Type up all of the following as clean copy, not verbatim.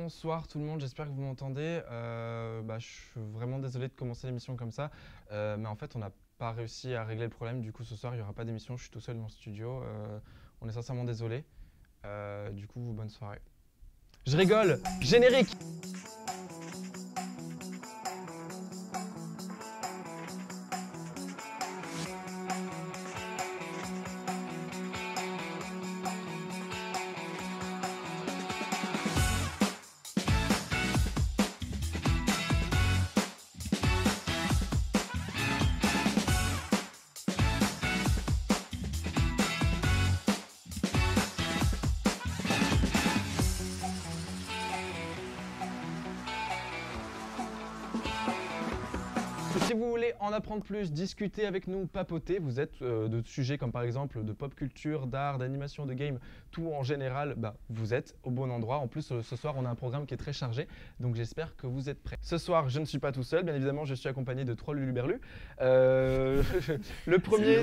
bonsoir tout le monde, j'espère que vous m'entendez. Je suis vraiment désolé de commencer l'émission comme ça, mais en fait on n'a pas réussi à régler le problème, du coup ce soir il n'y aura pas d'émission, je suis tout seul dans le studio, on est sincèrement désolé. Du coup, bonne soirée. Je rigole, générique. Si vous voulez en apprendre plus, discuter avec nous, papoter, vous êtes de sujets comme par exemple de pop culture, d'art, d'animation, de game, tout en général, vous êtes au bon endroit. En plus, ce soir, on a un programme qui est très chargé, donc j'espère que vous êtes prêts. Ce soir, je ne suis pas tout seul, bien évidemment, je suis accompagné de 3 Luluberlus. Le premier,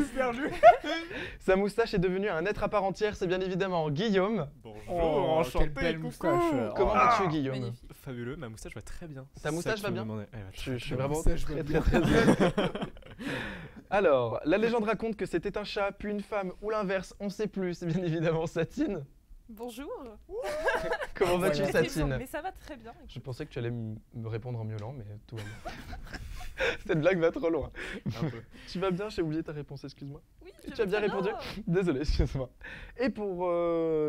sa moustache est devenue un être à part entière, c'est bien évidemment Guillaume. Bonjour, enchanté, quelle belle coucou. moustache. Comment vas-tu, Guillaume? Magnifique. Fabuleux, ma moustache va très bien. Ta moustache va bien? Je suis vraiment moustache très va très bien. très bien. Alors, la légende raconte que c'était un chat, puis une femme, ou l'inverse, on sait plus, c'est bien évidemment Satine. Bonjour. Comment vas-tu, Voilà. Satine? Mais ça va très bien. Je pensais que tu allais me répondre en miaulant, mais tout va bien. Cette blague va trop loin. Un peu. Tu vas bien? J'ai oublié ta réponse, excuse-moi. Oui, Tu as bien répondu? Désolé, excuse-moi. Et pour...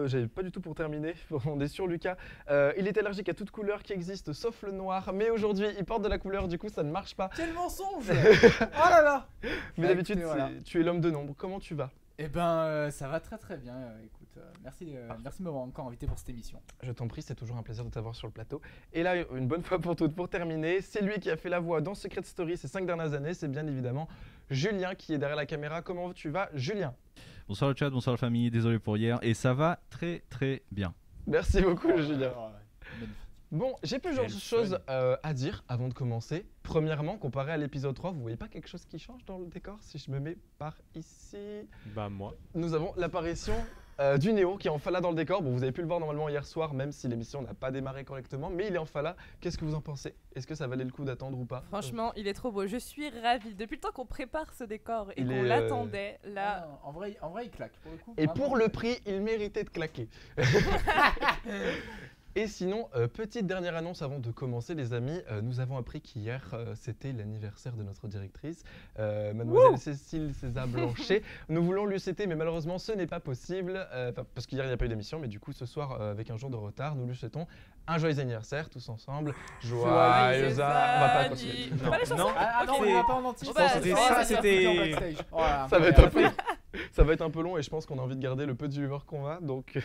j'avais pas du tout pour terminer, on est sur Lucas. Il est allergique à toute couleur qui existe, sauf le noir, mais aujourd'hui, il porte de la couleur, du coup, ça ne marche pas. Quel mensonge. Oh là là. Mais Bah, d'habitude, écoutez, voilà. tu es l'homme de nombre. Comment tu vas? Eh ben, ça va très très bien. Écoute, merci de m'avoir encore invité pour cette émission. Je t'en prie, c'est toujours un plaisir de t'avoir sur le plateau. Et là, une bonne fois pour toutes, pour terminer, c'est lui qui a fait la voix dans Secret Story ces 5 dernières années. C'est bien évidemment Julien qui est derrière la caméra. Comment tu vas, Julien? Bonsoir le chat, bonsoir la famille, désolé pour hier. Et ça va très très bien. Merci beaucoup, Julien. Magnifique. Bon, j'ai plusieurs Quel choses à dire avant de commencer. Premièrement, comparé à l'épisode 3, vous voyez pas quelque chose qui change dans le décor? Si je me mets par ici, Bah moi. nous avons l'apparition du Néo qui est enfin là dans le décor. Bon, vous avez pu le voir normalement hier soir, même si l'émission n'a pas démarré correctement, mais il est enfin là. Qu'est-ce que vous en pensez? Est-ce que ça valait le coup d'attendre ou pas? Franchement, il est trop beau. Je suis ravie. Depuis le temps qu'on prépare ce décor et Il qu'on est, l'attendait, là. Ah, en vrai, il claque pour le coup. Et vraiment. pour le prix, il méritait de claquer. Et sinon, petite dernière annonce avant de commencer, les amis. Nous avons appris qu'hier, c'était l'anniversaire de notre directrice, Mademoiselle Cécile César Blanchet. Nous voulons lui souhaiter, mais malheureusement, ce n'est pas possible, parce qu'hier, il n'y a pas eu d'émission. Mais du coup, ce soir, avec un jour de retard, nous lui souhaitons un joyeux anniversaire, tous ensemble. Joyeux anniversaire. On va pas continuer. Faut pas la chanson. Ah non, Ok. on va pas en entier. Oh, bah, c'était ça, ça, c'était- Ça va être un peu... Ça va être un peu long et je pense qu'on a envie de garder le peu d'humeur qu'on a, donc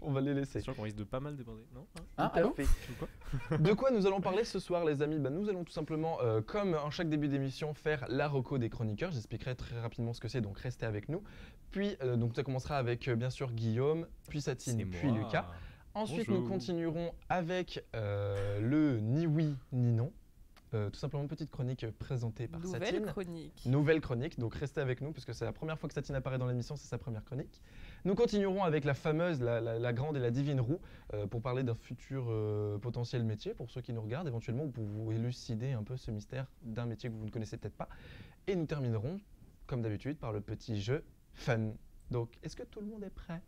on va les laisser. C'est sûr qu'on risque de pas mal déborder, non? Hein, Tout à allô fait. Ou quoi? De quoi nous allons parler ce soir, les amis? Nous allons tout simplement, comme en chaque début d'émission, faire la reco des chroniqueurs. J'expliquerai très rapidement ce que c'est, donc restez avec nous. Puis, donc ça commencera avec bien sûr Guillaume, puis Satine, C'est puis moi. Lucas. Ensuite, nous Bonjour. continuerons avec le ni oui ni non. Tout simplement une petite chronique présentée par Nouvelle Satine. chronique. Nouvelle chronique, donc restez avec nous parce que c'est la première fois que Satine apparaît dans l'émission, c'est sa première chronique. Nous continuerons avec la fameuse, la grande et la divine roue pour parler d'un futur potentiel métier. Pour ceux qui nous regardent, éventuellement, pour vous élucider un peu ce mystère d'un métier que vous ne connaissez peut-être pas. Et nous terminerons, comme d'habitude, par le petit jeu fun. Donc, est-ce que tout le monde est prêt?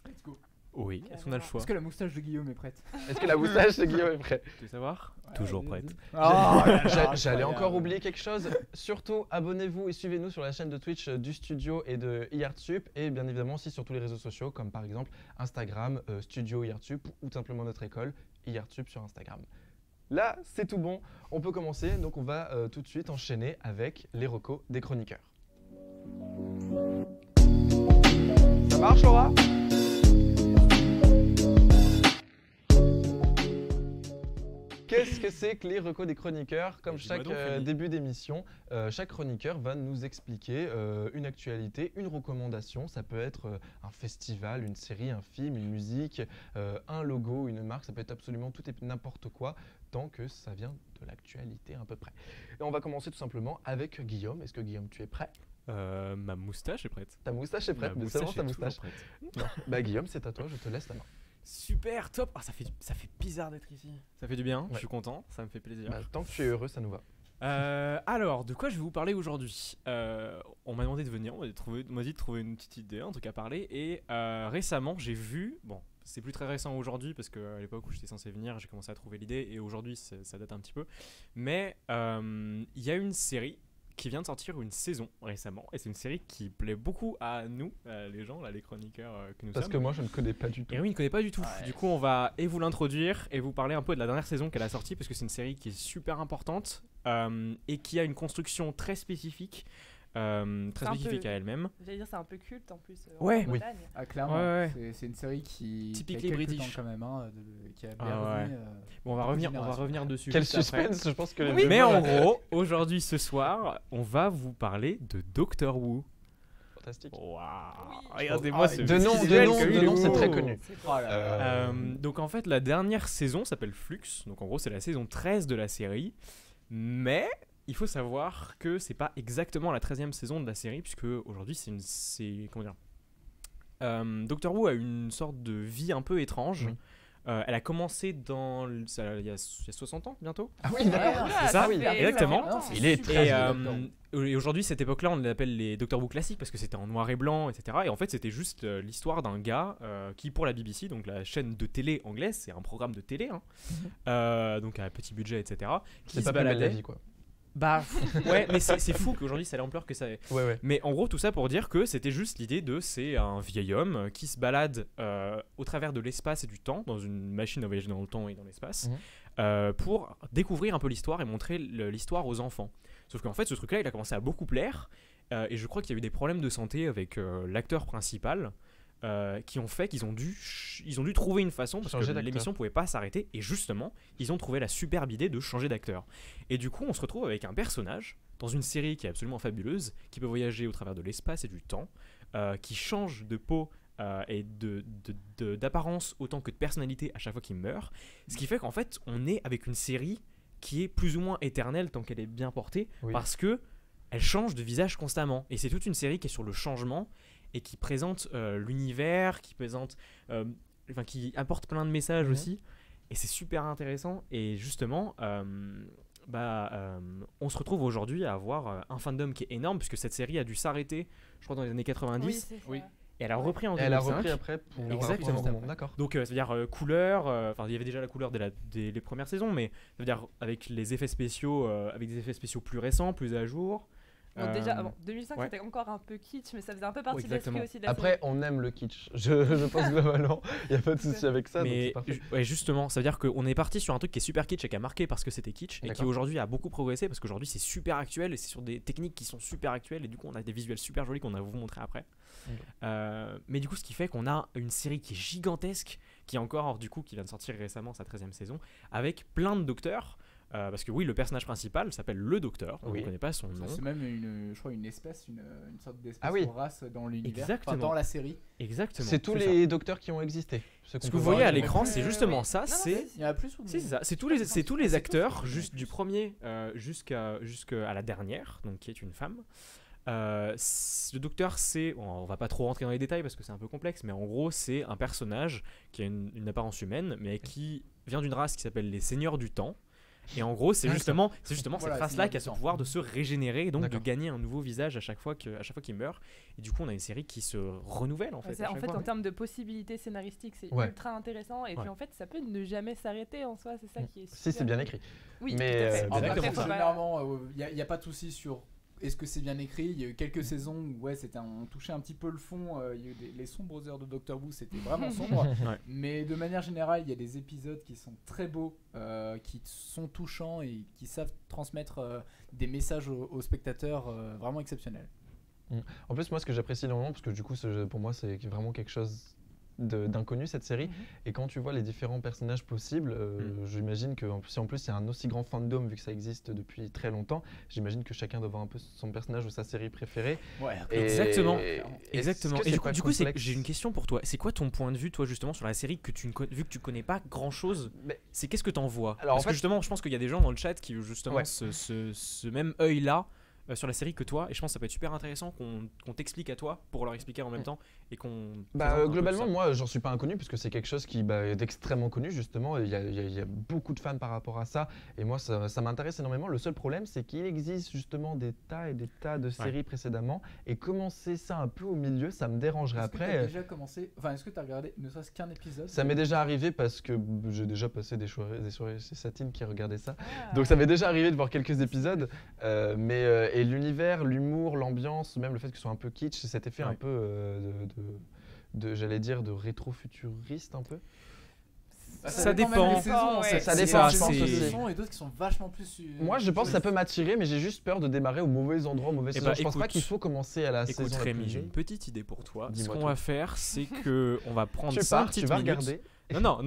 Let's go. Oui, est-ce qu'on a le choix? Est-ce que la moustache de Guillaume est prête? Est-ce que la moustache de Guillaume est prêt? Tu veux savoir? Ouais, Toujours vas-y, prête. vas-y. J'allais encore oublier quelque chose. Surtout, abonnez-vous et suivez-nous sur la chaîne de Twitch du studio et de IArtSup. Et bien évidemment aussi sur tous les réseaux sociaux, comme par exemple Instagram, Studio IArtSup, ou tout simplement notre école, IArtSup sur Instagram. Là, c'est tout bon. On peut commencer. Donc, on va tout de suite enchaîner avec les recos des chroniqueurs. Ça marche, Laura? Qu'est-ce que c'est que les recos des chroniqueurs? Comme Dis-moi chaque donc, Fanny. début d'émission, chaque chroniqueur va nous expliquer une actualité, une recommandation. Ça peut être un festival, une série, un film, une musique, un logo, une marque. Ça peut être absolument tout et n'importe quoi, tant que ça vient de l'actualité à peu près. Et on va commencer tout simplement avec Guillaume. Est-ce que Guillaume, tu es prêt? Ma moustache est prête. Ta moustache est prête, Ma mais seulement ta est toujours moustache. prête. Non. Bah Guillaume, c'est à toi, je te laisse la main. Super, top. Ah, ça fait bizarre d'être ici. Ça fait du bien, je Ouais. suis content, ça me fait plaisir. Bah, tant que tu es heureux, ça nous va. Alors, de quoi je vais vous parler aujourd'hui? On m'a demandé de venir, on m'a dit de trouver une petite idée, un truc à parler. Et récemment, j'ai vu, bon, c'est plus très récent aujourd'hui parce qu'à l'époque où j'étais censé venir, j'ai commencé à trouver l'idée et aujourd'hui, ça date un petit peu. Mais il y a une série qui vient de sortir une saison récemment et c'est une série qui plaît beaucoup à nous, les gens, là, les chroniqueurs que nous Parce sommes. que moi, je ne connais pas du tout. Et oui, il ne connaît pas du tout. Ouais. Du coup, on va vous l'introduire et vous parler un peu de la dernière saison qu'elle a sortie parce que c'est une série qui est super importante et qui a une construction très spécifique, un peu- à elle-même. J'allais dire, c'est un peu culte en plus. Ouais. En Oui. Bretagne. Ah, clairement, Ouais. c'est une série qui Typically a quelques British. temps quand même, hein, qui a Ah berné, ouais. Bon, on va beaucoup de revenir générations. dessus. Quel juste après. suspense, je pense que les Oui. deux Mais mots, en là, gros, aujourd'hui, ce soir, on va vous parler de Doctor Who. fantastique. Waouh. Oui. Regardez-moi Ah, ce de nom, visuel de nom, comme de il est nom, c'est beau. très connu. C'est Oh là là. Donc en fait la dernière saison s'appelle Flux, donc en gros c'est la saison 13 de la série, mais il faut savoir que c'est pas exactement la 13e saison de la série puisque aujourd'hui comment dire, Doctor Who a une sorte de vie un peu étrange. Oui. Elle a commencé il y a 60 ans bientôt. Ah oui, d'accord. C'est ça, oui, exactement. Ah non, c'est Il est super très Et, bien, Doctor Who. et aujourd'hui, cette époque-là, on l'appelle les Doctor Who classiques parce que c'était en noir et blanc, etc. Et en fait, c'était juste l'histoire d'un gars qui, pour la BBC, donc la chaîne de télé anglaise, c'est un programme de télé, hein, donc à petit budget, etc. Qui C'est se pas plus belle la baladait. vie, quoi. Bah, ouais, mais c'est fou qu'aujourd'hui, ça ait l'ampleur que ça ait. Ouais, ouais. Mais en gros, tout ça pour dire que c'était juste l'idée c'est un vieil homme qui se balade au travers de l'espace et du temps, dans une machine à voyager dans le temps et dans l'espace, pour découvrir un peu l'histoire et montrer l'histoire aux enfants. Sauf qu'en fait, ce truc-là, il a commencé à beaucoup plaire, et je crois qu'il y a eu des problèmes de santé avec l'acteur principal, qui ont fait qu'ils ont dû trouver une façon parce Changer que d'acteur. l'émission pouvait pas s'arrêter et justement ils ont trouvé la superbe idée de changer d'acteur et du coup on se retrouve avec un personnage dans une série qui est absolument fabuleuse qui peut voyager au travers de l'espace et du temps, qui change de peau et d'apparence autant que de personnalité à chaque fois qu'il meurt, ce qui fait qu'en fait on est avec une série qui est plus ou moins éternelle tant qu'elle est bien portée, Oui. parce que elle change de visage constamment et c'est toute une série qui est sur le changement et qui présente l'univers, qui apporte plein de messages aussi, et c'est super intéressant. Et justement, on se retrouve aujourd'hui à avoir un fandom qui est énorme puisque cette série a dû s'arrêter, je crois, dans les années 90, Oui, c'est ça. Oui. et elle a repris en Et elle a 2005. repris après pour Exactement. pour le monde, d'accord. Donc, ça veut dire couleur, il y avait déjà la couleur dès les premières saisons, mais ça veut dire avec les effets spéciaux, avec des effets spéciaux plus récents, plus à jour. Bon, déjà, avant, 2005, ouais. c'était encore un peu kitsch, mais ça faisait un peu partie de exactement. l'esprit aussi de la Après, on aime le kitsch. Je pense globalement, il n'y a pas de souci avec ça. donc Mais c'est parfait. ouais, justement, ça veut dire qu'on est parti sur un truc qui est super kitsch et qui a marqué parce que c'était kitsch et qui D'accord. aujourd'hui a beaucoup progressé parce qu'aujourd'hui c'est super actuel et c'est sur des techniques qui sont super actuelles et du coup on a des visuels super jolis qu'on va vous montrer après. Mais du coup, ce qui fait qu'on a une série qui est gigantesque, qui est encore du coup qui vient de sortir récemment sa 13e saison, avec plein de docteurs. Parce que oui, le personnage principal s'appelle le Docteur, on Oui. ne connaît pas son nom. C'est même je crois une espèce, une sorte d'espèce Ah oui. de race dans l'univers, Exactement. dans la série. Exactement. C'est tous ça. les docteurs qui ont existé. Ce que vous voyez à l'écran, c'est justement ça. Il y en a plus ou C'est ça, c'est tous les acteurs, juste du premier jusqu'à la dernière, donc qui est une femme. Le docteur, on va pas trop rentrer dans les détails parce que c'est un peu complexe, mais en gros, c'est un personnage qui a une apparence humaine, mais qui vient d'une race qui s'appelle les Seigneurs du Temps. Et en gros, c'est justement Voilà, cette race-là Seigneurs qui a du ce Temps. pouvoir de se régénérer et donc de D'accord. gagner un nouveau visage à chaque fois qu'il meurt. Et du coup, on a une série qui se renouvelle en fait. à En chaque fait, fois. en termes de possibilités scénaristiques, c'est Ouais. ultra intéressant. Et Ouais. puis en fait, ça peut ne jamais s'arrêter en soi. C'est ça qui est Si, super c'est bien écrit. Oui, Mais, tout à fait. bien Après, exactement. faut pas- Généralement, il n'y a pas de souci sur est-ce que c'est bien écrit. Il y a eu quelques saisons où on touchait un petit peu le fond. Il y a eu les sombres heures de Doctor Who, c'était vraiment sombre. Ouais. Mais de manière générale, il y a des épisodes qui sont très beaux, qui sont touchants et qui savent transmettre des messages aux spectateurs vraiment exceptionnels. En plus, moi, ce que j'apprécie énormément, parce que du coup, pour moi, c'est vraiment quelque chose d'inconnu cette série. Et quand tu vois les différents personnages possibles, j'imagine que si en plus il y a un aussi grand fandom vu que ça existe depuis très longtemps, j'imagine que chacun doit avoir un peu son personnage ou sa série préférée. Ouais, Et- Exactement. clairement. Exactement. Est-ce Et que du c'est coup, pas du coup, complexe j'ai une question pour toi. C'est quoi ton point de vue, toi, justement, sur la série vu que tu connais pas grand chose? Mais- Qu'est-ce que t'en vois? Alors, Parce en que fait- justement, je pense qu'il y a des gens dans le chat qui, justement, Ouais. ce même œil-là sur la série que toi, et je pense que ça peut être super intéressant qu'on t'explique à toi pour leur expliquer en même temps et qu'on. Globalement, moi, j'en suis pas inconnu puisque c'est quelque chose qui est extrêmement connu justement. Il y a beaucoup de fans par rapport à ça, et moi, ça m'intéresse énormément. Le seul problème, c'est qu'il existe justement des tas et des tas de séries précédemment, et commencer ça un peu au milieu, ça me dérangerait Est-ce que après. t'as déjà commencé, enfin, est-ce que tu as regardé ne serait-ce qu'un épisode? Ça m'est déjà arrivé parce que j'ai déjà passé des soirées chez Satine qui regardait ça. Donc ça m'est déjà arrivé de voir quelques épisodes. Et l'univers, l'humour, l'ambiance, même le fait que ce soit un peu kitsch, cet effet un peu j'allais dire, de rétro-futuriste un peu. Ça dépend. Ça dépend, je pense des aussi. saisons et d'autres qui sont vachement plus. Moi, je pense que ça peut m'attirer, mais j'ai juste peur de démarrer au mauvais endroit, au mauvais saison. Je pense pas qu'il faut commencer à la saison Écoute la plus Rémi, j'ai jeune. une petite idée pour toi. Ce Dis-moi qu'on tout. va faire, c'est que on va prendre Tu 5 pars, petites tu vas minutes. regarder. Non.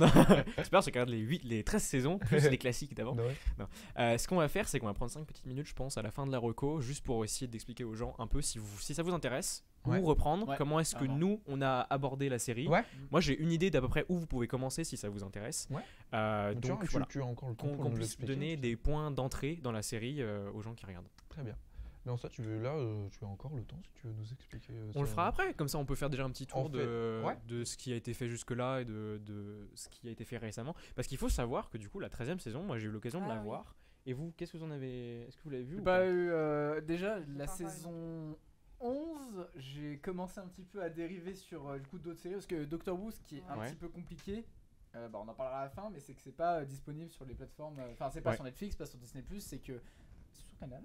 J'espère que tu regardes les 13 saisons, plus les classiques d'avant. Ouais. Ce qu'on va faire, c'est qu'on va prendre 5 petites minutes, je pense, à la fin de la reco, juste pour essayer d'expliquer aux gens un peu si ça vous intéresse, Ouais. ou reprendre, Ouais, comment est-ce que clairement. nous, on a abordé la série. Ouais. Moi, j'ai une idée d'à peu près où vous pouvez commencer si ça vous intéresse. Ouais. Donc voilà, tu as encore le temps pour qu'on nous puisse l'expliquer. donner des points d'entrée dans la série aux gens qui regardent. Très bien. Mais en ça, tu as encore le temps si tu veux nous expliquer. On le ça. fera après, comme ça on peut faire déjà un petit tour On fait- ouais. de ce qui a été fait jusque-là et de ce qui a été fait récemment. Parce qu'il faut savoir que du coup la 13e saison, moi j'ai eu l'occasion de la oui. voir. Et vous, qu'est-ce que vous en avez. Est-ce que vous l'avez vu ou Bah, pas déjà, la Pas saison 11, j'ai commencé un petit peu à dériver sur du coup d'autres séries parce que Doctor Who, ce qui est un Ouais. petit peu compliqué, on en parlera à la fin, mais c'est que c'est pas disponible sur les plateformes. Enfin, c'est pas Ouais. sur Netflix, pas sur Disney+, c'est que. C'est sur Canal.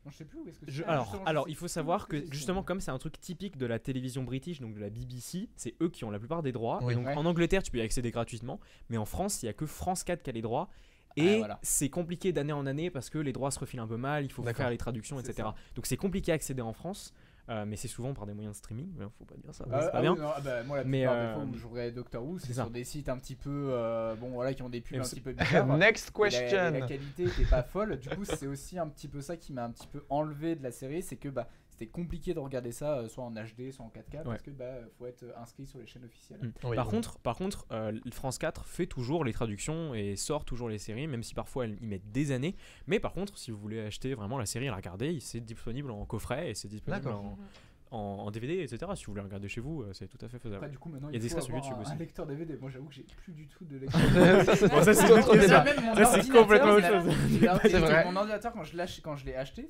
Non, je sais plus où est-ce que c'est. Alors, il faut savoir que c'est justement, sur- comme c'est un truc typique de la télévision british, donc de la BBC, c'est eux qui ont la plupart des droits. Oui. Et donc Ouais. en Angleterre, tu peux y accéder gratuitement, mais en France, il y a que France 4 qui a les droits. Et voilà. c'est compliqué d'année en année parce que les droits se refilent un peu mal, il faut D'accord. faire les traductions, C'est etc. Donc c'est compliqué à accéder en France, mais c'est souvent par des moyens de streaming. Faut pas dire ça, c'est Ah pas bien. oui, non, moi, la Mais, plupart des fois où je regarde Doctor Who, c'est c'est ça. sur des sites un petit peu. Qui ont des pubs Et un c'est- petit peu bizarres. Next Et la question. qualité était pas folle. Du coup, c'est aussi un petit peu ça qui m'a un petit peu enlevé de la série, c'est que c'était compliqué de regarder ça soit en HD, soit en 4K, parce que faut être inscrit sur les chaînes officielles. Oui, Par oui. contre, France 4 fait toujours les traductions et sort toujours les séries, même si parfois ils mettent des années. Mais par contre, si vous voulez acheter vraiment la série et la regarder, c'est disponible en coffret et c'est disponible D'accord. en DVD, etc. Si vous voulez regarder chez vous, c'est tout à fait faisable. Après, du coup, maintenant, Il y a il des faut extraits sur avoir YouTube un aussi. lecteur DVD. Moi, j'avoue que j'ai plus du tout de lecteur. Bon, ça, c'est autre débat. Même mon Ça, c'est ordinateur, complètement autre il a- chose. il a- C'est vrai. Mon ordinateur, quand je l'ai acheté,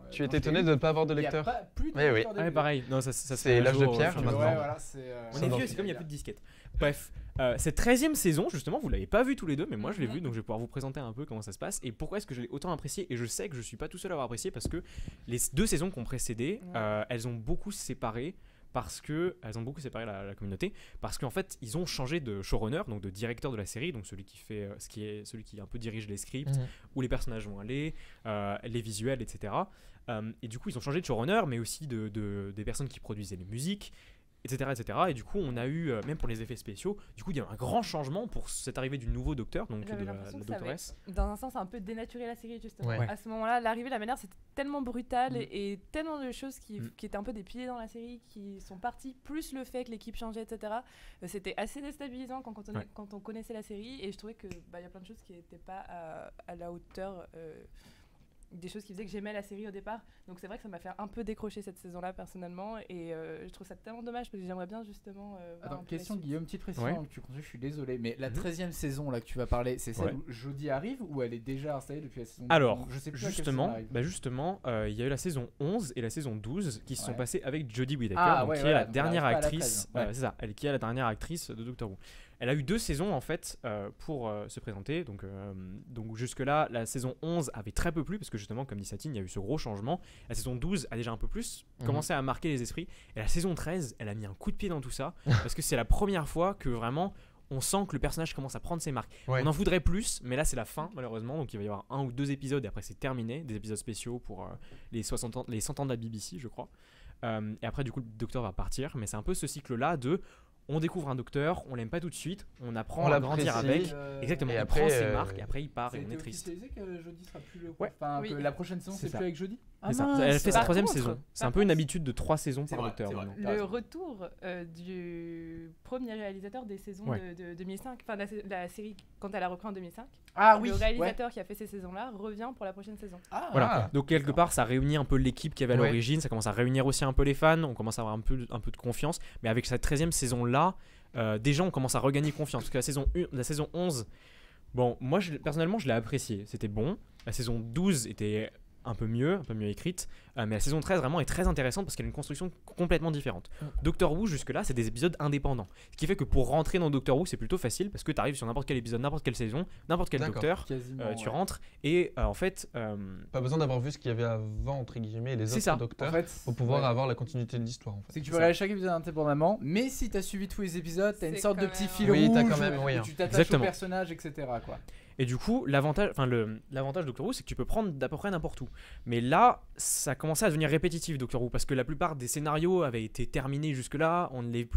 Tu étais étonné de ne pas avoir de Il y a lecteur. pas plus de Oui, oui. lecteur DVD. Ouais, pareil. Non, ça se C'est fait un l'âge de jour, pierre, au fur et à maintenant. mesure. Ouais, voilà, c'est. On Ça est dans- vieux, c'est comme il n'y a plus de disquettes. Bref, cette 13e saison, justement, vous l'avez pas vue tous les deux, mais moi je l'ai vue, donc je vais pouvoir vous présenter un peu comment ça se passe et pourquoi est-ce que je l'ai autant apprécié. Et je sais que je suis pas tout seul à avoir apprécié parce que les 2 saisons qui ont précédé, elles ont beaucoup séparé. Parce que elles ont beaucoup séparé la communauté, parce qu'en fait ils ont changé de showrunner, donc de directeur de la série, donc celui qui fait celui qui un peu dirige les scripts, où les personnages vont aller, les visuels, etc. Et du coup ils ont changé de showrunner, mais aussi des personnes qui produisaient les musiques, etc., etc. Et du coup on a eu, même pour les effets spéciaux, du coup il y a eu un grand changement pour cette arrivée du nouveau docteur, donc J'avais de la l'impression que ça doctoresse. Dans un sens, un peu dénaturé la série, justement. Ouais. À ce moment-là, l'arrivée, la manière, c'était tellement brutal et tellement de choses qui étaient un peu des piliers dans la série qui sont partis, plus le fait que l'équipe changeait, etc. C'était assez déstabilisant quand on connaissait la série et je trouvais qu'il y a plein de choses qui n'étaient pas à la hauteur des choses qui faisaient que j'aimais la série au départ. Donc c'est vrai que ça m'a fait un peu décrocher cette saison-là personnellement et je trouve ça tellement dommage parce que j'aimerais bien justement voir un Attends, peu la question suite. Guillaume, petite précision Ouais. avant que tu continues, je suis désolé, mais la 13e saison là que tu vas parler, c'est celle Ouais. où Jodie arrive ou elle est déjà installée depuis la saison Alors, je sais plus à quelle saison elle justement, arrive. il y a eu la saison 11 et la saison 12 qui se sont Ouais. passées avec Jodie Whittaker, Ah, donc, ouais, qui est voilà, la donc dernière elle arrive pas à la actrice. 13, ouais. C'est ça, qui est la dernière actrice de Doctor Who. Elle a eu 2 saisons en fait pour se présenter. Donc jusque-là, la saison 11 avait très peu plu parce que justement, comme dit Satine, il y a eu ce gros changement. La saison 12 a déjà un peu plus commencé à marquer les esprits. Et la saison 13, elle a mis un coup de pied dans tout ça parce que c'est la première fois que vraiment on sent que le personnage commence à prendre ses marques. Ouais. On en voudrait plus, mais là c'est la fin malheureusement. Donc il va y avoir 1 ou 2 épisodes et après c'est terminé. Des épisodes spéciaux pour les 100 ans de la BBC, je crois. Et après, du coup, le docteur va partir. Mais c'est un peu ce cycle-là de on découvre un docteur, on l'aime pas tout de suite, on apprend On à grandir l'apprécie. avec. Exactement, Et il après, prend ses marques et après il part Ça a et on été est triste. officialisé que jeudi sera plus le. Ouais. Enfin, Oui. que la prochaine saison C'est c'est ça. plus avec jeudi. C'est ça. Elle fait sa Par 3e contre, saison. C'est par un peu une contre, habitude de 3 saisons c'est par vrai, docteur c'est vrai. maintenant. T'as Le raison. retour du premier réalisateur des saisons Ouais. de 2005, enfin la série quand elle a repris en 2005, Ah oui. le ouais. réalisateur qui a fait ces saisons-là revient pour la prochaine saison. Ah, Voilà. Ah, Donc quelque part, ça réunit un peu l'équipe qui avait à Ouais. l'origine, ça commence à réunir aussi un peu les fans, on commence à avoir un peu de confiance. Mais avec cette 13e saison-là, déjà on commence à regagner confiance. Parce que la saison 11, bon, moi personnellement je l'ai apprécié, c'était bon. La saison 12 était un peu mieux écrite. Mais la saison 13 vraiment est très intéressante parce qu'elle a une construction complètement différente. Doctor Who jusque-là c'est des épisodes indépendants. Ce qui fait que pour rentrer dans Doctor Who c'est plutôt facile parce que tu arrives sur n'importe quel épisode, n'importe quelle saison, n'importe quel D'accord. docteur. Quasiment. Tu ouais. rentres et en fait Pas besoin d'avoir vu ce qu'il y avait avant, entre guillemets, les C'est autres ça. En docteurs, fait, pour pouvoir ouais. avoir la continuité de l'histoire. En fait. C'est que tu C'est peux ça. regarder chaque épisode indépendamment, mais si t'as suivi tous les épisodes, t'as une C'est sorte de quand petit même- fil Oui, rouge, t'as quand même où moyen. tu t'attaches Exactement. au personnage, etc. quoi. Et du coup, l'avantage de Doctor Who, c'est que tu peux prendre d'à peu près n'importe où. Mais là, ça commençait à devenir répétitif, Doctor Who, parce que la plupart des scénarios avaient été terminés jusque-là.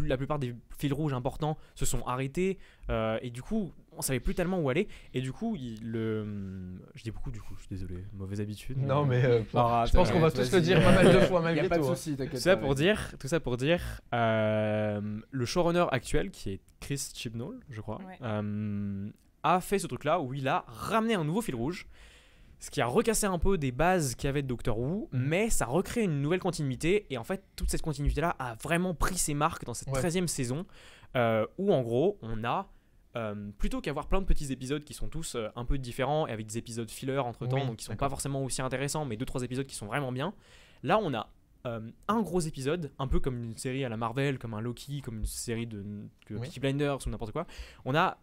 La plupart des fils rouges importants se sont arrêtés. Et du coup, on savait plus tellement où aller. Et du coup, je dis beaucoup du coup, je suis désolé, mauvaise habitude. Non, mais Ah, je pense qu'on va tous le dire pas mal de fois, Y a malgré pas de tout. hein. soucis, t'inquiète Tout ça pas, pour vas-y. dire, le showrunner actuel, qui est Chris Chibnall, je crois, Ouais. a fait ce truc-là où il a ramené un nouveau fil rouge, ce qui a recassé un peu des bases qu'il y avait de Doctor Who, mais ça recrée une nouvelle continuité, et en fait, toute cette continuité-là a vraiment pris ses marques dans cette Ouais. 13e saison, où en gros, on a, plutôt qu'avoir plein de petits épisodes qui sont tous un peu différents, et avec des épisodes filler entre-temps, Oui, donc qui sont d'accord. pas forcément aussi intéressants, mais 2-3 épisodes qui sont vraiment bien, là on a un gros épisode, un peu comme une série à la Marvel, comme un Loki, comme une série de Oui. Peaky Blinders ou n'importe quoi. On a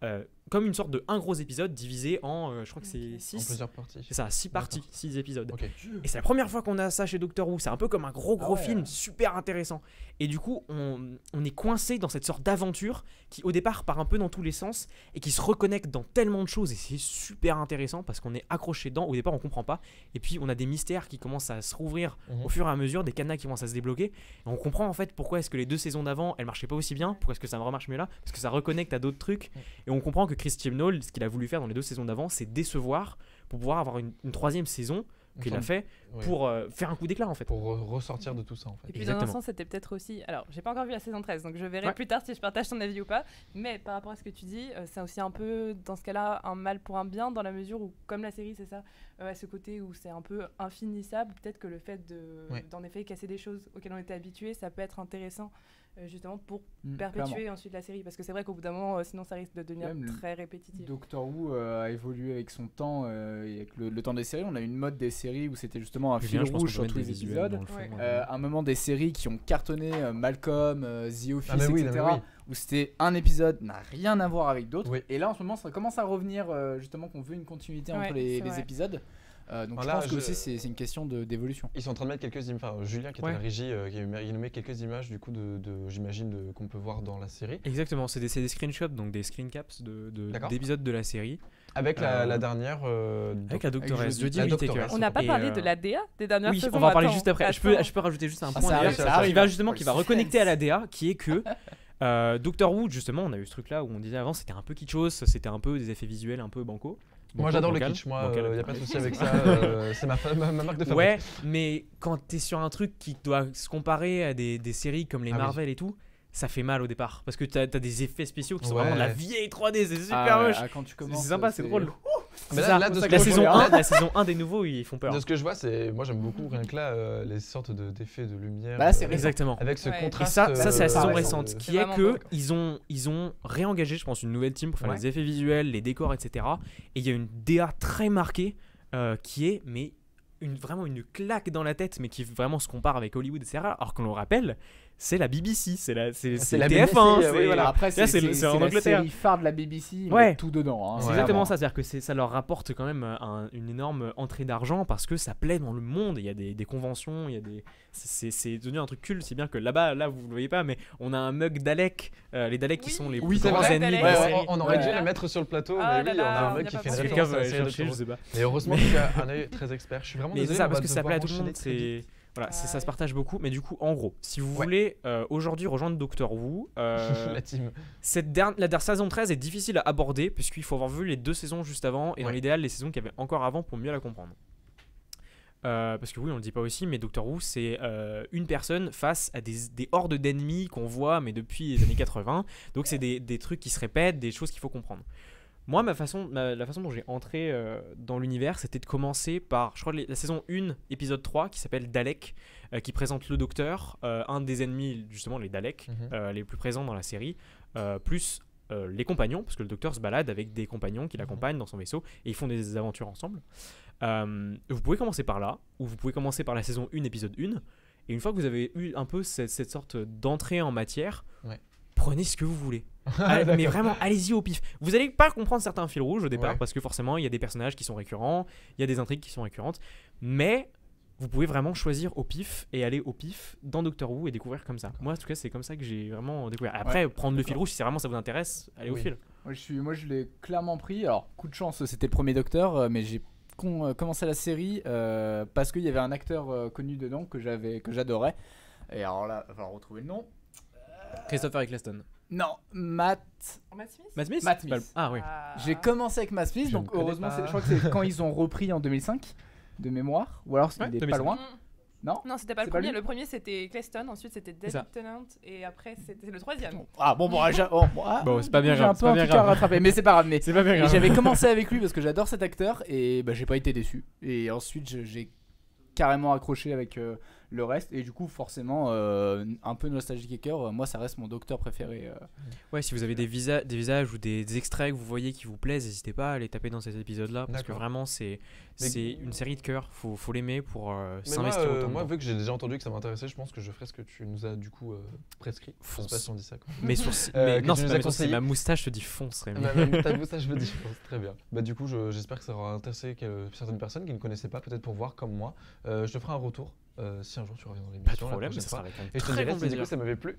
comme une sorte de un gros épisode divisé en, je crois que c'est Ok. En 6. plusieurs parties. C'est ça, 6 parties, 6 épisodes. Ok. Et c'est la première fois qu'on a ça chez Doctor Who. C'est un peu comme un gros Ah ouais. film super intéressant. Et du coup, on est coincé dans cette sorte d'aventure qui au départ part un peu dans tous les sens et qui se reconnecte dans tellement de choses. Et c'est super intéressant parce qu'on est accroché dedans. Au départ, on comprend pas. Et puis, on a des mystères qui commencent à se rouvrir Mhm. au fur et à mesure, des cadenas qui commencent à se débloquer. Et on comprend en fait pourquoi est-ce que les 2 saisons d'avant, elles marchaient pas aussi bien. Pourquoi est-ce que ça remarche mieux là? Parce que ça reconnecte à d'autres trucs. Et on comprend que Chris Chibnall, ce qu'il a voulu faire dans les 2 saisons d'avant, c'est décevoir pour pouvoir avoir une 3e saison qu'il a fait Ouais. pour faire un coup d'éclat en fait. Pour ressortir de tout ça, en fait. Et puis dans un Exactement. sens, c'était peut-être aussi. Alors, j'ai pas encore vu la saison 13, donc je verrai Ouais. plus tard si je partage ton avis ou pas. Mais par rapport à ce que tu dis, c'est aussi un peu, dans ce cas-là, un mal pour un bien, dans la mesure où, comme la série, c'est ça, à ce côté où c'est un peu infinissable, peut-être que le fait Ouais. d'en effet casser des choses auxquelles on était habitué, ça peut être intéressant. Justement pour Mm, perpétuer clairement. ensuite la série, parce que c'est vrai qu'au bout d'un moment, sinon ça risque de devenir Même le- très répétitif. Doctor Who a évolué avec son temps et avec le temps des séries. On a eu une mode des séries où c'était justement un Puis fil bien, je pense rouge qu'on sur peut tous mettre les des visuels épisodes. dans le fond, Ouais. ouais. À un moment des séries qui ont cartonné, Malcolm, The Office, Ah, mais oui, etc. mais oui. Où c'était un épisode n'a rien à voir avec d'autres. Oui. Et là en ce moment ça commence à revenir justement qu'on veut une continuité entre Ouais, les c'est vrai. épisodes. Donc je Voilà, pense que aussi c'est une question d'évolution. Ils sont en train de mettre quelques images. Enfin, Julien, qui est à Ouais. la régie, qui a nommé quelques images, du coup, j'imagine, qu'on peut voir dans la série. Exactement, c'est des screenshots, donc des screen caps D'accord. d'épisodes de la série. Avec la dernière. Avec la doctoresse, Jeudi. Jodie La Whittaker. doctoresse. On n'a pas Et, parlé de la DA des dernières Oui, saisons. on va en parler Attends, juste après. Je peux rajouter juste un Ah, point ça d'ailleurs, arrive, ça arrive. qui va justement qui va Oh, le reconnecter à la suspense. DA, qui est que Doctor Who, justement, on a eu ce truc là où on disait avant c'était un peu kitschos, c'était un peu des effets visuels un peu banco. Moi, j'adore le bancal, kitsch. Moi, bancal. il n'y a pas de souci avec ça. C'est ma marque de fabrique. Ouais, mais quand t'es sur un truc qui doit se comparer à des séries comme les Ah oui. Marvel et tout, ça fait mal au départ parce que t'as des effets spéciaux qui sont Ouais. vraiment de la vieille 3D, c'est super Ah ouais, moche. ah, quand tu commences, C'est sympa, c'est drôle. Mais C'est là, ça. là, de ce Ça que La je saison, vois- 1, la saison 1 des nouveaux, ils font peur. de ce que je vois, moi j'aime beaucoup rien que là les sortes d'effets de lumière. Bah, c'est récent. Exactement. Avec ce Ouais. Et contraste. ça c'est la saison pareil, récente, c'est qui est vraiment que beau. ils ont réengagé, je pense, une nouvelle team pour faire Ouais. les effets visuels, les décors, etc. Et il y a une DA très marquée qui est vraiment une claque dans la tête, mais qui vraiment se compare avec Hollywood, etc. Alors qu'on le rappelle, c'est la BBC, c'est la TF1, BBC, c'est oui, voilà. Après Là, c'est c'est en la Angleterre. série phare de la BBC, ils Ouais. mettent tout dedans. Hein, C'est Ouais. exactement vraiment. ça, c'est-à-dire que ça leur rapporte quand même une énorme entrée d'argent parce que ça plaît dans le monde. Il y a des conventions, il y a c'est devenu un truc culte. C'est bien que là vous le voyez pas, mais on a un mug Dalek, les Daleks qui Oui. sont les Oui, plus c'est grands vrai. ennemis de Ouais, la Ouais, série. on aurait dû Ouais. le mettre sur le plateau, Ah mais là oui, on a là, un on mec y a qui pas fait une pensé. Quelqu'un référence à va la série chercher, je Doctor sais pas. Who. Mais heureusement qu'il y a un œil très expert. Je suis vraiment Mais c'est désolé. ça, on parce va que ça plaît à tout le devoir monde. enchaîner très vite. Voilà, ça ouais. se partage beaucoup. Mais du coup, en gros, si vous Ouais. voulez aujourd'hui rejoindre Doctor Who, La team. la saison 13 est difficile à aborder puisqu'il faut avoir vu les 2 saisons juste avant et dans Ouais. l'idéal les saisons qu'il y avait encore avant pour mieux la comprendre. Parce que oui, on le dit pas aussi, mais Doctor Who c'est une personne face à des hordes d'ennemis qu'on voit mais depuis les années 80. Donc c'est des trucs qui se répètent, des choses qu'il faut comprendre. Moi, la façon dont j'ai entré dans l'univers, c'était de commencer par, je crois, la saison 1, épisode 3, qui s'appelle Dalek, qui présente le Docteur, un des ennemis, justement, les Daleks, les plus présents dans la série, plus les compagnons, parce que le Docteur se balade avec des compagnons qui l'accompagnent dans son vaisseau, et ils font des aventures ensemble. Vous pouvez commencer par là, ou vous pouvez commencer par la saison 1, épisode 1, et une fois que vous avez eu un peu cette sorte d'entrée en matière, Ouais. prenez ce que vous voulez. Ah, Mais vraiment, allez-y au pif. Vous allez pas comprendre certains fils rouges au départ Ouais. parce que forcément, il y a des personnages qui sont récurrents, il y a des intrigues qui sont récurrentes, mais vous pouvez vraiment choisir au pif et aller au pif dans Doctor Who et découvrir comme ça. Moi, en tout cas, c'est comme ça que j'ai vraiment découvert. Après, prendre le fil rouge, si vraiment ça vous intéresse, allez au Oui. fil. Moi, je l'ai clairement pris. Alors, coup de chance, c'était le premier Docteur, mais j'ai commencé la série parce qu'il y avait un acteur connu dedans que j'adorais. Et alors là, il va falloir retrouver le nom. Christopher Eccleston. Non, Matt. Matt Smith Matt Smith Matt Smith. Ah oui. Ah. J'ai commencé avec Matt Smith, Je donc ne connais heureusement, pas. je crois que c'est quand ils ont repris en 2005 de mémoire, ou alors Ouais, il est pas 2005. loin. Non. Non, c'était pas C'est le pas premier. lui Le premier c'était Cleston, ensuite c'était C'est ça. David Tennant, et après c'était le troisième. Ah bon, Bon, c'est pas bien j'ai grave, un c'est peu pas un bien truc à grave. rattraper, mais c'est pas grave. Mais C'est pas bien et grave. j'avais commencé avec lui parce que j'adore cet acteur et bah, j'ai pas été déçu. Et ensuite j'ai carrément accroché avec le reste et du coup forcément un peu nostalgique et cœur. Moi ça reste mon Docteur préféré. Ouais, si vous avez des visages ou des extraits que vous voyez qui vous plaisent, n'hésitez pas à les taper dans ces épisodes-là parce que D'accord. vraiment c'est Mais- une série de cœur. Faut l'aimer pour Mais s'investir autant. moi, dedans. vu que j'ai déjà entendu que ça m'intéressait, je pense que je ferai ce que tu nous as du coup prescrit. Je sais pas si on dit ça. Quoi. Mais sur Que non, tu c'est nous pas as mais sur- c'est conseillé. ma moustache te dit fonce, Rémi. T'as vu ça, je me dis, très bien. Bah du coup, j'espère que ça aura intéressé certaines personnes qui ne connaissaient pas, peut-être pour voir comme moi. Je te ferai un retour si un jour tu reviens dans Pas de l'émission. la problème, prochaine ça sera fois. avec un Et je te très dirai grand si du coup plaisir. ça m'avait plu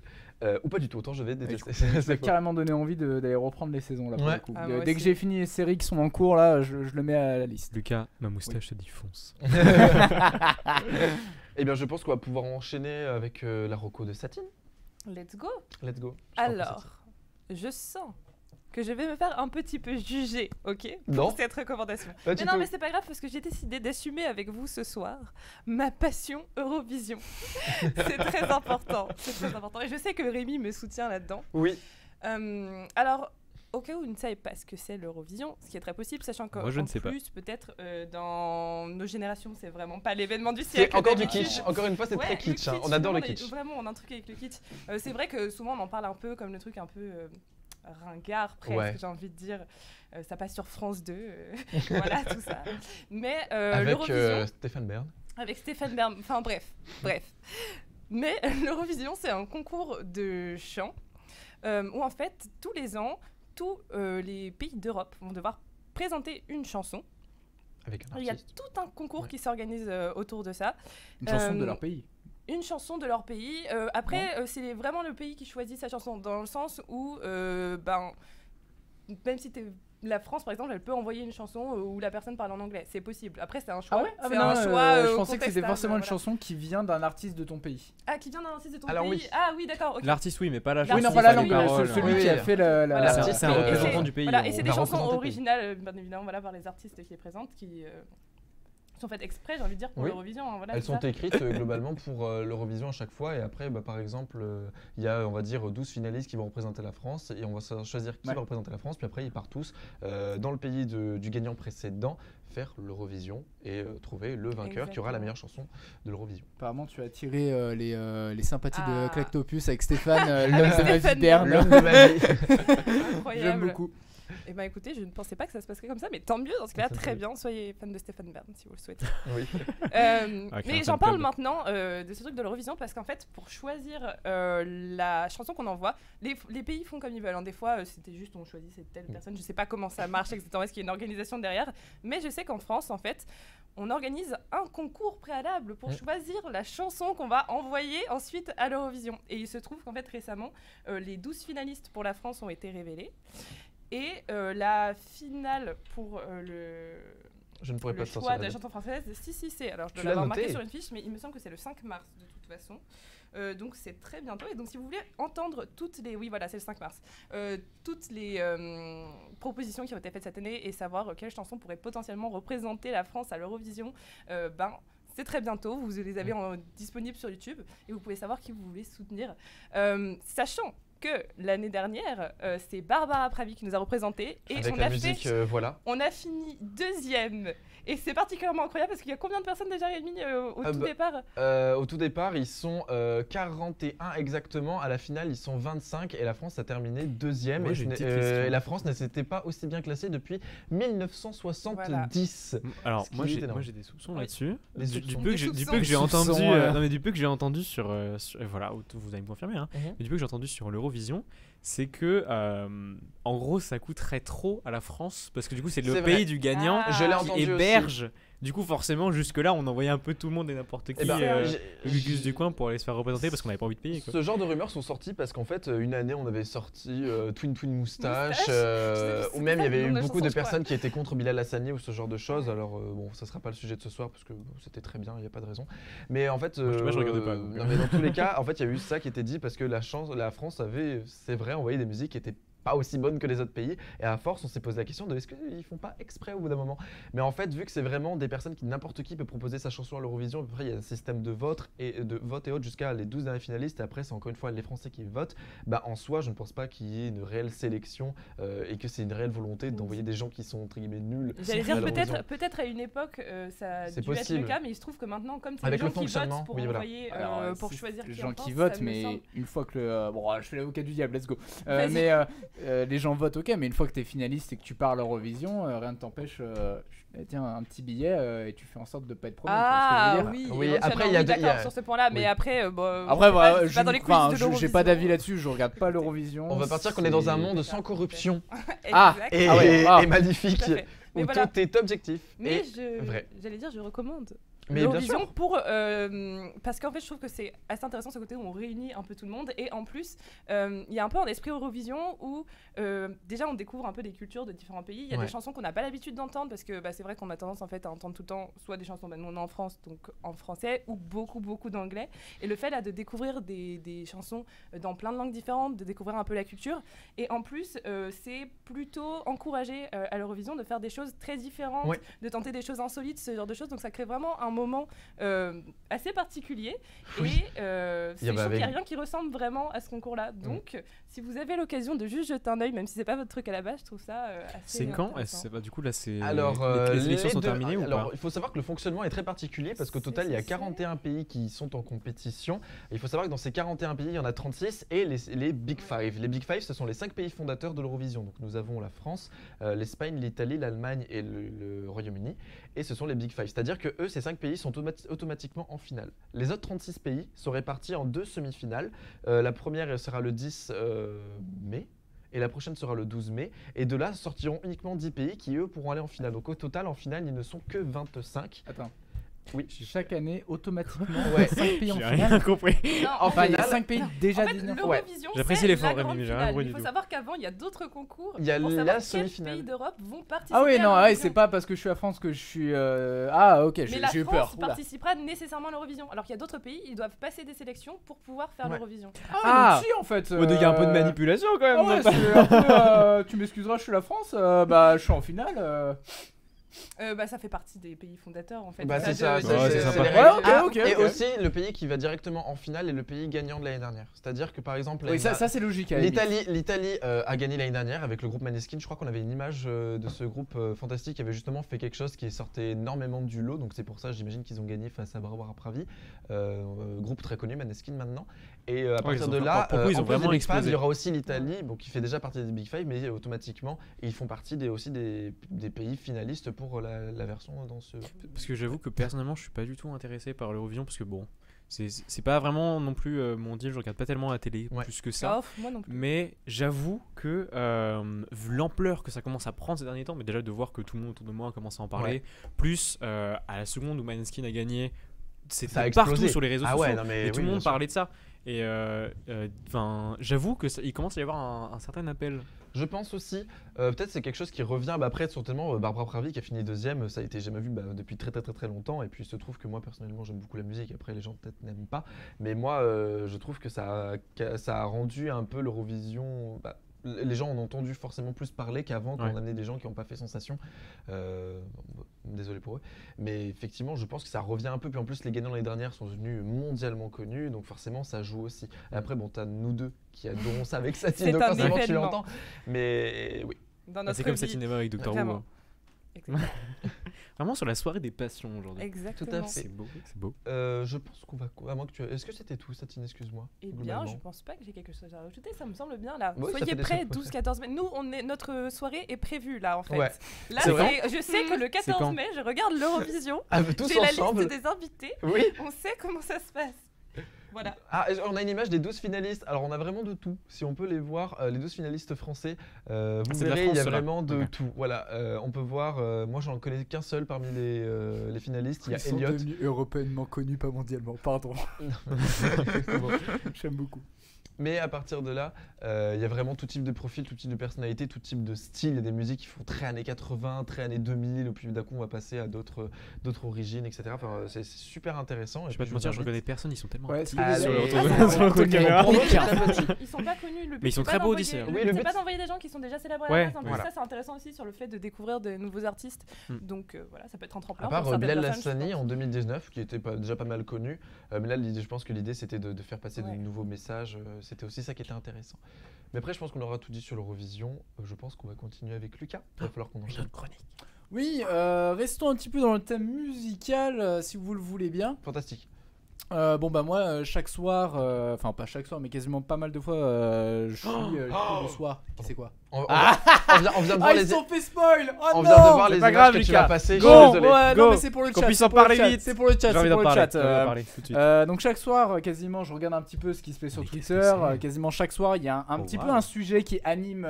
ou pas du tout. Autant je vais Et du détester. coup, ça m'a C'est faux. carrément donné envie d'aller reprendre les saisons là pour Ouais. le coup. Ah, moi Dès que aussi. j'ai fini les séries qui sont en cours là, je le mets à la liste. Lucas, ma moustache te dit fonce. Eh bien, je pense qu'on va pouvoir enchaîner avec la reco de Satine. Let's go. Let's go. Je t'en prie, Satine. Alors, je sens que je vais me faire un petit peu juger, ok, pour Non. cette recommandation. Pas Mais du non, tout. mais c'est pas grave parce que j'ai décidé d'assumer avec vous ce soir ma passion Eurovision. C'est très important, c'est très important. Et je sais que Rémi me soutient là-dedans. Oui. Alors, au cas où vous ne savez pas ce que c'est l'Eurovision, ce qui est très possible, sachant qu'en Moi, je ne sais pas. plus, peut-être dans nos générations, c'est vraiment pas l'événement du C'est siècle. encore du d'habitude. kitsch. Encore une fois, c'est Ouais, très le kitsch. hein. kitsch, On adore le tout monde kitsch. Vraiment, on a un truc avec le kitsch. C'est vrai que souvent on en parle un peu comme le truc un peu ringard, presque, Ouais. j'ai envie de dire. Ça passe sur France 2, voilà, tout ça. Mais Avec l'Eurovision, Stéphane Bern. avec Stéphane Bern, enfin bref. Mais l'Eurovision, c'est un concours de chant où en fait, tous les ans, tous les pays d'Europe vont devoir présenter une chanson. Avec un Il y a artiste. tout un concours Ouais. qui s'organise autour de ça. Une chanson de Euh, leur pays. Une chanson de leur pays. Après, c'est vraiment le pays qui choisit sa chanson, dans le sens où, même si la France, par exemple, elle peut envoyer une chanson où la personne parle en anglais. C'est possible. Après, c'est un choix. C'est mais non, un choix. je pensais que c'était contestable, forcément une voilà. chanson qui vient d'un artiste de ton pays. Ah, qui vient d'un artiste de ton Alors pays. oui. Ah oui, d'accord. ok. L'artiste, oui, mais pas la Oui, chanson. Oui, non, si, pas la c'est langue, les mais paroles, celui oui. qui a fait la. Voilà. L'artiste, c'est un Et représentant c'est- du pays. Voilà, et c'est On des va chansons représenter le pays. originales, bien évidemment, voilà, par les artistes qui les présentent, qui sont faites exprès, j'ai envie de dire, pour Oui. l'Eurovision. Hein, voilà, Elles c'est sont ça. écrites globalement pour l'Eurovision à chaque fois. Et après, par exemple, il y a, on va dire, 12 finalistes qui vont représenter la France. Et on va choisir qui Ouais. va représenter la France. Puis après, ils partent tous dans le pays du gagnant précédent faire l'Eurovision et trouver le vainqueur qui aura la Exactement. meilleure chanson de l'Eurovision. Apparemment, tu as tiré les sympathies de Ah. Clactopus avec Stéphane, l'homme Avec de ma vie Stéphane Bern. L'homme de ma vie. J'aime Incroyable. beaucoup. Et ben écoutez, je ne pensais pas que ça se passerait comme ça, mais tant mieux dans ce cas-là, Ça très fait- bien. Soyez fan de Stéphane Bern si vous le souhaitez. Oui. Ah, Mais un j'en fan parle club. maintenant de ce truc de l'Eurovision parce qu'en fait, pour choisir la chanson qu'on envoie, les pays font comme ils veulent. Hein. Des fois, c'était juste on choisissait telle personne. Je sais pas comment ça marche exactement. Est-ce qu'il y a une organisation derrière? Mais je sais qu'en France, en fait, on organise un concours préalable pour choisir la chanson qu'on va envoyer ensuite à l'Eurovision. Et il se trouve qu'en fait, récemment, les 12 finalistes pour la France ont été révélés. Et la finale pour Je ne pourrais pas le te sortir choix la de la date. chanson française. Si, c'est. Alors, je dois Tu l'as l'avoir marqué noté. sur une fiche, mais il me semble que c'est le 5 mars de toute façon. Donc c'est très bientôt. Et donc si vous voulez entendre toutes les... Oui, voilà, c'est le 5 mars. Toutes les propositions qui ont été faites cette année et savoir quelles chansons pourraient potentiellement représenter la France à l'Eurovision, c'est très bientôt. Vous les avez disponibles sur YouTube et vous pouvez savoir qui vous voulez soutenir. Sachant que l'année dernière, c'est Barbara Pravi qui nous a représentés. Et Avec on la a musique, voilà. on a fini 2e. Et c'est particulièrement incroyable parce qu'il y a combien de personnes déjà réunies au tout départ Au tout départ, ils sont 41 exactement. À la finale, ils sont 25 et la France a terminé 2e. Moi, Et, j'ai une petite question. et la France ne s'était pas aussi bien classée depuis 1970. Alors Ce qui moi est j'ai énorme. des soupçons Oui. là-dessus. Les Du soupçons. peu que Des j'ai soupçons. entendu, Soupçons, non mais du peu que j'ai entendu sur voilà, vous allez me confirmer hein. Mhm. Mais du peu que j'ai entendu sur l'Eurovision, c'est que en gros ça coûterait trop à la France parce que du coup c'est le C'est pays vrai. du gagnant Ah. Je l'ai qui entendu aussi. héberge. Du coup forcément jusque là on envoyait un peu tout le monde et n'importe qui. Eh ben, Le Gugus du coin pour aller se faire représenter parce qu'on n'avait pas envie de payer quoi. Ce genre de rumeurs sont sorties parce qu'en fait, une année, on avait sorti Twin Moustache, Moustache, ou même il y avait eu le nom de la beaucoup chanson, de je crois. personnes qui étaient contre Bilal Hassani ou ce genre de choses. Ouais. Alors, bon, ça sera pas le sujet de ce soir parce que bon, c'était très bien, il n'y a pas de raison. Mais en fait, Moi, je regardais pas, donc. non, mais dans tous les cas, en fait, il y a eu ça qui était dit parce que la France avait, c'est vrai, envoyé des musiques qui étaient pas aussi bonnes que les autres pays. Et à force, on s'est posé la question de est-ce qu'ils font pas exprès au bout d'un moment. Mais en fait, vu que c'est vraiment des personnes qui n'importe qui peut proposer sa chanson à l'Eurovision, après il y a un système de vote et autres jusqu'à les 12 derniers finalistes. Et après, c'est encore une fois les Français qui votent. Bah en soi, je ne pense pas qu'il y ait une réelle sélection et que c'est une réelle volonté d'envoyer des gens qui sont entre guillemets nuls. J'allais à dire l'Eurovision. peut-être à une époque ça a C'est dû être possible. le cas, mais il se trouve que maintenant comme c'est Avec les le gens qui fonctionnement, votent pour oui, voilà. envoyer, Alors, pour c'est choisir les qui gens en qui pense, votent, ça me mais semble- une fois que le. Bon, je fais l'avocat du diable, let's go. Vas-y. Mais les gens votent, ok, mais une fois que t'es finaliste et que tu pars à l'Eurovision, rien ne t'empêche. Tiens, un petit billet et tu fais en sorte de pas être premier. Ah tu vois ce que je veux dire. oui, Oui, éventuellement, après, il y a oui, deux- il y a- d'accord sur ce point-là, mais oui. après bon, Après, c'est voilà, pas- c'est pas dans les quiz de j'ai pas l'Eurovision. d'avis là-dessus, je regarde pas l'Eurovision. On va partir qu'on est dans un monde D'accord, sans corruption Ah, Exact. et, Ah ouais, ah. et magnifique, Tout à fait. Mais où voilà. tout est objectif. Mais et vrai. j'allais dire, je recommande Mais bien l'Eurovision sûr. pour parce qu'en fait, je trouve que c'est assez intéressant ce côté où on réunit un peu tout le monde et en plus, il y a un peu un esprit Eurovision où déjà on découvre un peu des cultures de différents pays. Il y a Ouais. des chansons qu'on n'a pas l'habitude d'entendre parce que c'est vrai qu'on a tendance en fait à entendre tout le temps soit des chansons nous on est en France donc en français ou beaucoup d'anglais. Et le fait là de découvrir des chansons dans plein de langues différentes, de découvrir un peu la culture et en plus c'est plutôt encouragé à l'Eurovision de faire des choses très différentes, Ouais. de tenter des choses insolites, ce genre de choses. Donc ça crée vraiment un moment assez particulier. Oui. Et je Il y a- trouve bah, qu'il n'y a avec- rien qui ressemble vraiment à ce concours-là. Donc si vous avez l'occasion de juste jeter un œil, même si c'est pas votre truc à la base, je trouve ça assez C'est quand intéressant. Du coup là c'est Alors, les élections les sont deux- terminées ou alors, pas? il faut savoir que le fonctionnement est très particulier parce qu'au C'est total, il y a censé. 41 pays qui sont en compétition. Et il faut savoir que dans ces 41 pays, il y en a 36 et les Big Five. Les Big Five, ce sont les 5 pays fondateurs de l'Eurovision. Donc nous avons la France, l'Espagne, l'Italie, l'Allemagne et le Royaume-Uni. Et ce sont les Big Five. C'est-à-dire que eux, ces 5 pays sont automatiquement en finale. Les autres 36 pays sont répartis en 2 semi-finales. La première sera le 10 mai. Et la prochaine sera le 12 mai. Et de là sortiront uniquement 10 pays qui, eux, pourront aller en finale. Donc au total, en finale, ils ne sont que 25. Attends. Oui. Chaque année, automatiquement, Ouais. 5 pays en J'ai finale. rien compris. Non, Enfin, il y a finale, 5 pays déjà en fait, désignés. l'Eurovision, J'apprécie c'est l'effort, la Rémi, grande mais j'ai rien finale. compris Il du faut tout. savoir qu'avant, il y a d'autres concours. Il y a pour la savoir quels semi-finale. pays d'Europe vont participer Ah oui, à non, l'Eurovision. c'est pas parce que je suis à France que je suis. Ah, ok, Mais la j'ai eu peur. France Oula. participera nécessairement à l'Eurovision. Alors qu'il y a d'autres pays, ils doivent passer des sélections pour pouvoir faire Ouais. l'Eurovision. Ah, donc si, en fait. Il y a un peu de manipulation quand même. Ah ouais, non, pas- c'est un peu, tu m'excuseras, je suis la France. Bah, je suis en finale. Ça fait partie des pays fondateurs en fait. Bah, c'est ça, Ouais, c'est sympa. les Ouais, règles. ok, Ah, ok, et ok. aussi, le pays qui va directement en finale est le pays gagnant de l'année dernière. C'est-à-dire que par exemple, Oui, ça c'est logique. à la limite. l'Italie a gagné l'année dernière avec le groupe Maneskin. Je crois qu'on avait une image de ce groupe fantastique qui avait justement fait quelque chose qui sortait énormément du lot. Donc c'est pour ça, j'imagine qu'ils ont gagné face à Barbara Pravi, groupe très connu Maneskin maintenant. Et à partir ils ont de fait- là, pour le coup, ils en ont plus des vraiment Big Five, explosé. il y aura aussi l'Italie, bon, qui fait déjà partie des Big Five, mais automatiquement, ils font partie aussi des pays finalistes pour la version dans ce. Parce que j'avoue que personnellement, je suis pas du tout intéressé par l'Eurovision parce que bon, c'est pas vraiment non plus mon deal. Je regarde pas tellement la télé Ouais. plus que ça. Oh, moi non plus. Mais j'avoue que vu l'ampleur que ça commence à prendre ces derniers temps, mais déjà de voir que tout le monde autour de moi commence à en parler, plus à la seconde où Maneskin a gagné, c'était Ça a partout explosé. sur les réseaux Ah sociaux. ouais, non mais Et tout oui, le bien monde sûr. parlait de ça. Et j'avoue que il commence à y avoir un certain appel. Je pense aussi, peut-être c'est quelque chose qui revient, après certainement Barbara Pravi qui a fini deuxième, ça a été jamais vu depuis très longtemps, et puis il se trouve que moi personnellement j'aime beaucoup la musique, après les gens peut-être n'aiment pas, mais moi je trouve que ça a rendu un peu l'Eurovision, les gens en ont entendu forcément plus parler qu'avant quand on amenait des gens qui n'ont pas fait sensation. Désolé pour eux. Mais effectivement, je pense que ça revient un peu. Puis en plus, les gagnants l'année dernière sont devenus mondialement connus. Donc forcément, ça joue aussi. Et après, bon, t'as nous deux qui adorons ça avec Satine. C'est Donc un forcément, tu événement. l'entends. Mais oui. Dans notre C'est comme vie. Satine Eva avec Doctor Who. Vraiment. hein. Exactement. Vraiment sur la soirée des passions aujourd'hui. Exactement. Tout à fait. C'est beau, c'est beau. Je pense qu'on va. À moins que tu. Est-ce que c'était tout, Satine? Excuse-moi. Eh bien, globalement. je pense pas que j'ai quelque chose à rajouter, ça me semble bien là. Ouais, ça Soyez fait des prêts, trucs, 12-14 mai. Nous, notre soirée est prévue là en fait. Ouais. Là, C'est vrai je sais que le C'est quand 14 mai, je regarde l'Eurovision. Ah, mais tous J'ai la ensemble. liste des invités. Oui. On sait comment ça se passe. Voilà. Ah, on a une image des 12 finalistes. Alors, on a vraiment de tout. Si on peut les voir, les 12 finalistes français, vous c'est de la verrez, il y a France, ceux-là. vraiment de Ok. tout. Voilà, on peut voir. Moi, j'en connais qu'un seul parmi les finalistes. Il y a Elliot. devenus européennement connus, pas mondialement. Pardon. Exactement. J'aime beaucoup. Mais à partir de là, il y a vraiment tout type de profil, tout type de personnalité, tout type de style. Il y a des musiques qui font très années 80, très années 2000. Au plus d'un coup, on va passer à d'autres origines, etc. Enfin, c'est super intéressant. Je vais pas te mentir, je reconnais personne, ils sont tellement Ouais, petits c'est sur le Allez. retour Ah, sur le retour de connaît. caméra. Pour nous, c'est Aucun. très petit. Ils sont pas connus. Le but, Mais ils sont c'est très pas beaux d'envoyer- d'ici, hein. Le Oui, but, le c'est but, pas d'envoyer des gens qui sont déjà célèbres à Ouais, la base. En plus, voilà. ça, c'est intéressant aussi sur le fait de découvrir de nouveaux artistes. Donc voilà, ça peut être un tremplin. À part pour certaines Bilal personnes, je Lassani pense. en 2019, qui était déjà pas mal connu. Mais là, je pense que l'idée, c'était de faire passer Ouais. de nouveaux messages. C'était aussi ça qui était intéressant. Mais après, je pense qu'on aura tout dit sur l'Eurovision. Je pense qu'on va continuer avec Lucas. Il va falloir qu'on enchaîne. Oui, restons un petit peu dans le thème musical, si vous le voulez bien. Fantastique. Bon bah moi chaque soir, enfin pas chaque soir mais quasiment pas mal de fois je suis le soir. C'est quoi? On vient de voir Ah les. ils sont fait spoil. Oh On non. vient de voir c'est les pas images grave, que tu Lucas. vas passer. Go. Je suis désolé. Ouais, Go. non mais c'est pour le Qu'on chat. puisse c'est en pour le parler chat, vite. C'est pour le chat. J'ai envie C'est d'en pour le parler. chat. J'ai envie d'en parler tout de suite. Donc chaque soir, quasiment, je regarde un petit peu ce qui se fait sur Mais qu'est-ce Twitter. que c'est Quasiment chaque soir, il y a un Oh, petit wow. peu un sujet qui anime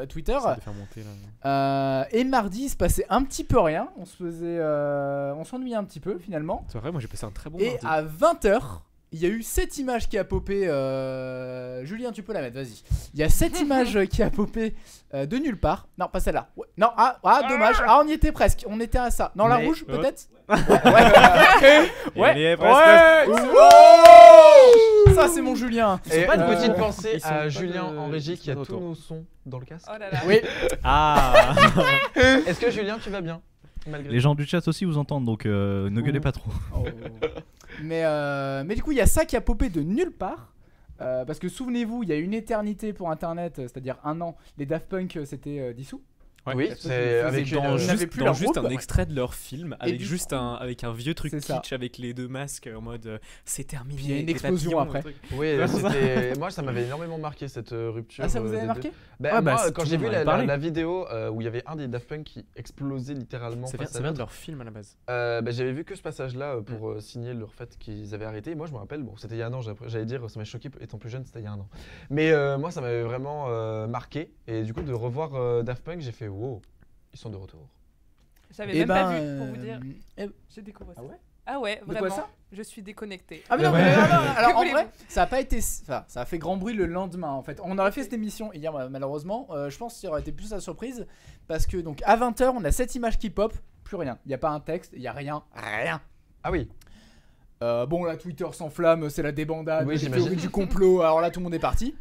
Twitter. J'essaie de faire monter là. Et mardi, il se passait un petit peu rien. On se faisait, on s'ennuyait un petit peu finalement. C'est vrai, moi j'ai passé un très bon Et mardi. à 20h, il y a eu cette image qui a popé. Julien, tu peux la mettre, vas-y. Il y a cette image qui a popé de nulle part. Non, pas celle-là. Ouais. Non, dommage. Ah, on y était presque. On était à ça. Non, la Mais- rouge, Hop. peut-être. Et Ouais. elle y est presque. Ouais. Ça, c'est mon Julien. Et pas une de- petite pensée ils sont à pas Julien de- en régie ils sont qui a pas de tous retour. nos sons dans le casque. Oh là là. Oui. Ah. Est-ce que Julien, tu vas bien malgré Les gens du chat aussi vous entendent, donc ne gueulez Ouh. pas trop. Mais du coup, il y a ça qui a popé de nulle part. Parce que souvenez-vous, il y a une éternité pour Internet, c'est-à-dire un an, les Daft Punk s'étaient dissous. Oui, c'est avec dans- une. Ils n'avaient Juste, plus dans leur juste groupe. un extrait de leur film avec du juste avec un vieux truc C'est ça. kitsch avec les deux masques en mode c'est terminé. Puis il y a une des explosion papillons, après. un truc. Oui, moi ça m'avait énormément marqué cette rupture. Ah, ça vous des avait deux. marqué? Bah, Ouais, moi, bah, quand tout j'ai le vu monde en avait parlé. la vidéo où il y avait un des Daft Punk qui explosait littéralement Ça face vient à de l'autre, leur film à la base. j'avais vu que ce passage-là pour signer leur fait qu'ils avaient arrêté. Moi, je me rappelle, bon, c'était il y a un an, j'allais dire, ça m'a choqué étant plus jeune, c'était il y a un an. Mais moi, ça m'avait vraiment marqué. Et du coup, de revoir Daft Punk, j'ai fait wow, ils sont de retour. J'avais Eh même pas ben, vu pour vous dire. eh- J'ai découvert ça. Ah ouais? Ah ouais, De quoi vraiment. ça? Je suis déconnectée. Ah mais non, Ouais. mais non, alors Que en vrai, voulez-vous? ça a pas été, enfin, ça a fait grand bruit le lendemain en fait. On aurait fait cette émission hier malheureusement. Je pense qu'il aurait été plus la surprise parce que donc à 20h on a cette image qui pop, plus rien. Il y a pas un texte, il y a rien. Ah oui, Bon là Twitter s'enflamme, c'est la débandade, Oui, les j'imagine. théories du complot. Alors là tout le monde est parti.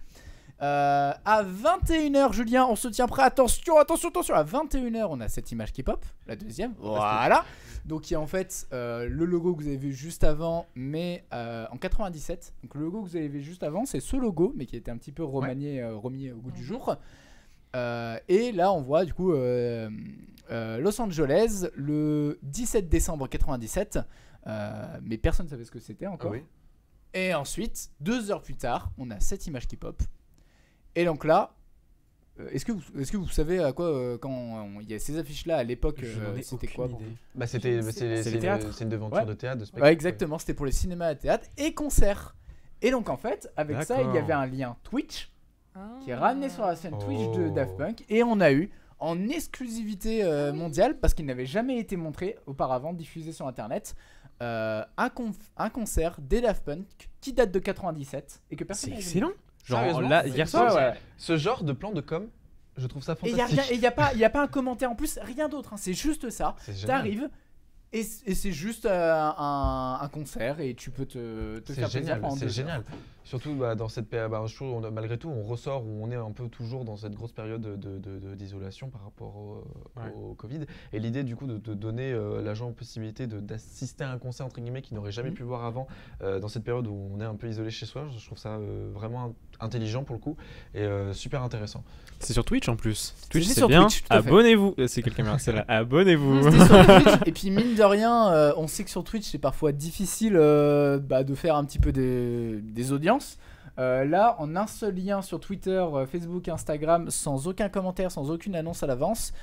À 21h, Julien, on se tient prêt. Attention. À 21h, on a cette image qui pop, la deuxième. Voilà. Donc il y a en fait le logo que vous avez vu juste avant, mais en 97. Donc le logo que vous avez vu juste avant, c'est ce logo, mais qui a été un petit peu remanié, remis au goût du jour. Et là, on voit du coup Los Angeles le 17 décembre 97. Mais personne ne savait ce que c'était encore. ah oui. Et ensuite, 2 heures plus tard, on a cette image qui pop. Et donc là, est-ce que vous savez à quoi quand il y a ces affiches là à l'époque, Je n'en ai c'était aucune quoi pour idée. vous? Bah, C'est les théâtres. c'est une devanture Ouais. de théâtre, de spectacle. Ouais, exactement, c'était pour les cinémas, théâtres et concerts. Et donc en fait, avec ça, il y D'accord. avait un lien Twitch qui est Ah. ramené sur la scène Twitch de Oh. Daft Punk. Et on a eu en exclusivité mondiale, parce qu'il n'avait jamais été montré auparavant, diffusé sur internet. un concert des Daft Punk qui date de 97 et que personne C'est n'a vu. excellent. Genre Sérieusement, là, hier soir, Ouais. Ce genre de plan de com, je trouve ça Et il fantastique. n'y a pas un commentaire en plus, rien d'autre, hein, c'est juste ça. C'est génial. T'arrives et c'est juste un concert et tu peux te C'est faire plaisir génial, pendant c'est 2 génial. heures. Surtout dans cette période, je trouve, malgré tout, on ressort où on est un peu toujours dans cette grosse période d'isolation par rapport au Covid. Et l'idée du coup de donner la gens possibilité d'assister à un concert entre guillemets qu'ils n'auraient jamais pu voir avant dans cette période où on est un peu isolé chez soi, je trouve ça vraiment intelligent pour le coup et super intéressant. c'est sur Twitch en plus. Twitch, C'était c'est sur bien. Twitch, tout à fait. Abonnez-vous. C'est quelle caméra? C'est là. Abonnez-vous. C'était sur Twitch et puis mine de rien, on sait que sur Twitch c'est parfois difficile de faire un petit peu des audiences. Là, en un seul lien sur Twitter, Facebook, Instagram, sans aucun commentaire, sans aucune annonce à l'avance.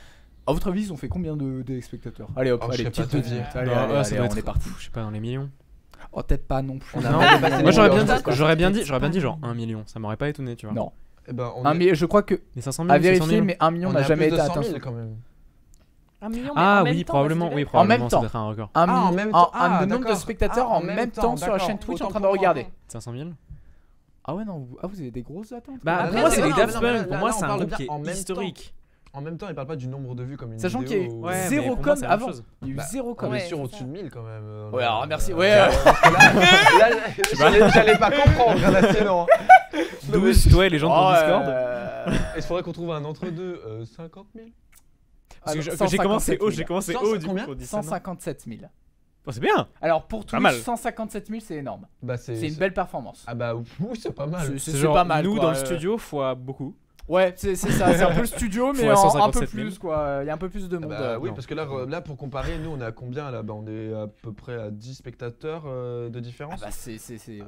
À votre avis, ils ont fait combien de spectateurs? Allez hop, Oh, je allez, sais pas petite te devinette. dire. Allez, Non, allez, ouais, ça allez, doit on être, est parti. je sais pas, dans les millions. Oh, peut-être pas non plus. On a Non, même dépassé les Moi, j'aurais millions bien, d'heures, quoi. j'aurais bien dit genre 1 million. Ça m'aurait pas étonné, tu vois. Non. Eh ben, on Mais je crois que Mais 500 000, à 600 vérifier, 000. mais 1 million on n'a est à jamais plus de été 100 atteint. 000 quand même. 1 million, mais Ah en même oui, temps, probablement, parce que oui, les- probablement, même ça temps. doit être un record. Un Ah, nombre de d'accord. spectateurs Ah, en même temps sur la d'accord. chaîne Twitch en Autant train de pour moi. regarder. 500 000. Ah ouais, non, vous avez des grosses attentes. Bah, Ah, pour non, moi, mais c'est non, les mais Daft non, mais Punk. là, Pour moi, là, c'est on un parle groupe bien qui en est même historique. En même temps, il parle pas du nombre de vues comme une Sachant qu'il y a eu vidéo. Ouais, mais zéro pour moi, com c'est la même avant. chose. Il y a eu Bah, zéro On com. est Ouais, sûr c'est au-dessus ça. de 1000 quand même. Ouais, alors merci. Parce Ouais, que là, j'allais pas comprendre là, sinon. 12, toi et les gens de ton Discord. Il faudrait qu'on trouve un entre-deux 50 000. Parce que Ah, j'ai commencé 157 haut, 000. j'ai commencé 100, haut du coup combien pour dire ça, non 157 000. Oh, c'est bien. Alors pour Pas Twitch, mal. 157 000 c'est énorme. Bah, C'est une belle performance. Ah bah oui, c'est pas mal. C'est C'est genre pas mal. nous quoi. dans le studio fois beaucoup. Ouais, c'est ça. C'est un peu le studio, mais Faut à un peu 157 000. plus quoi. Il y a un peu plus de Ah monde. bah oui, non. parce que là, pour comparer, nous on est à combien là? Bah, on est à peu près à 10 spectateurs de Ah différence. bah c'est ouais,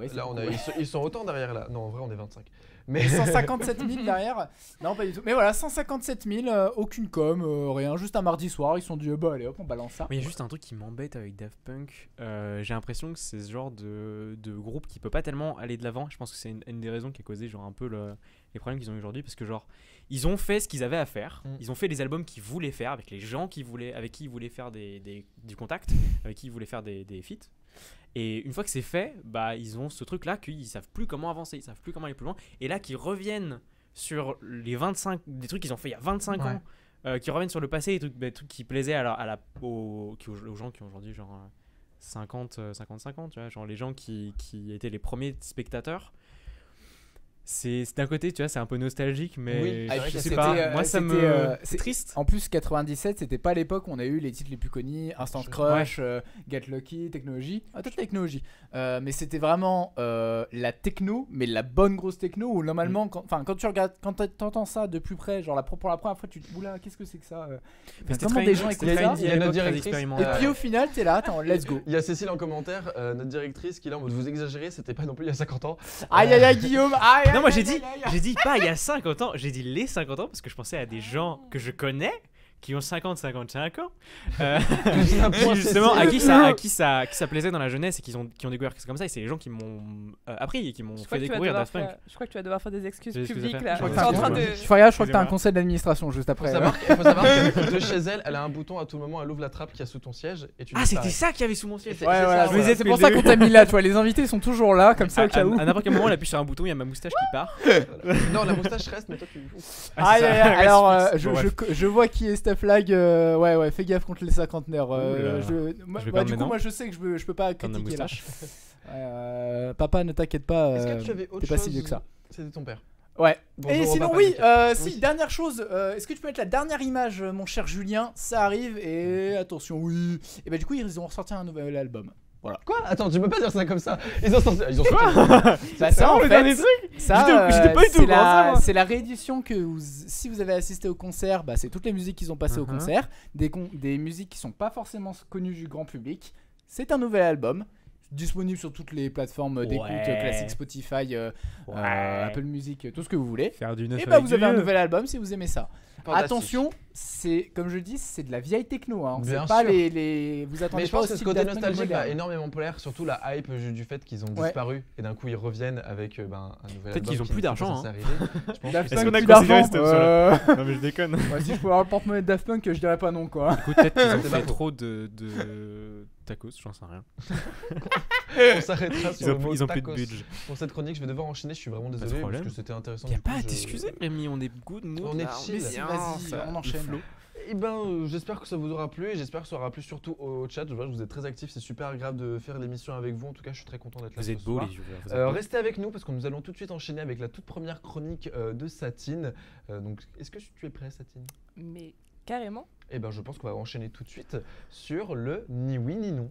c'est Là, on a, beaucoup, ils sont autant derrière là. Non, en vrai, on est 25. Mais 157 000 derrière. Non, pas du tout. Mais voilà, 157 000, aucune com, rien. Juste un mardi soir, ils se sont dit, bah allez hop, on balance ça. Mais il y a juste un truc qui m'embête avec Daft Punk. J'ai l'impression que c'est ce genre de groupe qui peut pas tellement aller de l'avant. Je pense que c'est une des raisons qui a causé genre un peu les problèmes qu'ils ont aujourd'hui, parce que genre ils ont fait ce qu'ils avaient à faire. Ils ont fait les albums qu'ils voulaient faire avec les gens avec qui ils voulaient faire du contact, avec qui ils voulaient faire des feats. Et une fois que c'est fait, bah ils ont ce truc là qu'ils savent plus comment avancer, ils savent plus comment aller plus loin. Et là qu'ils reviennent sur les 25 des trucs qu'ils ont fait il y a 25 ans. Qui reviennent sur le passé, des trucs qui plaisaient aux gens qui ont aujourd'hui genre 50-50, tu vois, genre les gens qui étaient les premiers spectateurs. C'est d'un côté, tu vois, c'est un peu nostalgique, mais Oui, Ah, et je puis sais c'était, pas. Moi, ça me. c'est C'est triste. En plus, 97, c'était pas l'époque où on a eu les titres les plus connus, Instant Crush, Get Lucky, Technologie. Ah, peut-être Technologie. Mais c'était vraiment la techno, mais la bonne grosse techno où normalement, quand tu regardes, quand t'entends ça de plus près, genre pour la première fois, tu te dis, oula, qu'est-ce que c'est que ça Mais c'était Comment très- des gens c'était écoutent très- ça il y a Il y a une notre époque très directrice. expérimentale. Et puis au final, t'es là, attends, let's go. il y a Cécile en commentaire, notre directrice, qui est là en mode vous exagérez, c'était pas non plus il y a 50 ans. Aïe aïe aïe, Guillaume. Aïe, Non, moi aïe, j'ai aïe, dit, aïe, aïe. j'ai dit pas il y a 50 ans, j'ai dit les 50 ans parce que je pensais à des gens que je connais qui ont 50-55 ans, qui justement à qui ça plaisait dans la jeunesse et qui ont découvert que c'est comme ça, et c'est les gens qui m'ont appris et qui m'ont fait découvrir Daft Punk. Je crois que tu vas devoir faire des excuses Des excuses à publiques faire. là. Je crois Je que suis en t'as train de. raison. Je crois que t'as un Excusez-moi. conseil d'administration juste Il après. faut savoir que de chez elle, elle a un bouton à tout moment, elle ouvre la trappe qu'il y a sous ton siège et tu Ah, disparais. c'était ça qu'il y avait sous mon siège. C'est- Ouais, c'est voilà, ça, je les ai c'est depuis pour le ça début. qu'on t'a mis là, tu vois, les invités sont toujours là, comme ça au cas où. À n'importe quel moment, on appuie sur un bouton, il y a ma moustache qui part. Non, la moustache reste, mais toi tu. Ah, c'est Aïe, ça. aïe, aïe, alors Bon, bref. je vois qui est Steph Lag. Ouais, fais gaffe contre les cinquantenaires. Oula. Du vais coup, perdre moi maintenant. je sais que je peux pas Comme ma critiquer là. moustache. Papa, ne t'inquiète pas. Est-ce que tu avais autre t'es pas chose si vieux que ça. C'était ton père. Ouais. Bonjour Et au sinon, papa oui, Nicolas. si, Oui. dernière chose, est-ce que tu peux mettre la dernière image, mon cher Julien? Ça arrive, et attention, oui. Et bah, du coup, ils ont ressorti un nouvel album. Quoi? Attends, tu peux pas dire ça comme ça. Ils ont sorti. Bah, ça, en le fait, dernier truc ça, J'étais pas du tout c'est au courant, ça, moi. c'est la réédition que si vous avez assisté au concert, bah, c'est toutes les musiques qu'ils ont passées au concert, des musiques qui sont pas forcément connues du grand public. C'est un nouvel album disponible sur toutes les plateformes d'écoute, classique Spotify, Apple Music, tout ce que vous voulez. Faire du neuf Et bah avec vous avez un du vieux. nouvel album si vous aimez ça. Fantastique. Attention, c'est comme je dis, c'est de la vieille techno. Hein. Bien C'est pas sûr. les. Vous attendez Mais je pas pense au que ce style côté Daft Punk nostalgique va moderne. énormément plaire, surtout la hype du fait qu'ils ont Ouais. disparu et d'un coup ils reviennent avec un nouvel Peut-être album qu'ils ont qui plus n'est pas d'argent, censé hein. arriver. Je pense Daft que Est-ce Punk, qu'on a plus considéré d'argent, cette option-là Non mais je déconne. Ouais, si je pouvais avoir le porte-monnaie de Daft Punk, je dirais pas non quoi. Écoute, peut-être qu'ils ont C'est pas fait faux. trop de tacos, j'en sais rien. on s'arrêtera sur le mot Ils ont plus de tacos. budget. Pour cette chronique, je vais devoir enchaîner, je suis vraiment de désolé parce problème. que c'était intéressant. Y'a du pas coup, à je- t'excuser, Rémi, on est good mood. On est là, chill. bien, Vas-y, ça- on le enchaîne. flow. Eh ben, j'espère que ça vous aura plu et j'espère que ça aura plu surtout au chat. Je vois que vous êtes très actifs, c'est super agréable de faire l'émission avec vous. En tout cas, je suis très content d'être là. Vous ce êtes beaux soir. les viewers. vous êtes beaux. Restez avec nous parce que nous allons tout de suite enchaîner avec la toute première chronique de Satine. Donc, est-ce que tu es prêt, Satine? Mais carrément. Eh ben, je pense qu'on va enchaîner tout de suite sur le ni oui ni non.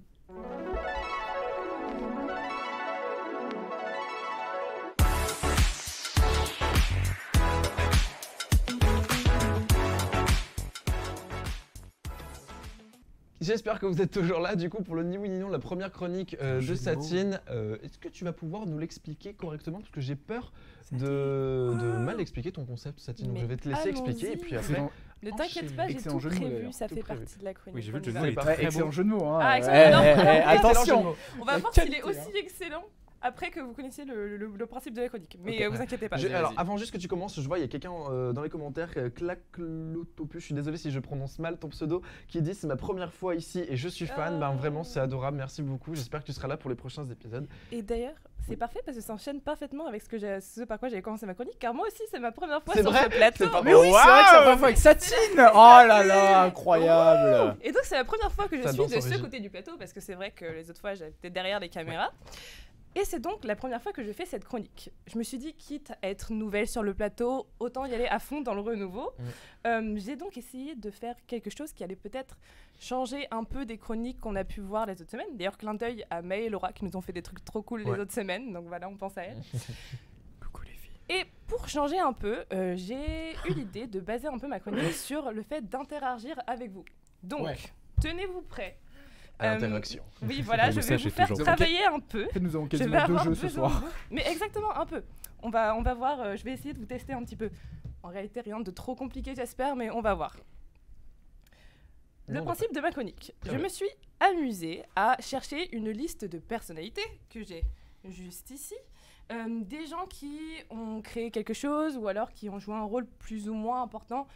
J'espère que vous êtes toujours là du coup pour le ni oui ni non, la première chronique Un jeu de de mots. Satine. Est-ce que tu vas pouvoir nous l'expliquer correctement parce que j'ai peur de mal expliquer ton concept, Satine. Donc Mais je vais te laisser expliquer et allons-y. puis après. Ne t'inquiète pas, j'ai Excellent tout jeu de mots, prévu, d'ailleurs. ça Tout fait prévu. partie de la chronique. Oui, j'ai vu le On jeu y de va. mots, il est pas très très Excellent bon. jeu de mots. Hein. Ah, excellent, non. Attention. On va voir Quel s'il est thé, aussi hein. excellent après que vous connaissiez le principe de la chronique. Mais Ok. vous inquiétez pas. Vas-y, Alors, vas-y. avant juste que tu commences, je vois il y a quelqu'un dans les commentaires, Claclotopus, je suis désolé si je prononce mal ton pseudo, qui dit c'est ma première fois ici et je suis fan. Ben vraiment, c'est adorable, merci beaucoup. J'espère que tu seras là pour les prochains épisodes. Et d'ailleurs, c'est parfait parce que ça enchaîne parfaitement avec ce par quoi j'avais commencé ma chronique, car moi aussi c'est ma première fois C'est sur vrai ce plateau. C'est pas Mais oui, c'est vrai que c'est la première fois avec Satine. Oh là là, incroyable. Et donc c'est la première fois que je Ça suis danse de en ce régie. côté du plateau parce que c'est vrai que les autres fois j'étais derrière les caméras. Et c'est donc la première fois que je fais cette chronique. Je me suis dit, quitte à être nouvelle sur le plateau, autant y aller à fond dans le renouveau. J'ai donc essayé de faire quelque chose qui allait peut-être changer un peu des chroniques qu'on a pu voir les autres semaines. D'ailleurs, clin d'œil à May et Laura qui nous ont fait des trucs trop cool Ouais. les autres semaines. Donc voilà, on pense à elles. Coucou les filles. Et pour changer un peu, j'ai eu l'idée de baser un peu ma chronique sur le fait d'interagir avec vous. Donc, Ouais. tenez-vous prêts. À l'interaction. Oui, voilà, Le je vais message vous est faire toujours- travailler un peu. En fait, nous avons Je vais quasiment deux avoir jeux ce besoin soir. de vous. Mais exactement, un peu. On va voir, je vais essayer de vous tester un petit peu. En réalité, rien de trop compliqué, j'espère, mais on va voir. Le Non, principe de ma chronique. Très Je bien. me suis amusée à chercher une liste de personnalités que j'ai juste ici. Des gens qui ont créé quelque chose ou alors qui ont joué un rôle plus ou moins important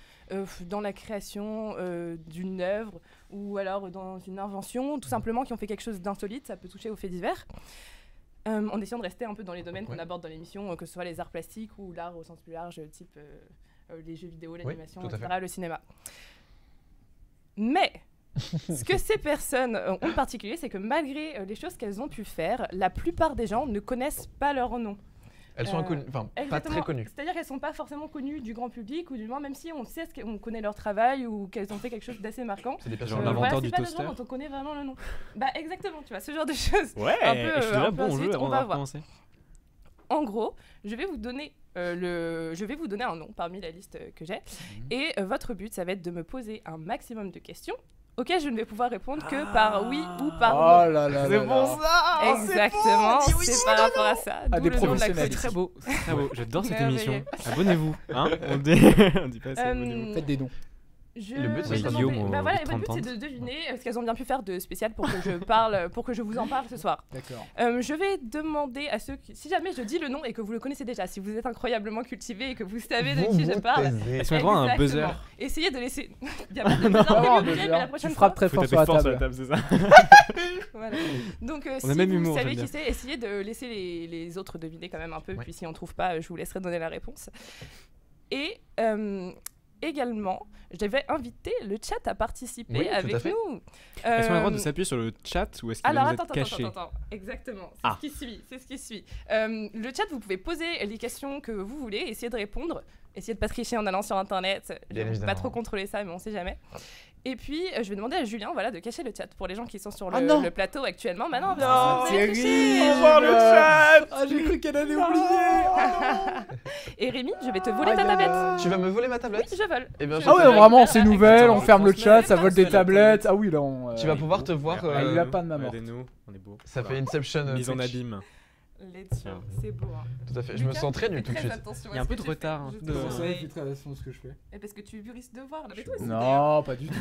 dans la création d'une œuvre ou alors dans une invention, tout simplement qui ont fait quelque chose d'insolite, ça peut toucher aux faits divers. En essayant de rester un peu dans les domaines qu'on Ouais. aborde dans l'émission, que ce soit les arts plastiques ou l'art au sens plus large, type les jeux vidéo, l'animation, tout à etc., le cinéma. Mais ce que ces personnes ont de particulier, c'est que malgré les choses qu'elles ont pu faire, la plupart des gens ne connaissent pas leur nom. Elles sont inconnues, enfin pas Exactement. très connues. C'est-à-dire qu'elles sont pas forcément connues du grand public ou du moins même si on sait qu'on connaît leur travail ou qu'elles ont fait quelque chose d'assez marquant. C'est des Genre personnes. l'inventeur c'est du pas le toaster. genre dont on connaît vraiment le nom. Bah exactement, tu vois, ce genre de choses. Ouais, Un peu, je suis un là, peu bon ensuite, jeu on avant va d'avoir voir. commencé. En gros, je vais vous donner un nom parmi la liste que j'ai et votre but ça va être de me poser un maximum de questions auxquelles je ne vais pouvoir répondre que par oui ou par Oh non. là là. C'est là bon là. ça. Exactement, c'est par rapport à ça. Ah, D'où des le nom de la professionnels. chronique. Très beau, très beau. J'adore cette Merveilleux. émission. Abonnez-vous, hein On dit, on dit pas assez. Abonnez-vous. Faites des dons. Le but, vais c'est demander- Guillaume, bah voilà, au votre but 30-30. c'est de deviner ce qu'elles ont bien pu faire de spécial pour que je parle, pour que je vous en parle ce soir. D'accord. Je vais demander à ceux qui, si jamais je dis le nom et que vous le connaissez déjà, si vous êtes incroyablement cultivé et que vous savez de Vous qui je vous parle, taisez. Est-ce qu'on a droit à un buzzer exactement. Essayez de laisser. Il y a pas de Non. buzzer prévu, Ah, ok, mais la prochaine tu fois. frappes très Faut fort taper sur la fort sur la table. table, c'est ça. Voilà. Donc On si a même vous humour, savez j'aime qui c'est, essayez de laisser les autres deviner quand même un peu. Ouais. Puis si on trouve pas, je vous laisserai donner la réponse. Et également, je vais inviter le chat à participer Oui, tout à avec fait. nous. Est-ce qu'on a le droit de Euh, s'appuyer sur le chat ou est-ce qu'il Alors va nous attends, être caché attends, exactement, c'est Ah. ce qui suit. Le chat, vous pouvez poser les questions que vous voulez, essayer de répondre, essayer de pas tricher en allant sur internet, je Bien vais évidemment. pas trop contrôler ça, mais on sait jamais. Et puis je vais demander à Julien, voilà, de cacher le chat pour les gens qui sont sur Ah non. le plateau actuellement. Bah non, Non, vous avez triché. Thierry. Au revoir le chat. Ah, j'ai cru qu'elle allait oublier. Et Rémi, je vais te voler ta tablette. Tu vas me voler ma Oui, tablette je vole. Eh bien, Je je Ah te- ouais, vais vraiment, faire c'est la- nouvelle, on Exactement. ferme le chat, ça vole des Transmets la tablettes. Ah oui, là, on. Tu vas pouvoir te voir. il a pas de ma mort. Regardez-nous, on est beau. Ça fait Inception. Mise en Twitch. abîme. Let's go. Tiens. C'est beau. Hein. Tout à fait. Je me Lucas, sens très nul fais tout de très suite. attention à Il y a un ce peu que de tu retard, fais. hein. Je De- te Ouais, surveille. fais très attention à ce que je fais. Et parce que tu risques de voir. Là, mais toi aussi, Non, pas du tout.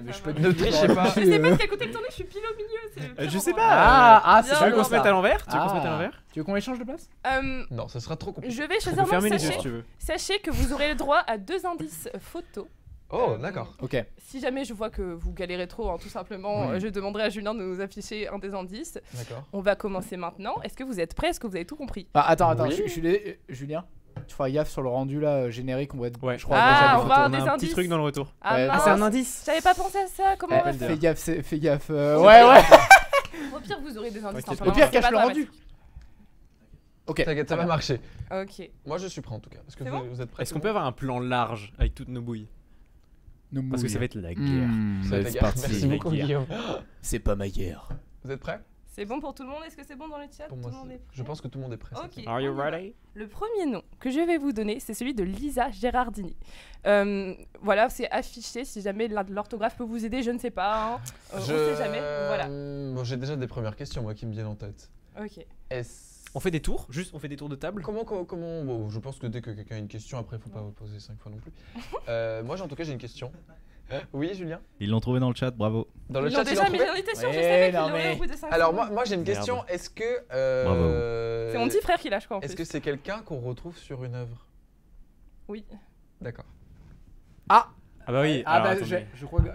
Je suis pas du Ne tout. trichez pas. Je sais pas de quel côté le tourner, je suis pile au milieu. c'est le pire je sais endroit. pas. C'est Bien, Tu veux pas qu'on se mette à ça. l'envers Tu veux qu'on se mette à Ah. l'envers Tu veux qu'on échange de place Non, ce sera trop compliqué. Je vais On choisir peut mon fermer les yeux sachet. si tu veux. Sachez que vous aurez le droit à 2 indices photos. Oh, d'accord. Ok. Si jamais je vois que vous galérez trop, hein, tout simplement, Oui. je demanderai à Julien de nous afficher un des indices. D'accord. On va commencer maintenant. Est-ce que vous êtes prêts? Est-ce que vous avez tout compris? Attends, Oui. Julien, tu feras gaffe sur le rendu là générique, on va être. Ouais. Je crois Ah, déjà on des va photos. avoir On a des un petit indices. truc dans le retour. Ah, Ouais, mince. c'est un indice. J'avais pas pensé à ça. Comment on va faire? Fais gaffe. Ouais. Au pire, vous aurez des indices. T'inquiète hein, pas. Au pire, c'est pas cache le rendu. dramatique. Ok. T'inquiète, ça va marcher. Ok. Moi, je suis prêt en tout cas. Est-ce que C'est vous, bon vous êtes prêts? Est-ce qu'on peut avoir un plan large avec toutes nos bouilles? Parce que ça va être la guerre. Ça va être la C'est guerre. parti. Merci beaucoup, La guerre. Guillaume. C'est pas ma guerre. Vous êtes prêts? C'est bon pour tout le monde? Est-ce que c'est bon dans le chat? Pour Tout moi, le monde est prêt? je pense que tout le monde est prêt. Ok. c'est Are you on y va. ready? Le premier nom que je vais vous donner, c'est celui de Lisa Gérardini. Voilà, c'est affiché. Si jamais l'orthographe peut vous aider, je ne sais pas. Hein. On sait jamais. Voilà. Bon, j'ai déjà des premières questions moi qui me viennent en tête. Ok. On fait des tours? Juste, on fait des tours de table? Comment bon, je pense que dès que quelqu'un a une question, après, faut pas poser 5 fois non plus. Moi, en tout cas, j'ai une question. Oui, Julien? Ils l'ont trouvé dans le chat, bravo. Dans le Ils chat, l'ont ils l'ont déjà mis trouvé? en était sûr, je Ouais, savais qu'il non, l'aurait mais- au bout de 5 Alors, secondes. moi, j'ai une Merde. question. Est-ce que. C'est mon petit frère qui l'a, je crois. En Est-ce plus. que c'est quelqu'un qu'on retrouve sur une œuvre? Oui. D'accord. Ah bah oui. Ah alors, bah attendez.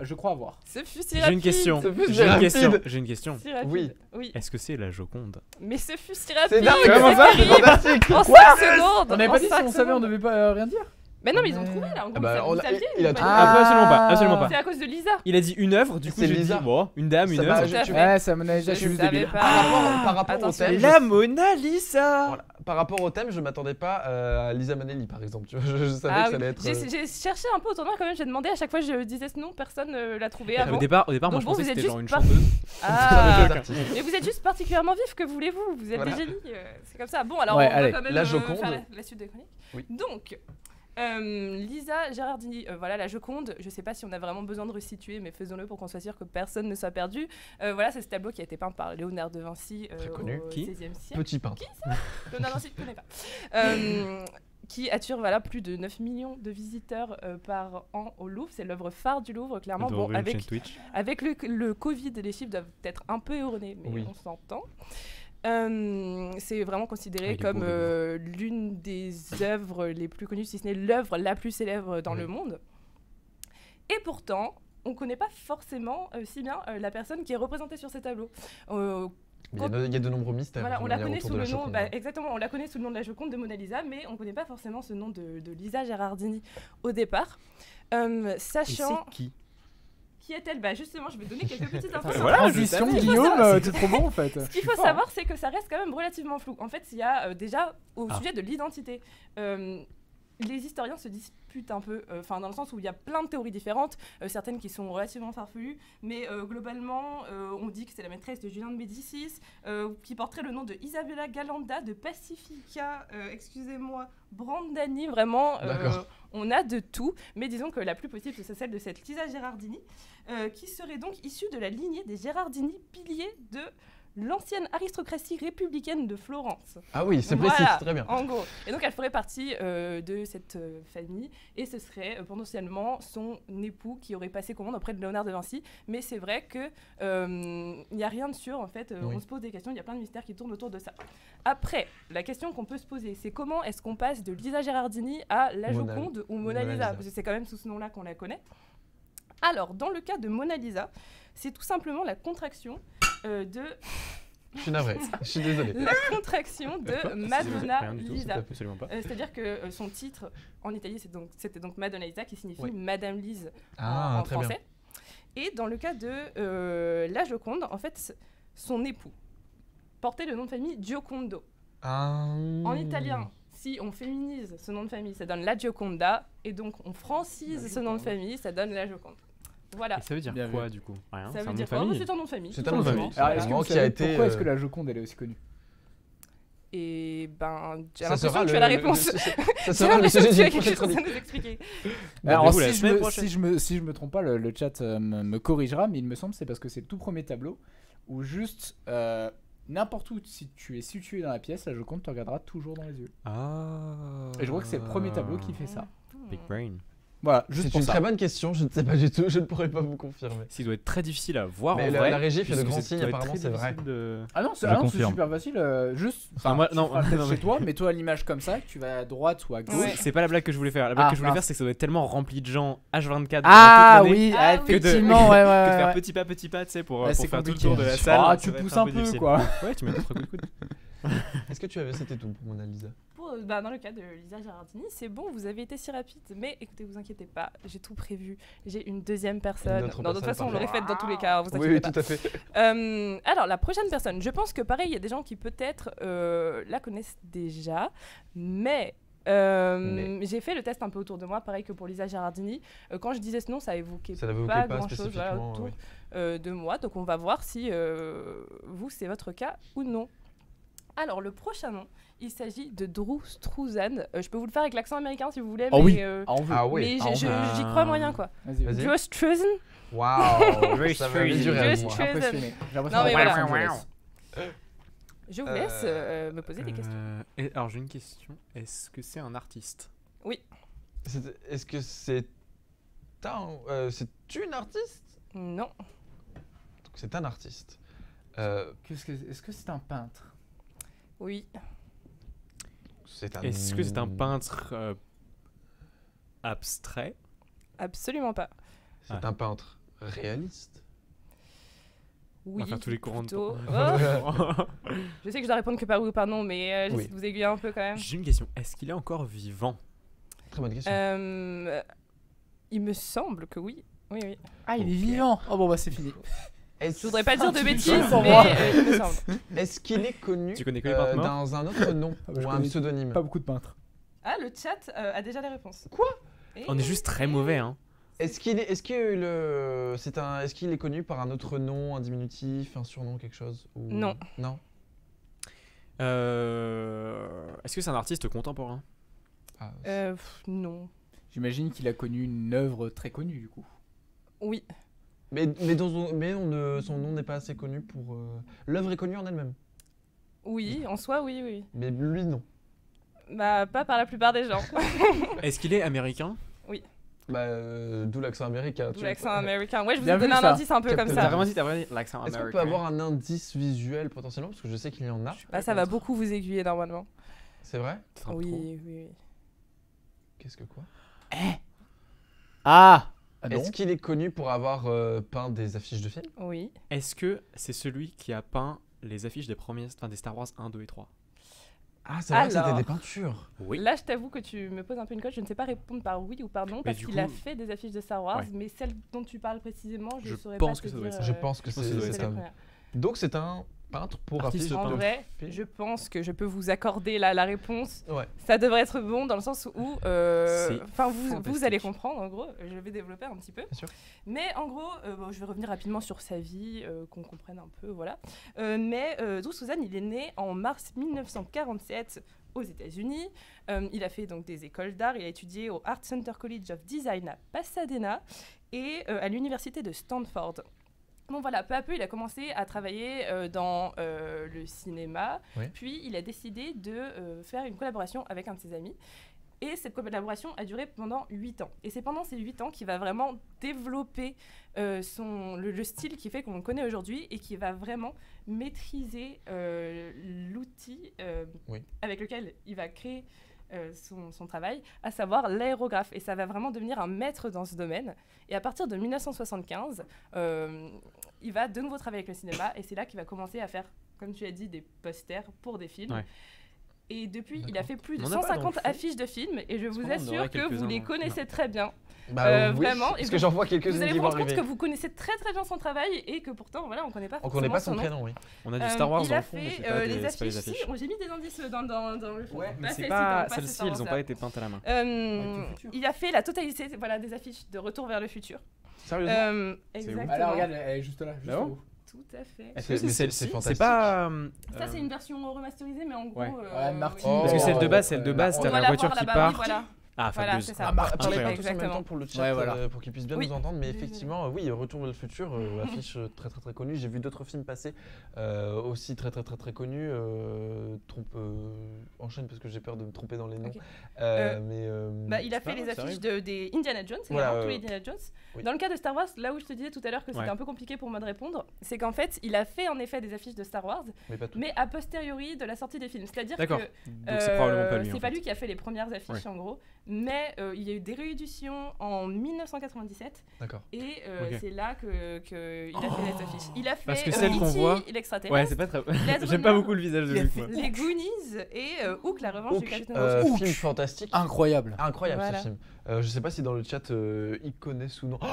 je crois avoir. Ce fut si J'ai rapide. une question. Ce fut J'ai une rapide. question. J'ai une question. Si rapide. Oui. Oui. Est-ce que c'est la Joconde? Mais ce fut si rapide. C'est dingue! Comment ça? C'est fantastique! En 5 secondes. On avait en pas dit si 5 on savait, on secondes. devait pas rien dire. Mais non, mais ils ont trouvé là. En gros, Ah bah, vous saviez, il a vous trouvé. m'avez Absolument pas, Ah. absolument dit. pas. C'est à cause de Lisa. Il a dit une œuvre, du coup C'est j'ai dit Lisa. bon, une dame, une Ça va, œuvre. je- Tout à fait. Ouais, ça m'a déjà, je Je suis savais débile. pas. Par rapport au Attention. thème, La Mona Lisa. voilà. Par rapport au thème, je m'attendais pas à Lisa Manelli, par exemple. Tu vois, je savais Ah que ça oui. allait être. J'ai cherché un peu autour de moi quand même. J'ai demandé à chaque fois que je disais ce nom, personne l'a trouvé Au avant. départ, moi Donc je bon, pensais vous que êtes c'était genre une juste chanteuse. Ah. Mais vous êtes juste particulièrement vif, que voulez-vous? Vous êtes Voilà. des génies. C'est comme ça. Bon, alors Ouais, on va allez. quand même La Joconde. faire la suite des chroniques. Oui. Donc. Lisa Gérardini, voilà la Joconde. Je sais pas si on a vraiment besoin de resituer, mais faisons-le pour qu'on soit sûr que personne ne soit perdu. Voilà, c'est ce tableau qui a été peint par Léonard de Vinci Très connu. au Qui XVIe siècle. Petit peintre. Léonard de Vinci, je connais pas. Qui attire voilà, plus de 9 millions de visiteurs par an au Louvre. C'est l'œuvre phare du Louvre, clairement. On doit Bon, ouvrir une avec chaîne Twitch. avec le Covid, les chiffres doivent être un peu erronés, mais Oui. on s'entend. C'est vraiment considéré Ah, il est comme beau, le l'une des œuvres les plus connues, si ce n'est l'œuvre la plus célèbre dans Oui. le monde. Et pourtant, on ne connaît pas forcément si bien la personne qui est représentée sur ces tableaux. Mais il y a de nombreux mystères. Voilà, de on la manière, connaît autour sous de le la nom, Joconde. bah, exactement, on la connaît sous le nom de la Joconde de Mona Lisa, mais on ne connaît pas forcément ce nom de Lisa Gérardini au départ. Et Sachant c'est qui? qui est-elle, bah justement, je vais donner quelques petites infos. Voilà, Transition, je savais. Guillaume, t'es trop bon en fait. Ce qu'il faut savoir, c'est que ça reste quand même relativement flou. En fait, il y a déjà au sujet de l'identité. Les historiens se disputent un peu, dans le sens où il y a plein de théories différentes, certaines qui sont relativement farfelues, mais globalement, on dit que c'est la maîtresse de Julien de Médicis, qui porterait le nom de Isabella Galanda de Pacifica, Brandani, vraiment, D'accord. on a de tout, mais disons que la plus possible, c'est celle de cette Lisa Gérardini, qui serait donc issue de la lignée des Gérardini, piliers de l'ancienne aristocratie républicaine de Florence. Ah oui, c'est précis, Voilà, c'est très bien. en gros. Et donc elle ferait partie de cette famille et ce serait potentiellement son époux qui aurait passé commande auprès de Léonard de Vinci. Mais c'est vrai que il n'y a rien de sûr en fait. Oui. On se pose des questions, il y a plein de mystères qui tournent autour de ça. Après, la question qu'on peut se poser, c'est comment est-ce qu'on passe de Lisa Gérardini à la Mona- Joconde ou Mona Mona Lisa, Lisa. parce que c'est quand même sous ce nom-là qu'on la connaît. Alors, dans le cas de Mona Lisa, c'est tout simplement la contraction de Je suis navré, je suis désolé. la contraction de Madonna Rien du tout, Lisa. absolument pas. C'est-à-dire que son titre en Italie, c'était donc Madonna Lisa, qui signifie Oui. Madame Lise Ah, en très bien. français. Et dans le cas de la Joconde, en fait, son époux portait le nom de famille Giocondo. En italien, si on féminise ce nom de famille, ça donne la Gioconda, et donc on francise ce nom de famille, ça donne la Joconde. Voilà. Et ça veut dire Bien quoi vu. du coup? Rien, Ça c'est un veut nom de dire quoi? famille. C'est un nom de famille. C'est tout un nom de simplement. famille. Alors, est-ce que Vraiment vous qui a savez été, pourquoi est-ce que la Joconde elle est aussi connue? Et ben, j'ai Ça l'impression sera que tu as la réponse. ça J'ai sera le l'impression sujet que tu as d'une quelque prochaine chose à chronique. nous expliquer. Alors, Rendez-vous la si semaine je, me, prochaine. si je me trompe pas, le chat me corrigera, mais il me semble que c'est parce que c'est le tout premier tableau où juste n'importe où, si tu es situé dans la pièce, la Joconde te regardera toujours dans les yeux. Ah. Et je crois que c'est le premier tableau qui fait ça. Big brain. Voilà, juste C'est pour une ça. très bonne question, je ne sais pas du tout, je ne pourrais pas vous confirmer. Ça doit être très difficile à voir Mais en la vrai. régie fait de parce que grands ça signes, doit être apparemment très c'est vrai. difficile de- Ah non, Je c'est confirme. super facile. Juste, moi, tu non, feras non, peut-être non, chez mais- toi, mets-toi l'image comme ça, tu vas à droite ou à gauche. Ouais. C'est pas la blague que je voulais faire. La blague Ah, que je voulais mince. faire, c'est que ça doit être tellement rempli de gens H24 Ah durant toute l'année oui, Ah oui. effectivement, ouais, que de ouais, faire ouais. petit pas, tu sais, pour Ouais, c'est faire tout le compliqué. tour de la salle. Ah, ça tu va être pousses un peu, difficile. quoi. Ouais, tu mets 2-3 coups de coude. Est-ce que c'était tout pour Mona Lisa? Dans le cas de Lisa Gérardini, c'est bon, vous avez été si rapide. Mais écoutez, vous inquiétez pas, j'ai tout prévu. J'ai une deuxième personne. autre De toute personne, façon, on l'aurait parfait. faite dans tous les cas, vous Oui, inquiétez oui, pas. tout à fait. Alors, la prochaine personne, je pense que pareil, il y a des gens qui peut-être la connaissent déjà, mais j'ai fait le test un peu autour de moi, pareil que pour Lisa Gérardini. Quand je disais ce nom, ça évoquait Ça n'évoquait pas pas grand-chose voilà, spécifiquement. autour oui. de moi. Donc, on va voir si vous, c'est votre cas ou non. Alors, le prochain nom, il s'agit de Drew Struzan. Je peux vous le faire avec l'accent américain si vous voulez, Oh mais, oui. Ah, on veut. Ah oui. mais Ah, on j'y veut. crois moyen, quoi. Vas-y, vas-y. Vas-y. Drew Struzan. Waouh, Very ça va strange. mesurer à Just moi. strange. Impressionné. J'ai l'impression Non, mais d'avoir voilà. Los Angeles. Je vous laisse me poser des questions. Alors, j'ai une question. Est-ce que c'est un artiste? Est-ce que c'est c'est une artiste? Non. Donc c'est un artiste. Est-ce que c'est un peintre? Oui. Est-ce que c'est un peintre abstrait? Absolument pas. C'est un peintre réaliste. On Oui. va faire tous les courants de plutôt. temps. Oh, je sais que je dois répondre que par oui ou par non, mais j'essaie Oui. de vous aiguiller un peu quand même. J'ai une question. Est-ce qu'il est encore vivant? Très bonne question. Il me semble que oui. Oui, oui. Ah, il est vivant. Oh bon, bah c'est fini. Je voudrais pas dire de Tu bêtises, rigoles pour mais moi. il me semble. Est-ce qu'il est connu Tu connais que les peintres morts? dans un autre nom Ah bah, je ou un connais pseudonyme? Pas beaucoup de peintres. Ah, le chat a déjà les réponses. Quoi? Et- On est juste très mauvais, hein. Est-ce qu'il est connu par un autre nom, un diminutif, un surnom, quelque chose ou... Non. Non. Est-ce que c'est un artiste contemporain? Ah, Non. J'imagine qu'il a connu une œuvre très connue du coup. Oui. mais son nom n'est pas assez connu pour. L'œuvre est connue en elle-même, Oui, en soi, oui, oui. mais lui non. Bah, pas par la plupart des gens. Est-ce qu'il est américain? Bah, d'où l'accent américain. D'où l'accent américain. Ouais, je vous Bien ai donné vu, un ça. indice un peu Captain comme T'as ça. vraiment dit l'accent Est-ce américain? qu'on peut avoir un indice visuel potentiellement? Parce que je sais qu'il y en a. Bah, ça va beaucoup vous aiguiller normalement. C'est vrai? Peut-être un Oui, pro. oui, oui. Qu'est-ce que quoi? Ah, non. Est-ce qu'il est connu pour avoir peint des affiches de films? Oui. Est-ce que c'est celui qui a peint les affiches des des Star Wars 1, 2 et 3? Ah, c'est vrai que c'était Alors. des peintures. Oui. Là, je t'avoue que tu me poses un peu une colle. Je ne sais pas répondre par oui ou par non parce du qu'il a coup- fait des affiches de Star Wars, Ouais. mais celle dont tu parles précisément, je Je saurais pense pas que te ça doit être dire, ça. Je pense que je pense que ça doit c'est être c'est ça. la première. Donc c'est un peintre pour Artiste affiches peintre. En de vrai, films. je pense que je peux vous accorder la réponse. Ouais. Ça devrait être bon dans le sens où, C'est enfin, vous fantastique. allez comprendre. En gros, je vais développer un petit peu. Bien sûr. Mais en gros, bon, je vais revenir rapidement sur sa vie, qu'on comprenne un peu, voilà. Mais Drew Struzan, il est né en mars 1947 aux États-Unis. Il a fait donc des écoles d'art. Il a étudié au Art Center College of Design à Pasadena et à l'université de Stanford. Bon voilà, peu à peu, il a commencé à travailler dans le cinéma, Oui. puis il a décidé de faire une collaboration avec un de ses amis. Et cette collaboration a duré pendant 8 ans. Et c'est pendant ces 8 ans qu'il va vraiment développer le style qui fait qu'on le connaît aujourd'hui et qui va vraiment maîtriser l'outil Oui. avec lequel il va créer son travail, à savoir l'aérographe. Et ça va vraiment devenir un maître dans ce domaine. Et à partir de 1975, il va de nouveau travailler avec le cinéma et c'est là qu'il va commencer à faire, comme tu as dit, des posters pour des films. Ouais. Et depuis, il a fait plus de On en a pas dans le 150 fond. affiches de films et je vous qu'on en assure aurait que vous quelques-uns, les non. connaissez très bien. Bah, oui, vraiment, et parce vous- que j'en vois Vous quelques-uns allez qui vous vont rendre compte arriver. que vous connaissez très très bien son travail et que pourtant, voilà, on connaît pas On connaît pas son nom. prénom, oui. On a du Star Wars il dans a le fond, mais fait c'est pas les c'est pas affiches. les Si, affiches. j'ai mis des indices dans le fond. Ouais, Mais Bah, c'est celles-ci, pas c'est celles-ci, Star elles Wars, ont là. pas été peintes à la main. Il a fait la totalité voilà, des affiches de Retour vers le futur. Sérieusement? Exactement. Alors regarde, elle est juste là. Juste Bah en bon. haut. Tout à fait. Est-ce que Mais c'est c'est celle-ci? fantastique. C'est pas. Ça, c'est une version remasterisée, mais en gros. Ouais. Ouais, Marty. Oh. Parce que celle de base, t'as la on va la voiture voir qui là-bas, oui, part. voilà. Ah, Voilà, fabuleuse. c'est ça. Parlez pas Incroyable. tous en même temps Exactement. pour le chat, Ouais, voilà. pour qu'ils puissent bien Oui. nous entendre. Mais Désolée. effectivement, oui, Retour vers le futur, affiche très très très connue. J'ai vu d'autres films passer aussi très très très très connus. Enchaîne parce que j'ai peur de me tromper dans les noms. Ok. Mais Il a c'est pas fait les grave, ça affiches des Indiana Jones, Voilà, également, tous les Indiana Jones. oui. Dans le cas de Star Wars, là où je te disais tout à l'heure que c'était Ouais. un peu compliqué pour moi de répondre, c'est qu'en fait, il a fait en effet des affiches de Star Wars, mais pas tout. mais a posteriori de la sortie des films. C'est-à-dire que D'accord. Donc c'est probablement pas lui. c'est en pas fait. lui qui a fait les premières affiches en gros, mais il y a eu des rééditions en 1997 D'accord. et Ok. c'est là qu'il a fait les affiches. Il a fait Parce que celle qu'on E.T., voit- l'extraterrestre, Ouais, c'est pas très. Blade J'aime pas Runner, beaucoup le visage de Il a Luc. fait- moi. les Goonies et Hook, la revanche du Hook, capitaine Hook. Hook. film fantastique. Incroyable. Incroyable Voilà. ce film. Je sais pas si dans le chat ils connaissent ou non. Oh,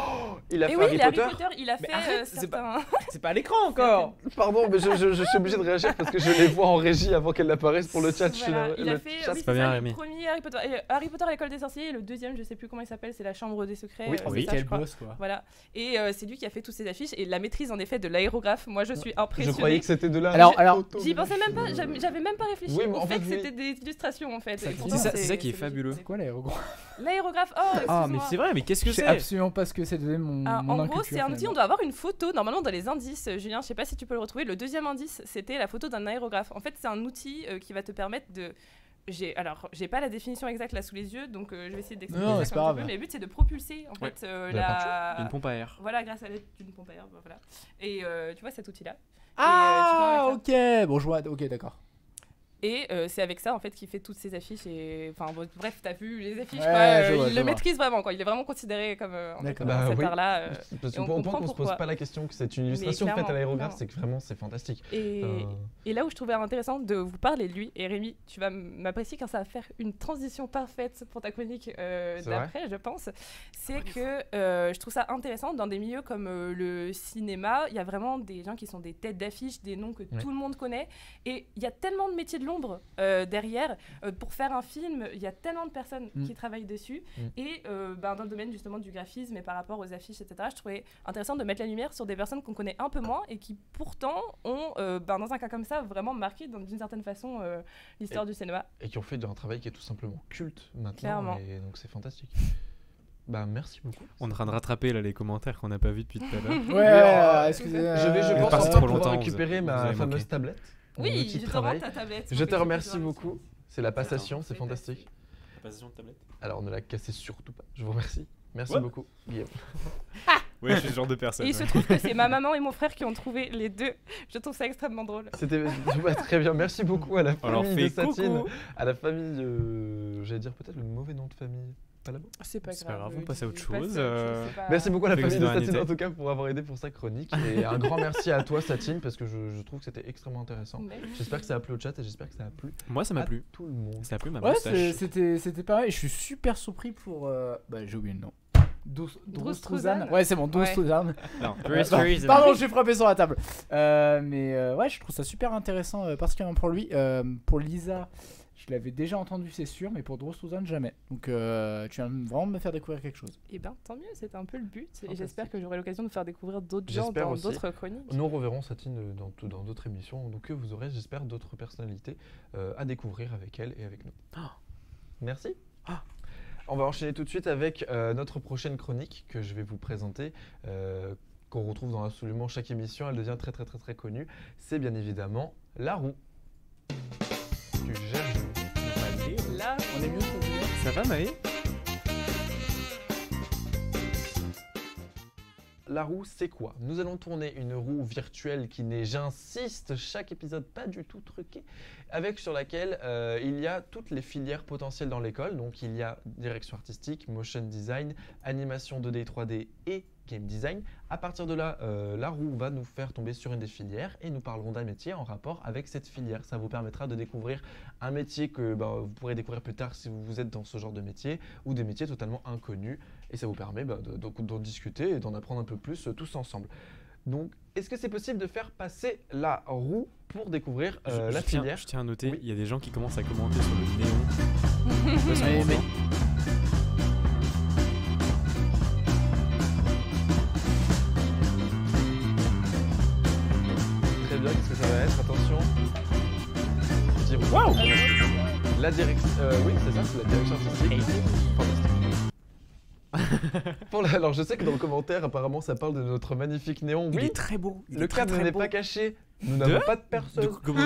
il a Et fait oui, Harry il a Harry Potter. Potter, il a Mais fait arrête, c'est certains... C'est pas à l'écran encore. Pardon, mais je suis obligé de réagir parce que je les vois en régie avant qu'elles n'apparaissent pour le chat. Je suis Voilà, dans il a le fait chat. oui, pas c'est bien, ça, Rémi. le premier Harry Potter, Harry Potter à l'école des sorciers et le deuxième, je sais plus comment il s'appelle, c'est la chambre des secrets. Oui, c'est oui. ça, je Quel crois. boss quoi. Voilà. Et c'est lui qui a fait toutes ces affiches et la maîtrise en effet de l'aérographe. Moi, je suis impressionnée. Je croyais que c'était de la Alors, photo, J'y mais pensais même pas, je- j'avais même pas réfléchi Oui, mais au en fait fait, que oui. c'était des illustrations en fait. Ça, Et c'est pourtant, ça qui est logique. fabuleux. C'est quoi l'aérographe? L'aérographe, oh, Ah, mais excuse-moi. c'est vrai, mais qu'est-ce que Je sais c'est? absolument pas ce que c'est de mon. Ah, mon en gros, inculture, c'est un outil, on finalement. doit avoir une photo. Normalement, dans les indices, Julien, je sais pas si tu peux le retrouver. Le deuxième indice, c'était la photo d'un aérographe. En fait, c'est un outil qui va te permettre de. J'ai pas la définition exacte là sous les yeux, donc je vais essayer d'expliquer Non, ça c'est comme pas je peux. grave. Mais le but, c'est de propulser en Ouais. fait De la Une pompe à air. Voilà, grâce à l'aide d'une pompe à air, voilà. Et tu vois cet outil-là. Ah, tu peux ok. Bon, je vois. Ok, d'accord. Et c'est avec ça en fait qu'il fait toutes ses affiches et enfin bon, bref, t'as vu les affiches Ouais, quoi, je vois, il je le vois. maîtrise vraiment quoi, il est vraiment considéré comme en fait, D'accord. dans Bah cet oui. art-là. Parce que Et on pour un point comprend qu'on se pose pourquoi. pas la question que c'est une illustration Mais faite à clairement, l'aérographe, clairement. c'est que vraiment c'est fantastique. Et, Euh, et là où je trouvais intéressant de vous parler de lui, et Rémi, tu vas m'apprécier car ça va faire une transition parfaite pour ta chronique d'après, je pense, c'est que je trouve ça intéressant dans des milieux comme le cinéma, il y a vraiment des gens qui sont des têtes d'affiche, des noms que tout le monde connaît, et il y a tellement de métiers de l'ombre derrière. Pour faire un film, il y a tellement de personnes qui travaillent dessus, et dans le domaine justement du graphisme et par rapport aux affiches, etc., je trouvais intéressant de mettre la lumière sur des personnes qu'on connaît un peu moins et qui pourtant ont, dans un cas comme ça, vraiment marqué d'une certaine façon l'histoire du cinéma. Et qui ont fait un travail qui est tout simplement culte maintenant. Clairement. Et donc c'est fantastique. Bah merci beaucoup. On est en train de rattraper là les commentaires qu'on n'a pas vus depuis tout à l'heure. Ouais, excusez-moi. Je vais, je il est pense, parti enfin trop pouvoir longtemps, récupérer vous ma avez fameuse manqué. tablette. mon Oui, outil de je te travail. rends ta tablette. Je te remercie beaucoup. C'est la passation, c'est fantastique. Passation de tablette. Alors ne la cassez surtout pas. Je vous remercie. Merci Ouais. beaucoup, Guillaume. Oui, je suis ce genre de personne. Et il se trouve que c'est ma maman et mon frère qui ont trouvé les deux. Je trouve ça extrêmement drôle. C'était ouais, très bien. Merci beaucoup à la On leur famille de fait Satine, coucou. à la famille. J'allais dire peut-être le mauvais nom de famille. Pas là-bas. C'est pas C'est pas grave, on oui, passe à autre c'est pas chose, c'est pas- Merci beaucoup à la Fais famille que de c'est dans la Satine en nité. tout cas pour avoir aidé pour sa chronique. Et un grand merci à toi Satine parce que je trouve que c'était extrêmement intéressant. Merci. J'espère que ça a plu au chat et j'espère que ça a plu Moi, ça m'a à plu. tout le monde. Ça a plu ma Ouais, moustache. c'était pareil. Je suis super surpris pour. Bah, j'ai oublié le nom. Drostruzan. Ouais, c'est bon, Drostruzan. Non, Pardon, j'ai frappé sur la table. Ouais, je trouve ça super intéressant, particulièrement pour lui. Pour Lisa, je l'avais déjà entendu, c'est sûr, mais pour Drostruzan, jamais. Donc, tu viens vraiment de me faire découvrir quelque chose. Et ben tant mieux, c'était un peu le but. Et Fantastique. j'espère que j'aurai l'occasion de faire découvrir d'autres gens J'espère dans aussi. d'autres chroniques. Nous reverrons Satine dans d'autres émissions, donc vous aurez, j'espère, d'autres personnalités à découvrir avec elle et avec nous. Merci. On va enchaîner tout de suite avec notre prochaine chronique que je vais vous présenter, qu'on retrouve dans absolument chaque émission. Elle devient très très très très connue. C'est bien évidemment La Roue. Tu gères, Là, On est mieux pour vous. Ça va, Maë? La roue, c'est quoi? Nous allons tourner une roue virtuelle qui n'est, j'insiste, chaque épisode pas du tout truqué, avec sur laquelle il y a toutes les filières potentielles dans l'école. Donc il y a direction artistique, motion design, animation 2D, 3D et game design. À partir de là, la roue va nous faire tomber sur une des filières et nous parlerons d'un métier en rapport avec cette filière. Ça vous permettra de découvrir un métier que vous pourrez découvrir plus tard si vous êtes dans ce genre de métier ou des métiers totalement inconnus. Et ça vous permet d'en discuter et d'en apprendre un peu plus tous ensemble. Donc, est-ce que c'est possible de faire passer la roue pour découvrir la filière? Je tiens à noter, Oui. il y a des gens qui commencent à commenter sur le néon. Je sais pas si on Mais- m'entend. Très bien, qu'est-ce que ça va être? Attention. Je dis roue. Waouh! La direction. Oui, c'est ça, c'est la direction artistique. Fantastique. Alors, je sais que dans le commentaire, apparemment, ça parle de notre magnifique néon. Il Oui, est très beau. Il le est très, cadre très n'est beau. pas caché. Nous n'avons pas de De- personne. comment-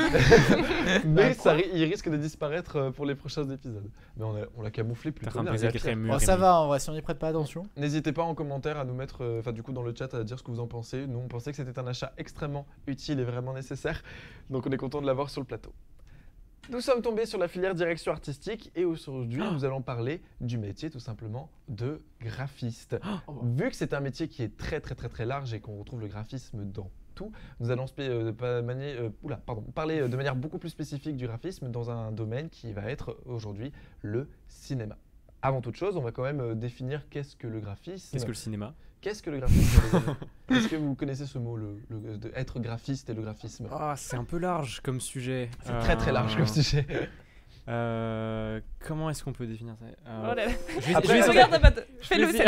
Mais il risque de disparaître pour les prochains épisodes. Mais on l'a camouflé T'es en plutôt train de bien. briser il y le a pire. quatrième mur. Bon, ça Rémi. va, en vrai, si on n'y prête pas attention. N'hésitez pas en commentaire à nous mettre, du coup dans le chat à dire ce que vous en pensez. Nous on pensait que c'était un achat extrêmement utile et vraiment nécessaire, donc on est content de l'avoir sur le plateau. Nous sommes tombés sur la filière direction artistique et aujourd'hui nous allons parler du métier tout simplement de graphiste. Vu que c'est un métier qui est très large et qu'on retrouve le graphisme dans tout, nous allons parler de manière beaucoup plus spécifique du graphisme dans un domaine qui va être aujourd'hui le cinéma. Avant toute chose, on va quand même définir qu'est-ce que le graphisme. Qu'est-ce que le cinéma? Qu'est-ce que le graphisme les amis? Est-ce que vous connaissez ce mot, être graphiste et le graphisme? Ah, c'est un peu large comme sujet. C'est très large comme sujet. Comment est-ce qu'on peut définir ça? Oh là là. Je vais Après, essayer- Regarde, fais-le vais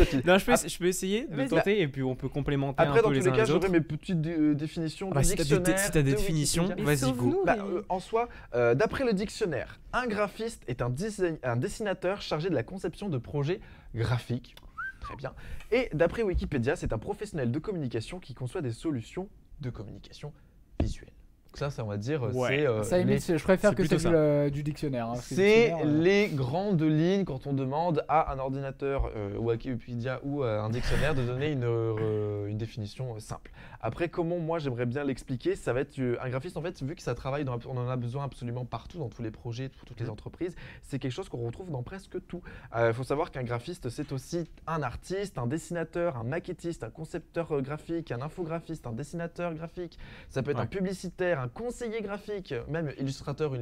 seul. Non, je peux essayer de Vas-y. tenter et puis on peut complémenter Après, un dans peu tous les les uns cas, les autres. j'aurai mes petites définitions Ah bah, de si t'as dictionnaire. des de définitions, Wikipédia. vas-y, sauve-nous, go. Bah, Rémi. en soi, d'après le dictionnaire, un graphiste est un dessinateur chargé de la conception de projets graphiques. Très bien. Et d'après Wikipédia, c'est un professionnel de communication qui conçoit des solutions de communication visuelle. Donc ça on va dire, Ouais. Ça, les- limite, je préfère c'est que plutôt c'est du dictionnaire. Hein, parce que le c'est dictionnaire, les grandes lignes quand on demande à un ordinateur ou à Wikipédia ou à un dictionnaire de donner une définition simple. Après, comment moi j'aimerais bien l'expliquer, ça va être un graphiste en fait, vu que ça travaille, on en a besoin absolument partout, dans tous les projets, pour toutes les entreprises, c'est quelque chose qu'on retrouve dans presque tout. Il faut savoir qu'un graphiste c'est aussi un artiste, un dessinateur, un maquettiste, un concepteur graphique, un infographiste, un dessinateur graphique, ça peut être Ouais. un publicitaire, un conseiller graphique, même illustrateur,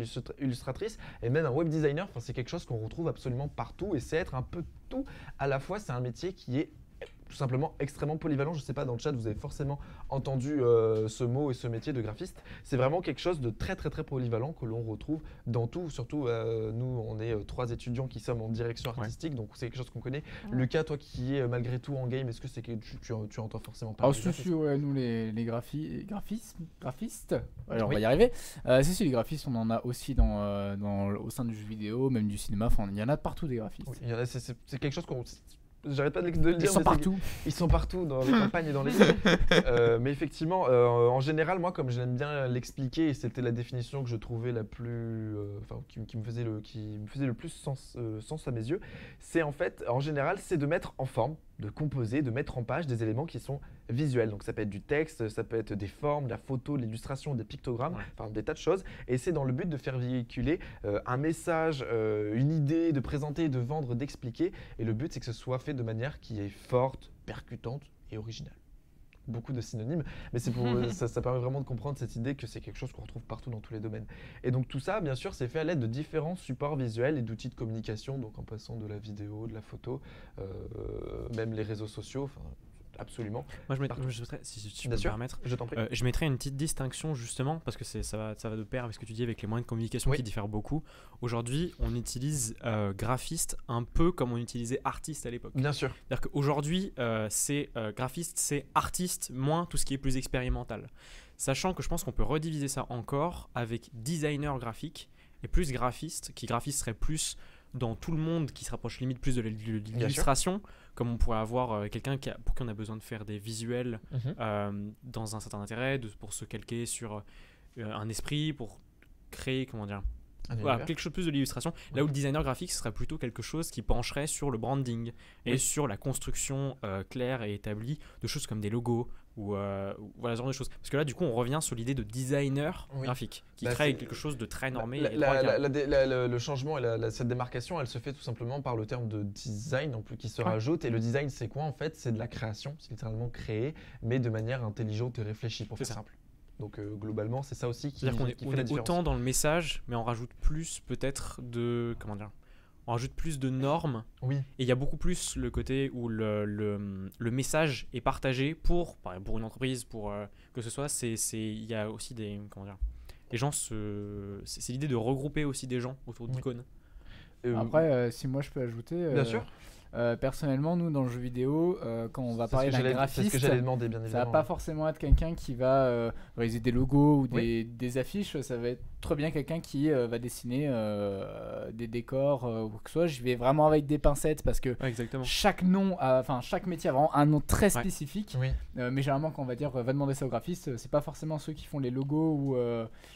illustratrice et même un web designer. Enfin, c'est quelque chose qu'on retrouve absolument partout et c'est être un peu tout à la fois. C'est un métier qui est tout simplement extrêmement polyvalent. Je ne sais pas, dans le chat, vous avez forcément entendu ce mot et ce métier de graphiste. C'est vraiment quelque chose de très polyvalent que l'on retrouve dans tout. Surtout, nous, on est 3 étudiants qui sommes en direction artistique, donc c'est quelque chose qu'on connaît. Lucas, toi qui es malgré tout en game, est-ce que c'est que tu entends forcément Ah, parler si, de si, ouais, nous les graphistes, alors on Oui. va y arriver. Si, les graphistes, on en a aussi au sein du jeu vidéo, même du cinéma, enfin, il y en a de partout des graphistes. Oui, il y en a, c'est quelque chose qu'on... J'arrête pas de le dire. Ils sont mais partout. Ils sont partout dans les campagnes et dans les villes. Mais effectivement, en général, moi, comme j'aime bien l'expliquer, et c'était la définition que je trouvais la plus, qui me faisait le plus sens à mes yeux, c'est en fait, en général, c'est de mettre en forme, de composer, de mettre en page des éléments qui sont visuels. Donc ça peut être du texte, ça peut être des formes, de la photo, de l'illustration, des pictogrammes, enfin des tas de choses. Et c'est dans le but de faire véhiculer un message, une idée, de présenter, de vendre, d'expliquer. Et le but, c'est que ce soit fait de manière qui est forte, percutante et originale. Beaucoup de synonymes, mais c'est pour, ça permet vraiment de comprendre cette idée que c'est quelque chose qu'on retrouve partout dans tous les domaines. Et donc tout ça, bien sûr, c'est fait à l'aide de différents supports visuels et d'outils de communication, donc en passant de la vidéo, de la photo, même les réseaux sociaux, enfin absolument. Moi, je Partout. mettrais, si tu peux Bien me sûr. permettre, Je t'en prie. je mettrais une petite distinction justement parce que ça va de pair avec ce que tu dis avec les moyens de communication Oui. qui diffèrent beaucoup. Aujourd'hui, on utilise graphiste un peu comme on utilisait artiste à l'époque. Bien sûr. C'est-à-dire qu'aujourd'hui, c'est graphiste, c'est artiste, moins tout ce qui est plus expérimental. Sachant que je pense qu'on peut rediviser ça encore avec designer graphique et plus graphiste, qui graphiste serait plus dans tout le monde, qui se rapproche limite plus de l'illustration, comme on pourrait avoir quelqu'un pour qui on a besoin de faire des visuels dans un certain intérêt, pour se calquer sur un esprit, pour créer, comment dire, voilà, quelque chose de plus de l'illustration. Là où le designer graphique, ce serait plutôt quelque chose qui pencherait sur le branding et sur la construction claire et établie de choses comme des logos ou voilà ce genre de choses. Parce que là, du coup, on revient sur l'idée de designer graphique qui crée quelque chose de très normé. et droit et carré. Le changement et cette démarcation, elle se fait tout simplement par le terme de design en plus qui se rajoute. Et le design, c'est quoi en fait? C'est de la création, c'est littéralement créer, mais de manière intelligente et réfléchie, pour faire simple. Donc globalement, c'est ça aussi qui fait la C'est-à-dire qu'on est différence. autant dans le message, mais on rajoute plus peut-être de... Comment dire? On rajoute plus de normes. Oui. Et il y a beaucoup plus le côté où le message est partagé pour une entreprise, pour que ce soit. Il y a aussi des... Comment dire? Les gens c'est l'idée de regrouper aussi des gens autour d'icônes. Après, si moi je peux ajouter... Bien sûr. Personnellement, nous, dans le jeu vidéo, quand on va parler d'un C'est ce graphiste, que j'allais demander, bien ça évidemment. va pas forcément être quelqu'un qui va réaliser des logos ou des affiches. Ça va être très bien quelqu'un qui va dessiner des décors ou quoi que ce soit. Je vais vraiment avec des pincettes parce que Ouais, exactement. chaque métier a vraiment un nom très spécifique. Oui. Mais généralement, quand on va demander ça aux graphistes, c'est pas forcément ceux qui font les logos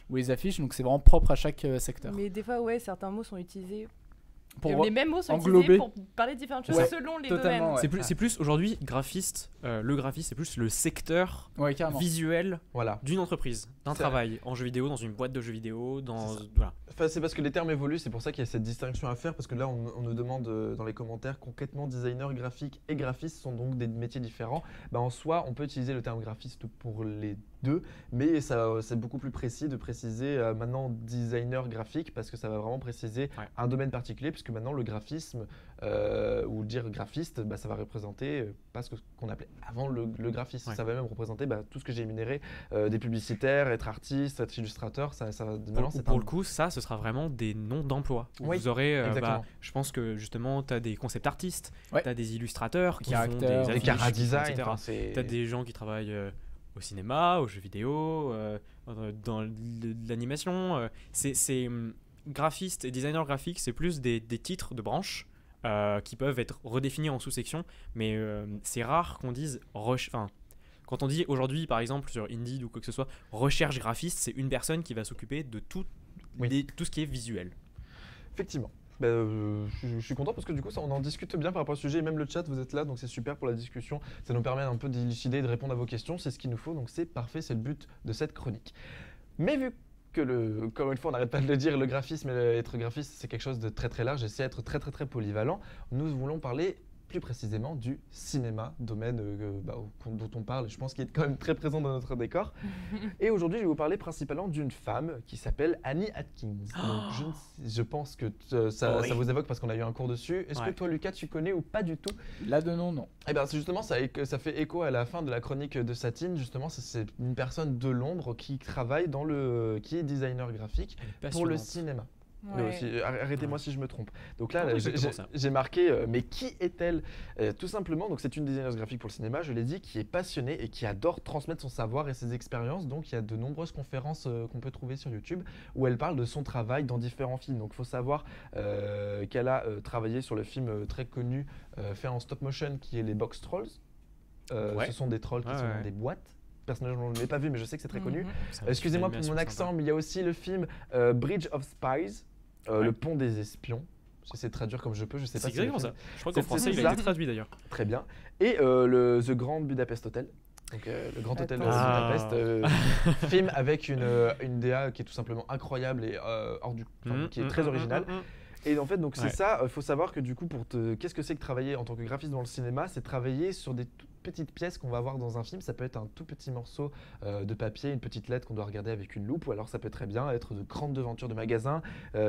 ou les affiches. Donc c'est vraiment propre à chaque secteur. Mais des fois, certains mots sont utilisés. Pour Les mêmes mots sont englober. utilisés pour parler de différentes choses Ouais, selon les totalement, domaines. ouais. C'est plus aujourd'hui, graphiste, le graphiste, c'est plus le secteur Ouais, carrément. visuel Voilà. d'une entreprise, d'un Ça- travail, en jeu vidéo, dans une boîte de jeux vidéo, C'est ça. voilà. Enfin, c'est parce que les termes évoluent, c'est pour ça qu'il y a cette distinction à faire, parce que là, on nous demande dans les commentaires, concrètement, designer graphique et graphiste sont donc des métiers différents. Bah, en soi, on peut utiliser le terme graphiste pour les deux, mais c'est beaucoup plus précis de préciser maintenant designer graphique, parce que ça va vraiment préciser un domaine particulier, puisque maintenant le graphisme, ou dire graphiste, bah, ça va représenter pas ce qu'on appelait avant le graphisme, ça va même représenter tout ce que j'ai énuméré, des publicitaires, être artiste, être illustrateur, ça va maintenant c'est Pour le coup, ça, ce sera vraiment des noms d'emploi. Oui, Vous aurez, exactement. je pense que justement, tu as des concept artistes, Ouais. tu as des illustrateurs qui font Caractères, des des les affiches, cara qui font, design, etc. enfin, c'est- Tu as des gens qui travaillent au cinéma, aux jeux vidéo, dans l'animation. Graphiste et designer graphique, c'est plus des titres de branches qui peuvent être redéfinis en sous-sections, mais c'est rare qu'on dise quand on dit aujourd'hui, par exemple, sur Indeed ou quoi que ce soit, recherche graphiste, c'est une personne qui va s'occuper de tout ce qui est visuel. Effectivement. Je suis content parce que du coup, on en discute bien par rapport au sujet. Et même le chat, vous êtes là, donc c'est super pour la discussion. Ça nous permet un peu d'élucider et de répondre à vos questions. C'est ce qu'il nous faut, donc c'est parfait, c'est le but de cette chronique. Mais vu que, encore une fois, on n'arrête pas de le dire, le graphisme et être graphiste, c'est quelque chose de très très large. J'essaie d'être très très très polyvalent. Nous voulons parler plus précisément du cinéma, domaine dont on parle, je pense qu'il est quand même très présent dans notre décor. Et aujourd'hui, je vais vous parler principalement d'une femme qui s'appelle Annie Atkins. Donc, je pense que ça vous évoque parce qu'on a eu un cours dessus. Est-ce que toi, Lucas, tu connais ou pas du tout? Là de nom, non. Eh bien, justement, ça fait écho à la fin de la chronique de Satine. Justement, c'est une personne de Londres qui travaille qui est designer graphique pour le cinéma. Ouais. Arrêtez-moi si je me trompe. Donc là, Ah oui, exactement ça. j'ai marqué, mais qui est-elle? Tout simplement, donc c'est une designer graphique pour le cinéma, je l'ai dit, qui est passionnée et qui adore transmettre son savoir et ses expériences. Donc il y a de nombreuses conférences qu'on peut trouver sur YouTube où elle parle de son travail dans différents films. Donc il faut savoir qu'elle a travaillé sur le film très connu fait en stop motion qui est les Box Trolls. Ce sont des trolls qui sont dans des boîtes. Personnellement, je ne l'ai pas vu, mais je sais que c'est très connu. Excusez-moi pour mon accent, mais il y a aussi le film Bridge of Spies, le pont des espions. J'essaie de traduire comme je peux, je sais pas. C'est exactement ça. Je crois qu'en C'est français, il a ça. été traduit d'ailleurs. Très bien. Et The Grand Budapest Hotel. Donc le Grand Hôtel de Budapest, film avec une DA qui est tout simplement incroyable et qui est très originale. Et en fait, donc c'est ça. Il faut savoir que du coup, qu'est-ce que c'est que travailler en tant que graphiste dans le cinéma? C'est travailler sur des toutes petites pièces qu'on va voir dans un film. Ça peut être un tout petit morceau de papier, une petite lettre qu'on doit regarder avec une loupe, ou alors ça peut très bien être de grandes devantures de magasins.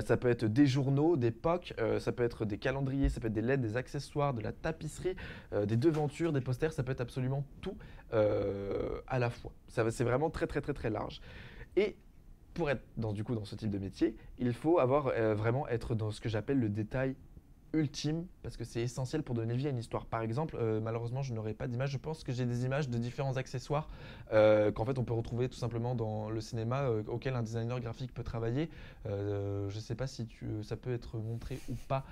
Ça peut être des journaux, des POC, ça peut être des calendriers, ça peut être des lettres, des accessoires, de la tapisserie, des devantures, des posters. Ça peut être absolument tout à la fois. C'est vraiment très très très très large. Et pour être dans ce type de métier, il faut vraiment être dans ce que j'appelle le détail ultime, parce que c'est essentiel pour donner vie à une histoire. Par exemple, malheureusement, je n'aurai pas d'image. Je pense que j'ai des images de différents accessoires qu'en fait on peut retrouver tout simplement dans le cinéma auquel un designer graphique peut travailler. Je ne sais pas si ça peut être montré ou pas.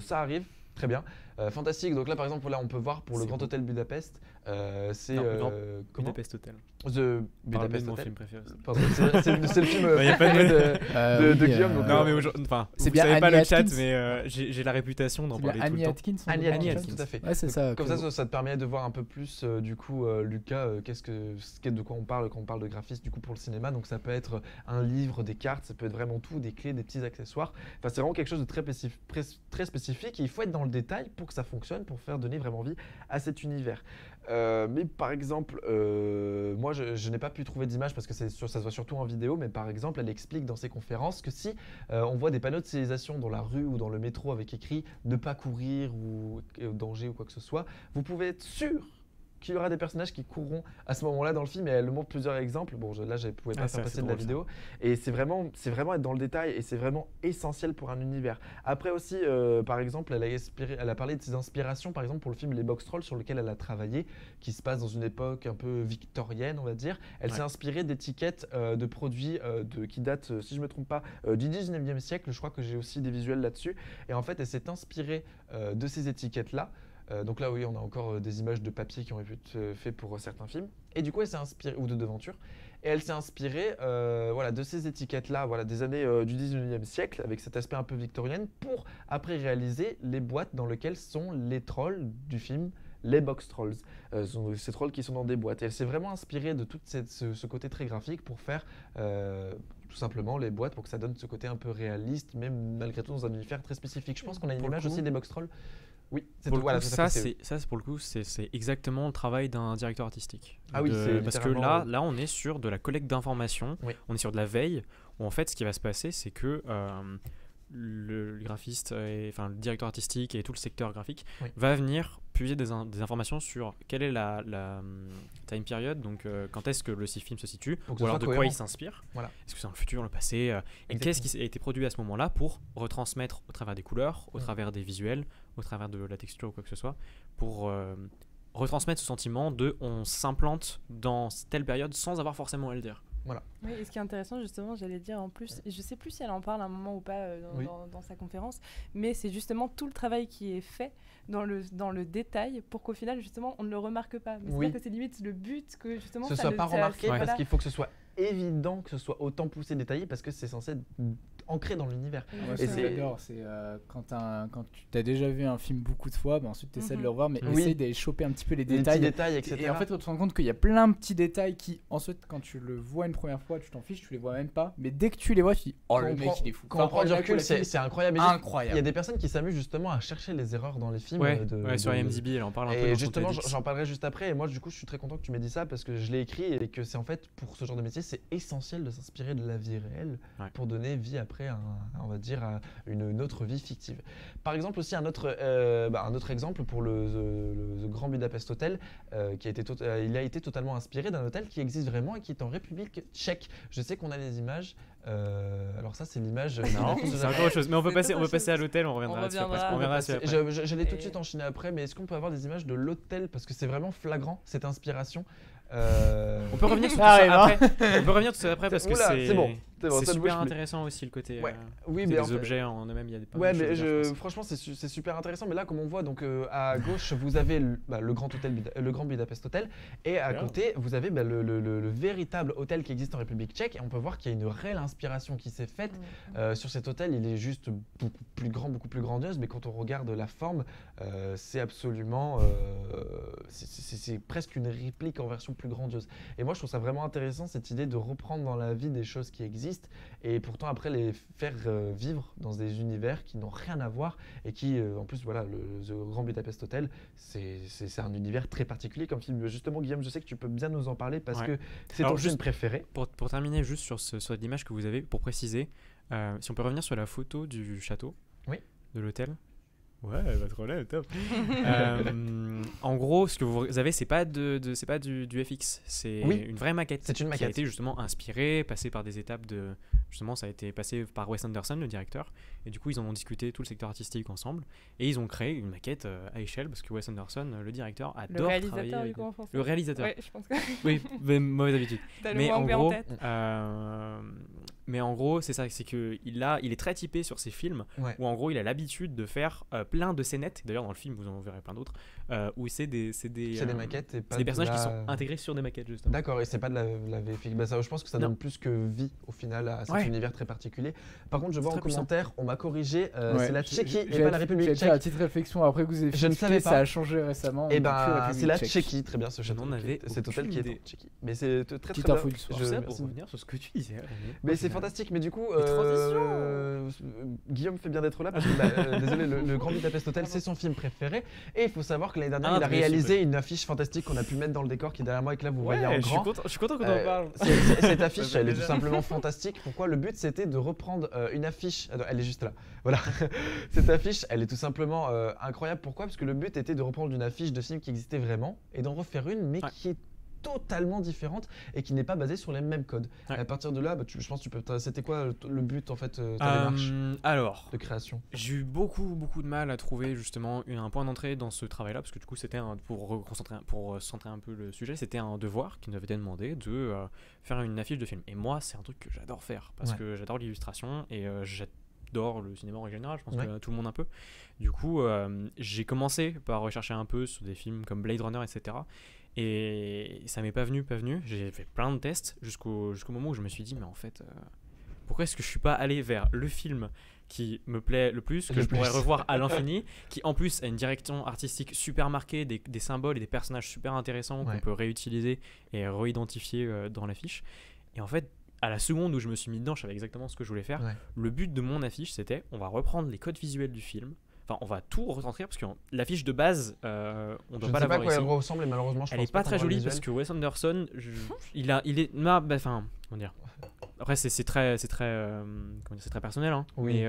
Ça arrive. Très bien, fantastique. Donc là, par exemple, on peut voir pour le Grand Hôtel Budapest, c'est Budapest Hotel. The Budapest Budapest mon Hotel. film préféré. Pardon, c'est le film y a pas de Guillaume. Donc, Non, mais c'est vous bien savez pas Annie le chat, Atkins. mais j'ai la réputation d'en C'est parler bien tout le Annie temps. Atkins. Annie Atkins, tout à fait. Ouais, c'est ça. Comme ça te permet de voir un peu plus, du coup, Lucas, de quoi on parle quand on parle de graphisme du coup pour le cinéma. Donc ça peut être un livre, des cartes, ça peut être vraiment tout, des clés, des petits accessoires. Enfin, c'est vraiment quelque chose de très spécifique. Et il faut être dans le détail pour que ça fonctionne, pour faire donner vraiment vie à cet univers. Mais par exemple, moi je n'ai pas pu trouver d'image parce que ça se voit surtout en vidéo, mais par exemple elle explique dans ses conférences que si on voit des panneaux de signalisation dans la rue ou dans le métro avec écrit ne pas courir ou danger ou quoi que ce soit, vous pouvez être sûr qu'il y aura des personnages qui courront à ce moment-là dans le film, et elle montre plusieurs exemples. Bon, là, je ne pouvais pas faire passer de la vidéo. Et c'est vraiment être dans le détail, et c'est vraiment essentiel pour un univers. Après aussi, par exemple, elle a parlé de ses inspirations, par exemple, pour le film Les Box Trolls, sur lequel elle a travaillé, qui se passe dans une époque un peu victorienne, on va dire. Elle s'est inspirée d'étiquettes de produits qui datent, si je ne me trompe pas, du 19e siècle. Je crois que j'ai aussi des visuels là-dessus. Et en fait, elle s'est inspirée de ces étiquettes-là. Donc là, oui, on a encore des images de papier qui ont pu être faites pour certains films. Et du coup, elle s'est inspirée, ou de devanture. Et elle s'est inspirée de ces étiquettes-là, des années du 19e siècle, avec cet aspect un peu victorien, pour après réaliser les boîtes dans lesquelles sont les trolls du film Les Box Trolls. Ces trolls qui sont dans des boîtes. Et elle s'est vraiment inspirée de tout ce côté très graphique pour faire tout simplement les boîtes, pour que ça donne ce côté un peu réaliste, même malgré tout dans un univers très spécifique. Je pense qu'on a une image aussi des Box Trolls. Oui, c'est tout. Voilà, ça, pour le coup, c'est exactement le travail d'un directeur artistique. Ah oui, parce que là, on est sur de la collecte d'informations, on est sur de la veille, où en fait, ce qui va se passer, c'est que le graphiste, enfin le directeur artistique et tout le secteur graphique va venir puiser des informations sur quelle est la time period, donc quand est-ce que le film se situe, ou alors de quoi il s'inspire, est-ce que c'est dans le futur, le passé, et qu'est-ce qui a été produit à ce moment-là pour retransmettre au travers des couleurs, au travers des visuels, au travers de la texture ou quoi que ce soit, pour retransmettre ce sentiment de on s'implante dans telle période sans avoir forcément à le dire. Voilà. Oui, et ce qui est intéressant, justement, j'allais dire en plus, je sais plus si elle en parle à un moment ou pas dans sa conférence, mais c'est justement tout le travail qui est fait dans le détail pour qu'au final, justement, on ne le remarque pas. Mais c'est-à-dire que c'est limite le but que justement ce soit pas remarqué, parce qu'il faut que ce soit évident, que ce soit autant poussé, détaillé, parce que c'est censé être ancré dans l'univers. Moi, et j'adore, c'est quand tu as déjà vu un film beaucoup de fois, ensuite tu essaies de le revoir, mais essaye d'aller choper un petit peu les détails, etc. Et en fait, on te rend compte qu'il y a plein de petits détails qui, ensuite, quand tu le vois une première fois, tu t'en fiches, tu les vois même pas, mais dès que tu les vois, tu dis oh le mec il est fou. Quand on prend du recul, c'est incroyable. Il y a des personnes qui s'amusent justement à chercher les erreurs dans les films. Sur IMDb, elle en parle un peu. Et justement, j'en parlerai juste après. Et moi, du coup, je suis très content que tu m'aies dit ça parce que je l'ai écrit et que c'est en fait pour ce genre de métier, c'est essentiel de s'inspirer de la vie réelle pour donner vie après à une autre vie fictive. Par exemple aussi un autre exemple pour le Grand Budapest Hotel il a été totalement inspiré d'un hôtel qui existe vraiment et qui est en République tchèque. Je sais qu'on a les images. Alors ça c'est l'image. Non, c'est encore autre chose. Mais on peut passer à l'hôtel, on reviendra là-dessus après. J'allais tout de suite enchaîner après, mais est-ce qu'on peut avoir des images de l'hôtel parce que c'est vraiment flagrant cette inspiration. On peut revenir sur tout ça après. On peut revenir tout ça après parce que c'est bon. C'est super intéressant aussi le côté des objets en eux-mêmes, il y a des franchement c'est super intéressant, mais là comme on voit donc à gauche vous avez le Grand Budapest Hotel et à côté vous avez le véritable hôtel qui existe en République tchèque et on peut voir qu'il y a une réelle inspiration qui s'est faite sur cet hôtel. Il est juste beaucoup plus grand, beaucoup plus grandiose, mais quand on regarde la forme c'est absolument c'est presque une réplique en version plus grandiose. Et moi je trouve ça vraiment intéressant cette idée de reprendre dans la vie des choses qui existent et pourtant après les faire vivre dans des univers qui n'ont rien à voir et qui en plus le Grand Budapest Hotel c'est un univers très particulier comme film. Justement Guillaume, je sais que tu peux bien nous en parler parce que c'est ton film préféré. Pour terminer juste sur l'image que vous avez, pour préciser, si on peut revenir sur la photo du château de l'hôtel. Ouais, pas trop là, top. En gros, ce que vous avez, c'est pas du FX, c'est une vraie maquette. C'est une maquette qui a été justement inspirée, passée par des étapes de. Justement, ça a été passé par Wes Anderson, le directeur, et du coup, ils en ont discuté tout le secteur artistique ensemble, et ils ont créé une maquette à échelle parce que Wes Anderson, le directeur, adore travailler avec le réalisateur. Ouais, je pense que. Oui, mauvaise habitude. Mais en gros, c'est ça, c'est que il est très typé sur ses films où en gros, il a l'habitude de faire plein de scénettes. D'ailleurs, dans le film, vous en verrez plein d'autres où c'est des maquettes et pas c'est des personnages qui sont intégrés sur des maquettes justement. D'accord, et c'est pas de la VFX. Je pense que ça donne plus que vie au final à cet univers très particulier. Par contre, je vois en commentaire, on m'a corrigé, c'est la Tchéquie et pas la République tchèque. La petite réflexion après que vous avez expliqué, ça a changé récemment. Et c'est la Tchéquie, très bien ce château. On avait cet hôtel qui est en Tchéquie. Mais c'est très petite bien. info du soir. Pour revenir sur ce que tu disais. Mais c'est fantastique, mais du coup, Les Guillaume fait bien d'être là parce que, désolé, le Grand Budapest Hotel, c'est son film préféré. Et il faut savoir que l'année dernière, il a réalisé une affiche fantastique qu'on a pu mettre dans le décor qui est derrière moi et que là, vous voyez en grand. Je suis content qu'on en parle. Cette affiche, elle est tout simplement fantastique. Pourquoi? Le but, c'était de reprendre une affiche. Elle est juste là. Voilà. Cette affiche, elle est tout simplement incroyable. Pourquoi? Parce que le but était de reprendre une affiche de film qui existait vraiment et d'en refaire une, mais qui est totalement différente et qui n'est pas basée sur les mêmes codes. Ouais. À partir de là, je pense que tu peux. C'était quoi le but en fait, ta démarche Alors, de création? j'ai eu beaucoup de mal à trouver justement un point d'entrée dans ce travail-là parce que du coup c'était pour centrer un peu le sujet, c'était un devoir qui nous avait été demandé de faire une affiche de film. Et moi, c'est un truc que j'adore faire parce que j'adore l'illustration et j'adore le cinéma en général. Je pense que tout le monde un peu. Du coup, j'ai commencé par rechercher un peu sur des films comme Blade Runner, etc. Et ça m'est pas venu. J'ai fait plein de tests jusqu'au moment où je me suis dit, mais en fait, pourquoi est-ce que je suis pas allé vers le film qui me plaît le plus, que je pourrais revoir à l'infini, qui en plus a une direction artistique super marquée, des symboles et des personnages super intéressants qu'on peut réutiliser et réidentifier dans l'affiche. Et en fait, à la seconde où je me suis mis dedans, je savais exactement ce que je voulais faire. Le but de mon affiche, c'était, on va reprendre les codes visuels du film. Enfin, on va tout retranscrire parce que l'affiche de base, on doit pas l'avoir ici. Je ne sais pas à quoi elle ressemble et malheureusement, je elle pense est pas très jolie parce que Wes Anderson, il est, enfin, comment dire. Après, c'est très personnel. Hein. Oui. Mais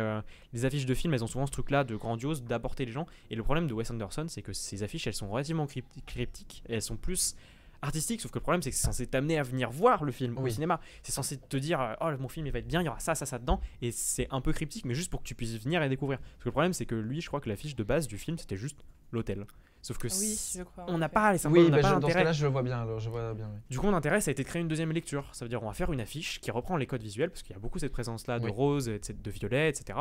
les affiches de films, elles ont souvent ce truc-là de grandiose, d'apporter les gens. Et le problème de Wes Anderson, c'est que ces affiches, elles sont relativement cryptiques et elles sont plus artistique, sauf que le problème c'est que c'est censé t'amener à venir voir le film au cinéma, c'est censé te dire oh mon film il va être bien, il y aura ça dedans, et c'est un peu cryptique mais juste pour que tu puisses venir et découvrir, parce que le problème c'est que lui, je crois que l'affiche de base du film c'était juste l'hôtel, sauf que je crois, on n'a pas les symboles, on n'a pas dans l'intérêt. ce cas-là je le vois bien, alors je vois bien. Du coup mon intérêt ça a été de créer une deuxième lecture, ça veut dire on va faire une affiche qui reprend les codes visuels, parce qu'il y a beaucoup cette présence là de rose, de violet, etc.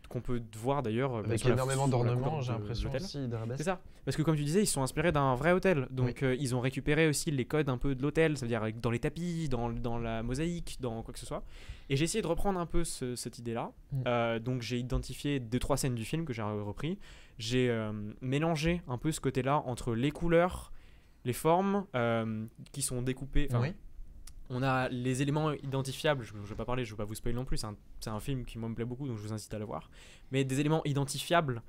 qu'on peut voir d'ailleurs avec énormément d'ornements, j'ai l'impression aussi d'arabesque. C'est ça, parce que comme tu disais, ils sont inspirés d'un vrai hôtel, donc ils ont récupéré aussi les codes un peu de l'hôtel, ça veut dire dans les tapis, dans la mosaïque, dans quoi que ce soit. Et j'ai essayé de reprendre un peu cette idée-là. Donc j'ai identifié 2-3 scènes du film que j'ai repris. J'ai mélangé un peu ce côté-là entre les couleurs, les formes qui sont découpées. On a les éléments identifiables, je ne vais pas parler, je ne vais pas vous spoiler non plus, c'est un film qui moi me plaît beaucoup, donc je vous incite à le voir. Mais des éléments identifiables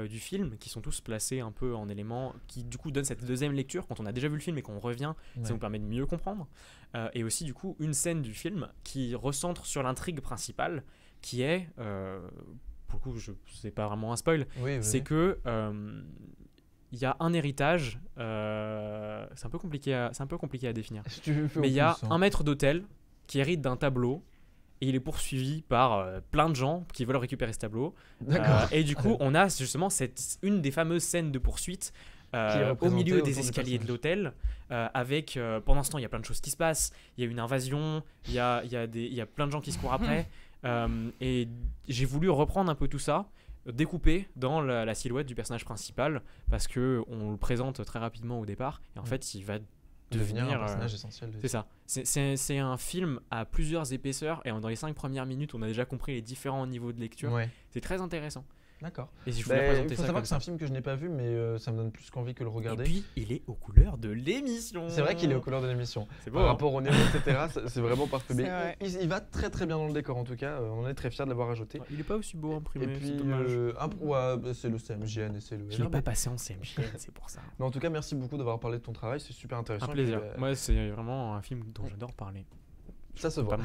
du film qui sont tous placés un peu en éléments qui du coup donnent cette deuxième lecture quand on a déjà vu le film et qu'on revient, ça nous permet de mieux comprendre. Et aussi du coup une scène du film qui recentre sur l'intrigue principale qui est, pour le coup c'est pas vraiment un spoil, c'est que il y a un héritage, c'est un peu compliqué à définir, mais il y a un maître d'hôtel qui hérite d'un tableau et il est poursuivi par plein de gens qui veulent récupérer ce tableau. Et du coup, on a justement une des fameuses scènes de poursuite au milieu des escaliers de l'hôtel, avec pendant ce temps, il y a plein de choses qui se passent. Il y a une invasion, il y a plein de gens qui se courent après. Et j'ai voulu reprendre un peu tout ça, découpé dans la silhouette du personnage principal, parce que on le présente très rapidement au départ. Et en fait, il va devenir un personnage essentiel. C'est ça. C'est un film à plusieurs épaisseurs et dans les 5 premières minutes, on a déjà compris les différents niveaux de lecture. C'est très intéressant. D'accord. Et si je voulais présenter il faut ça savoir que c'est un film que je n'ai pas vu, mais ça me donne plus qu'envie que le regarder. Et puis, il est aux couleurs de l'émission. C'est vrai qu'il est aux couleurs de l'émission. C'est beau. Par rapport au néo, etc., c'est vraiment parfait. Mais il va très très bien dans le décor en tout cas. On est très fiers de l'avoir ajouté. Il est pas aussi beau imprimé. Et puis, c'est le CMJN et c'est le. Je l'ai pas passé en CMJN, c'est pour ça. Mais en tout cas, merci beaucoup d'avoir parlé de ton travail. C'est super intéressant. Un plaisir. Moi, c'est vraiment un film dont j'adore parler. Ça se voit.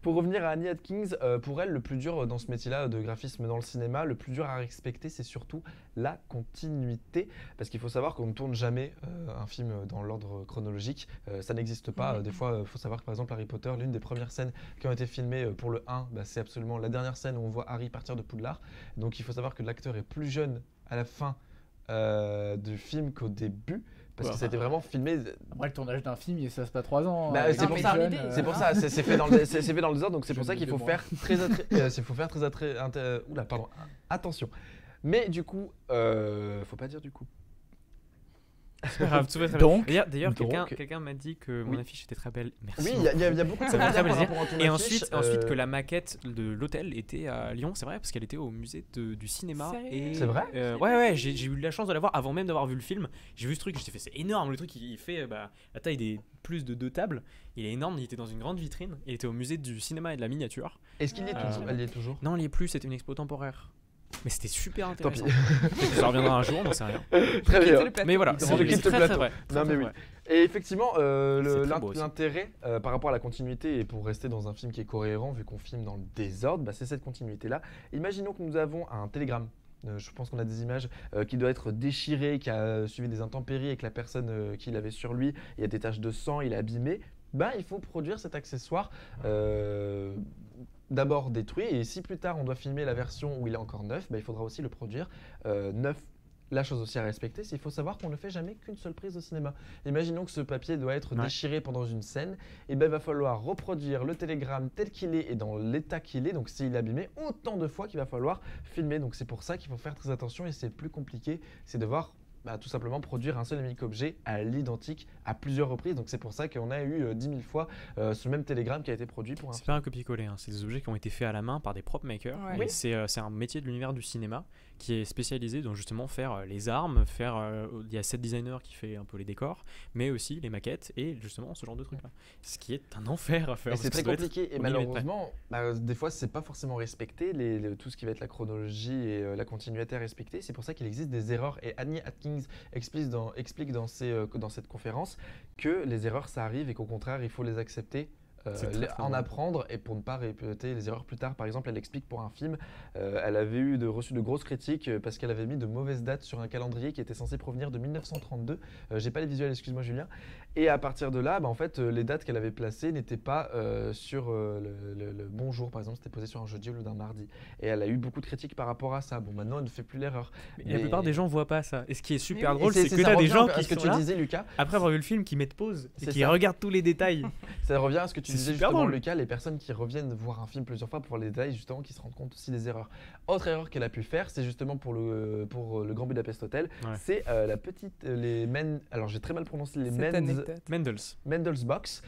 Pour revenir à Annie Atkins, pour elle, le plus dur dans ce métier-là de graphisme dans le cinéma, le plus dur à respecter, c'est surtout la continuité. Parce qu'il faut savoir qu'on ne tourne jamais un film dans l'ordre chronologique. Ça n'existe pas. Des fois, il faut savoir que par exemple, Harry Potter, l'une des premières scènes qui ont été filmées pour le 1, c'est absolument la dernière scène où on voit Harry partir de Poudlard. Donc il faut savoir que l'acteur est plus jeune à la fin du film qu'au début. Parce que c'était vraiment filmé. Après, le tournage d'un film, ça se passe pas 3 ans. C'est pour ça. C'est pour ça. C'est fait dans le désordre. Donc c'est pour ça qu'il faut faire très attention. Mais du coup, faut pas dire du coup. C'est grave, tout va très bien. D'ailleurs, quelqu'un m'a dit que mon affiche était très belle. Merci. Oui, il y a beaucoup de ça très belle. Et ensuite que la maquette de l'hôtel était à Lyon, c'est vrai, parce qu'elle était au musée du cinéma. C'est vrai. Ouais, j'ai eu la chance de la voir avant même d'avoir vu le film. J'ai vu ce truc, j'ai fait c'est énorme, le truc il fait la taille des plus de 2 tables. Il est énorme, il était dans une grande vitrine. Il était au musée du cinéma et de la miniature. Est-ce qu'il y est toujours Elle y est toujours Non, il n'y est plus, c'était une expo temporaire. Mais c'était super Tant pis. intéressant. Ça reviendra un jour, on n'en sait rien. Très bien. Mais voilà, Il demande de quitter le très, plateau. vrai. Non, mais oui. Et effectivement, C'est très beau aussi. l'intérêt par rapport à la continuité et pour rester dans un film qui est cohérent, vu qu'on filme dans le désordre, bah, c'est cette continuité-là. Imaginons que nous avons un télégramme. Je pense qu'on a des images qui doit être déchiré, qui a suivi des intempéries et que la personne qui l'avait sur lui, il y a des taches de sang, il est abîmé. Ben, il faut produire cet accessoire d'abord détruit, et si plus tard on doit filmer la version où il est encore neuf, ben, il faudra aussi le produire neuf. La chose aussi à respecter, c'est qu'il faut savoir qu'on ne fait jamais qu'une seule prise au cinéma. Imaginons que ce papier doit être déchiré pendant une scène, et ben il va falloir reproduire le télégramme tel qu'il est et dans l'état qu'il est, donc s'il est abîmé, autant de fois qu'il va falloir filmer. Donc c'est pour ça qu'il faut faire très attention, et c'est le plus compliqué, c'est de voir tout simplement produire un seul et unique objet à l'identique à plusieurs reprises. Donc c'est pour ça qu'on a eu 10 000 fois ce même télégramme qui a été produit pour un film. C'est pas un copier-coller, hein. C'est des objets qui ont été faits à la main par des prop makers. Ouais. Et Oui. c'est un métier de l'univers du cinéma qui est spécialisé dans justement faire les armes, il y a set designer qui fait un peu les décors, mais aussi les maquettes et justement ce genre de trucs là. Ce qui est un enfer à faire. Et c'est très compliqué et au millimètre près. malheureusement, des fois c'est pas forcément respecté, tout ce qui va être la chronologie et la continuité à respecter. C'est pour ça qu'il existe des erreurs, et Annie Atkins explique dans cette conférence que les erreurs ça arrive et qu'au contraire il faut les accepter. En apprendre et pour ne pas répéter les erreurs plus tard. Par exemple, elle explique pour un film, elle avait reçu de grosses critiques parce qu'elle avait mis de mauvaises dates sur un calendrier qui était censé provenir de 1932. J'ai pas les visuels, excuse-moi Julien. Et à partir de là, en fait, les dates qu'elle avait placées n'étaient pas sur le bon jour. Par exemple, c'était posé sur un jeudi au lieu d'un mardi. Et elle a eu beaucoup de critiques par rapport à ça. Bon, maintenant, elle ne fait plus l'erreur. Mais la plupart des gens voient pas ça. Et ce qui est super oui, drôle, c'est que ça t'as des revient gens à qui ce que sont tu là, disais, Lucas. après avoir vu le film, qui mettent pause et C'est qui ça. regardent tous les détails. Ça revient à ce que tu C'est disais super justement, drôle. Lucas, les personnes qui reviennent voir un film plusieurs fois pour voir les détails, justement, qui se rendent compte aussi des erreurs. Autre erreur qu'elle a pu faire, c'est justement pour le Grand Budapest Hotel, c'est alors j'ai très mal prononcé les Cette anecdote. Mendels. Box,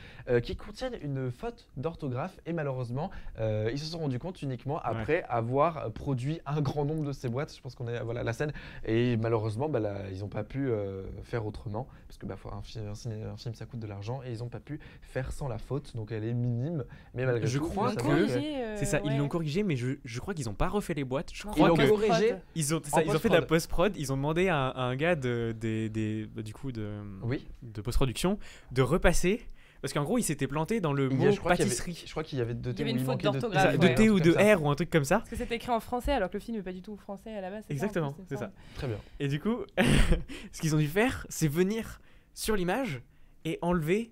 qui contiennent une faute d'orthographe, et malheureusement, ils se sont rendus compte uniquement après avoir produit un grand nombre de ces boîtes. Je pense qu'on est voilà la scène, et malheureusement, ils n'ont pas pu faire autrement, parce que un film ça coûte de l'argent, et ils n'ont pas pu faire sans la faute, donc elle est minime, mais malgré Je tout, crois faut que- savoir C'est ça, ils ouais. l'ont corrigé, mais je crois qu'ils n'ont pas refait les boîtes. Je Non, crois Ils l'ont que corrigé. ils ont en fait de la post-prod. post-prod. Ils ont demandé à un gars de Oui. post-production de repasser. Parce qu'en gros, il s'était planté dans le Il y a- mot je crois qu'il y avait- pâtisserie. Je crois qu'il y avait deux Il y avait T où une il faute manquait de d'orthographe, Ça, T, de ouais. T ou de comme ça. R ou un truc comme ça. Parce que c'était écrit en français alors que le film n'est pas du tout français à la base. Exactement, il me c'est ça. semble. Très bien. Et du coup, ce qu'ils ont dû faire, c'est venir sur l'image et enlever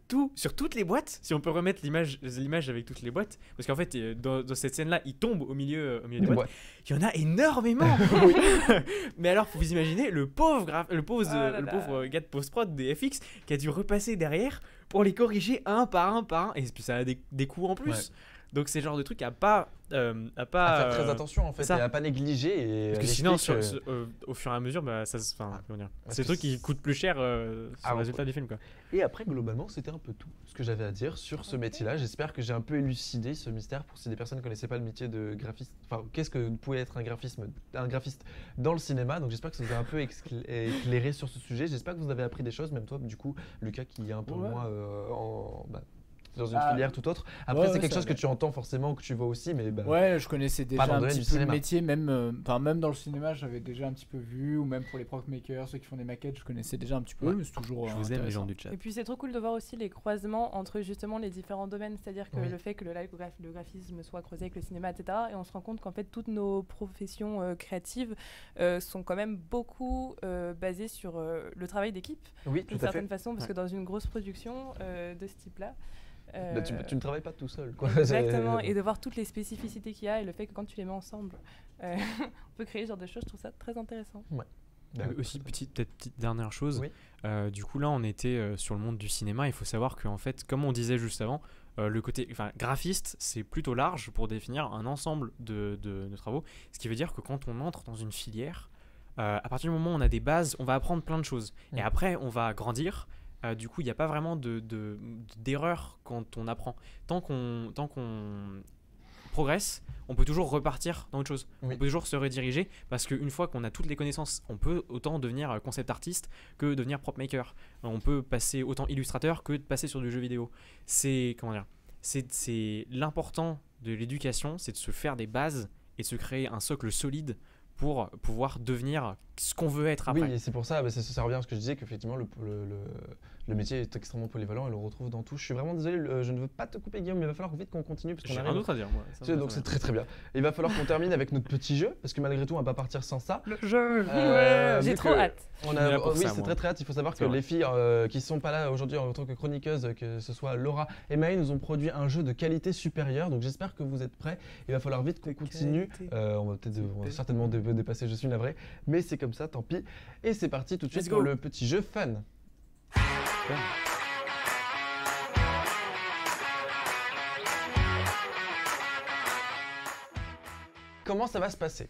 tout sur toutes les boîtes. Si on peut remettre l'image avec toutes les boîtes, parce qu'en fait, dans cette scène-là, il tombe au milieu des boîtes. boîtes. Il y en a énormément. Mais alors, faut vous imaginer le pauvre gars de post-prod des FX qui a dû repasser derrière pour les corriger un par un, et puis ça a des coûts en plus. Ouais. Donc c'est le genre de truc à pas À faire très attention en fait, ça. et à pas négliger. Et parce que elle sinon, explique, au fur et à mesure, comment dire, Parce c'est que des trucs qui coûtent plus cher sur Ah, le résultat du film, quoi. Et après, globalement, c'était un peu tout ce que j'avais à dire sur ce métier-là. J'espère que j'ai un peu élucidé ce mystère pour si des personnes ne connaissaient pas le métier de graphiste. Enfin, qu'est-ce que pouvait être un graphiste dans le cinéma. Donc j'espère que ça vous a un peu éclairé sur ce sujet. J'espère que vous avez appris des choses, même toi, du coup, Lucas, qui est un peu moins dans une filière tout autre. Après, c'est quelque chose que tu entends forcément, que tu vois aussi, mais Ouais, je connaissais déjà dans le un domaine petit du peu le cinéma. métier, même dans le cinéma, j'avais déjà un petit peu vu, ou même pour les prop makers, ceux qui font des maquettes, je connaissais déjà un petit peu, mais c'est toujours Je vous aime, les gens intéressant. du chat. Et puis c'est trop cool de voir aussi les croisements entre justement les différents domaines, c'est-à-dire que Oui. le fait que le graphisme soit creusé avec le cinéma, etc. Et on se rend compte qu'en fait toutes nos professions créatives sont quand même beaucoup basées sur le travail d'équipe, oui, d'une tout à fait. certaine façon, parce Ouais. que dans une grosse production de ce type-là. Bah, tu ne travailles pas tout seul, quoi. Exactement, et de voir toutes les spécificités qu'il y a et le fait que quand tu les mets ensemble, on peut créer ce genre de choses, je trouve ça très intéressant. Aussi, petite dernière chose. Oui. Du coup, là, on était sur le monde du cinéma. Il faut savoir qu'en fait, comme on disait juste avant, le côté graphiste, c'est plutôt large pour définir un ensemble de travaux. Ce qui veut dire que quand on entre dans une filière, à partir du moment où on a des bases, on va apprendre plein de choses. Et après, on va grandir. Du coup, il n'y a pas vraiment d'erreur quand on apprend. Tant qu'on progresse, on peut toujours repartir dans autre chose. Oui. On peut toujours se rediriger parce qu'une fois qu'on a toutes les connaissances, on peut autant devenir concept artiste que devenir prop maker. On peut passer autant illustrateur que de passer sur du jeu vidéo. C'est l'important de l'éducation, c'est de se faire des bases et de se créer un socle solide pour pouvoir devenir ce qu'on veut être après. Oui, et c'est pour ça, ça revient à ce que je disais, qu'effectivement, le métier est extrêmement polyvalent et le retrouve dans tout. Je suis vraiment désolé, je ne veux pas te couper, Guillaume, mais il va falloir vite qu'on continue. Parce qu'on J'ai arrive... rien d'autre à dire, moi. Ça va, Donc ça c'est va. très très bien. Il va falloir qu'on termine avec notre petit jeu, parce que malgré tout, on va pas partir sans ça. Le jeu. J'ai vu trop que hâte. On On est a, là pour oui, ça, c'est moi. très très hâte. Il faut savoir C'est que vrai. les filles qui sont pas là aujourd'hui en tant que chroniqueuses, que ce soit Laura et Maë, nous ont produit un jeu de qualité supérieure. Donc j'espère que vous êtes prêts. Il va falloir vite qu'on continue. On va certainement dépasser, je suis navré. Mais c'est comme ça, tant pis. Et c'est parti tout de suite Let's pour go. le petit jeu fun. Comment ça va se passer?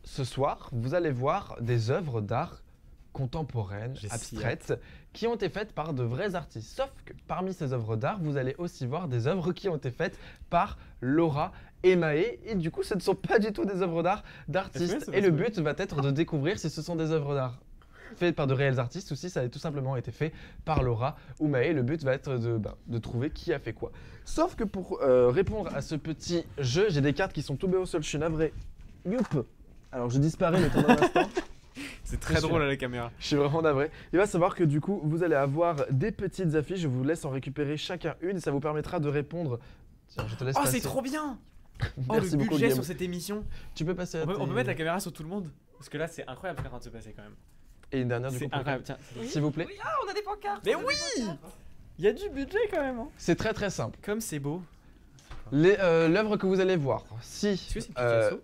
Ce soir, vous allez voir des œuvres d'art contemporaines, J'ai si abstraites, qui ont été faites par de vrais artistes. Sauf que parmi ces œuvres d'art, vous allez aussi voir des œuvres qui ont été faites par Laura et Maë. Et du coup, ce ne sont pas du tout des œuvres d'art d'artistes. Est-ce que Et ça le va se but va être de découvrir si ce sont des œuvres d'art faites par de réels artistes ou si ça a tout simplement été fait par Laura ou Maë. Le but va être de trouver qui a fait quoi. Sauf que pour répondre à ce petit jeu, j'ai des cartes qui sont tout au sol. Je suis navré. Youp. Alors je disparais le temps d'un instant. C'est très Bien sûr. drôle à la caméra. Je suis vraiment navré. Il va savoir que du coup, vous allez avoir des petites affiches. Je vous laisse en récupérer chacun une et ça vous permettra de répondre. Tiens, je te laisse Oh, passer. c'est trop bien. Oh, Merci le beaucoup, budget Guillaume. sur cette émission. Tu peux passer à On peut tes- mettre la caméra sur tout le monde parce que là, c'est incroyable ce qui est en train de se passer quand même. Et une dernière du coup. C'est pour incroyable. Tiens. S'il vous plaît. Oui, ah, on a des pancartes. Mais oui. Il y a du budget quand même. Hein. C'est très très simple. Comme c'est beau. L'œuvre que vous allez voir, si Est-ce que c'est Picasso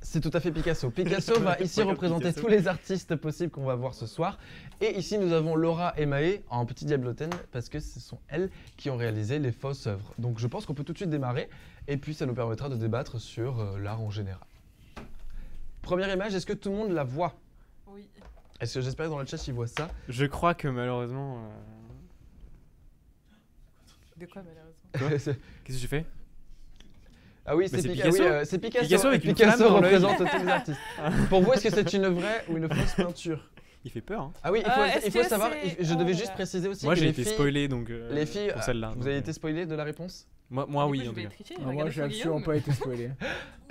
c'est tout à fait Picasso. Picasso va ici Regarde représenter Picasso. tous les artistes possibles qu'on va voir ce soir. Et ici, nous avons Laura et Maë en petit diablotène parce que ce sont elles qui ont réalisé les fausses œuvres. Donc je pense qu'on peut tout de suite démarrer et puis ça nous permettra de débattre sur l'art en général. Première image, est-ce que tout le monde la voit? Oui. Est-ce que j'espère que dans le chat ils voient ça? Je crois que malheureusement. De quoi malheureusement? Qu'est-ce que tu fais? Ah oui, Mais c'est c'est Picasso. Picasso. C'est Picasso. Picasso avec et une Picasso flamme dans l'œil. représente tous les artistes. Pour vous, est-ce que c'est une vraie ou une fausse peinture? Il fait peur. Hein. Ah oui, est-ce il faut que savoir, c'est- je Oh devais là juste là. préciser aussi Moi que j'ai les été filles, spoilé donc. les filles, pour celle-là. vous donc, avez été spoilé de la réponse? Moi Du oui coup, en je tout vais cas. tricher, Ah, moi, regarder j'ai sur absolument Guillaume. pas été spoilé.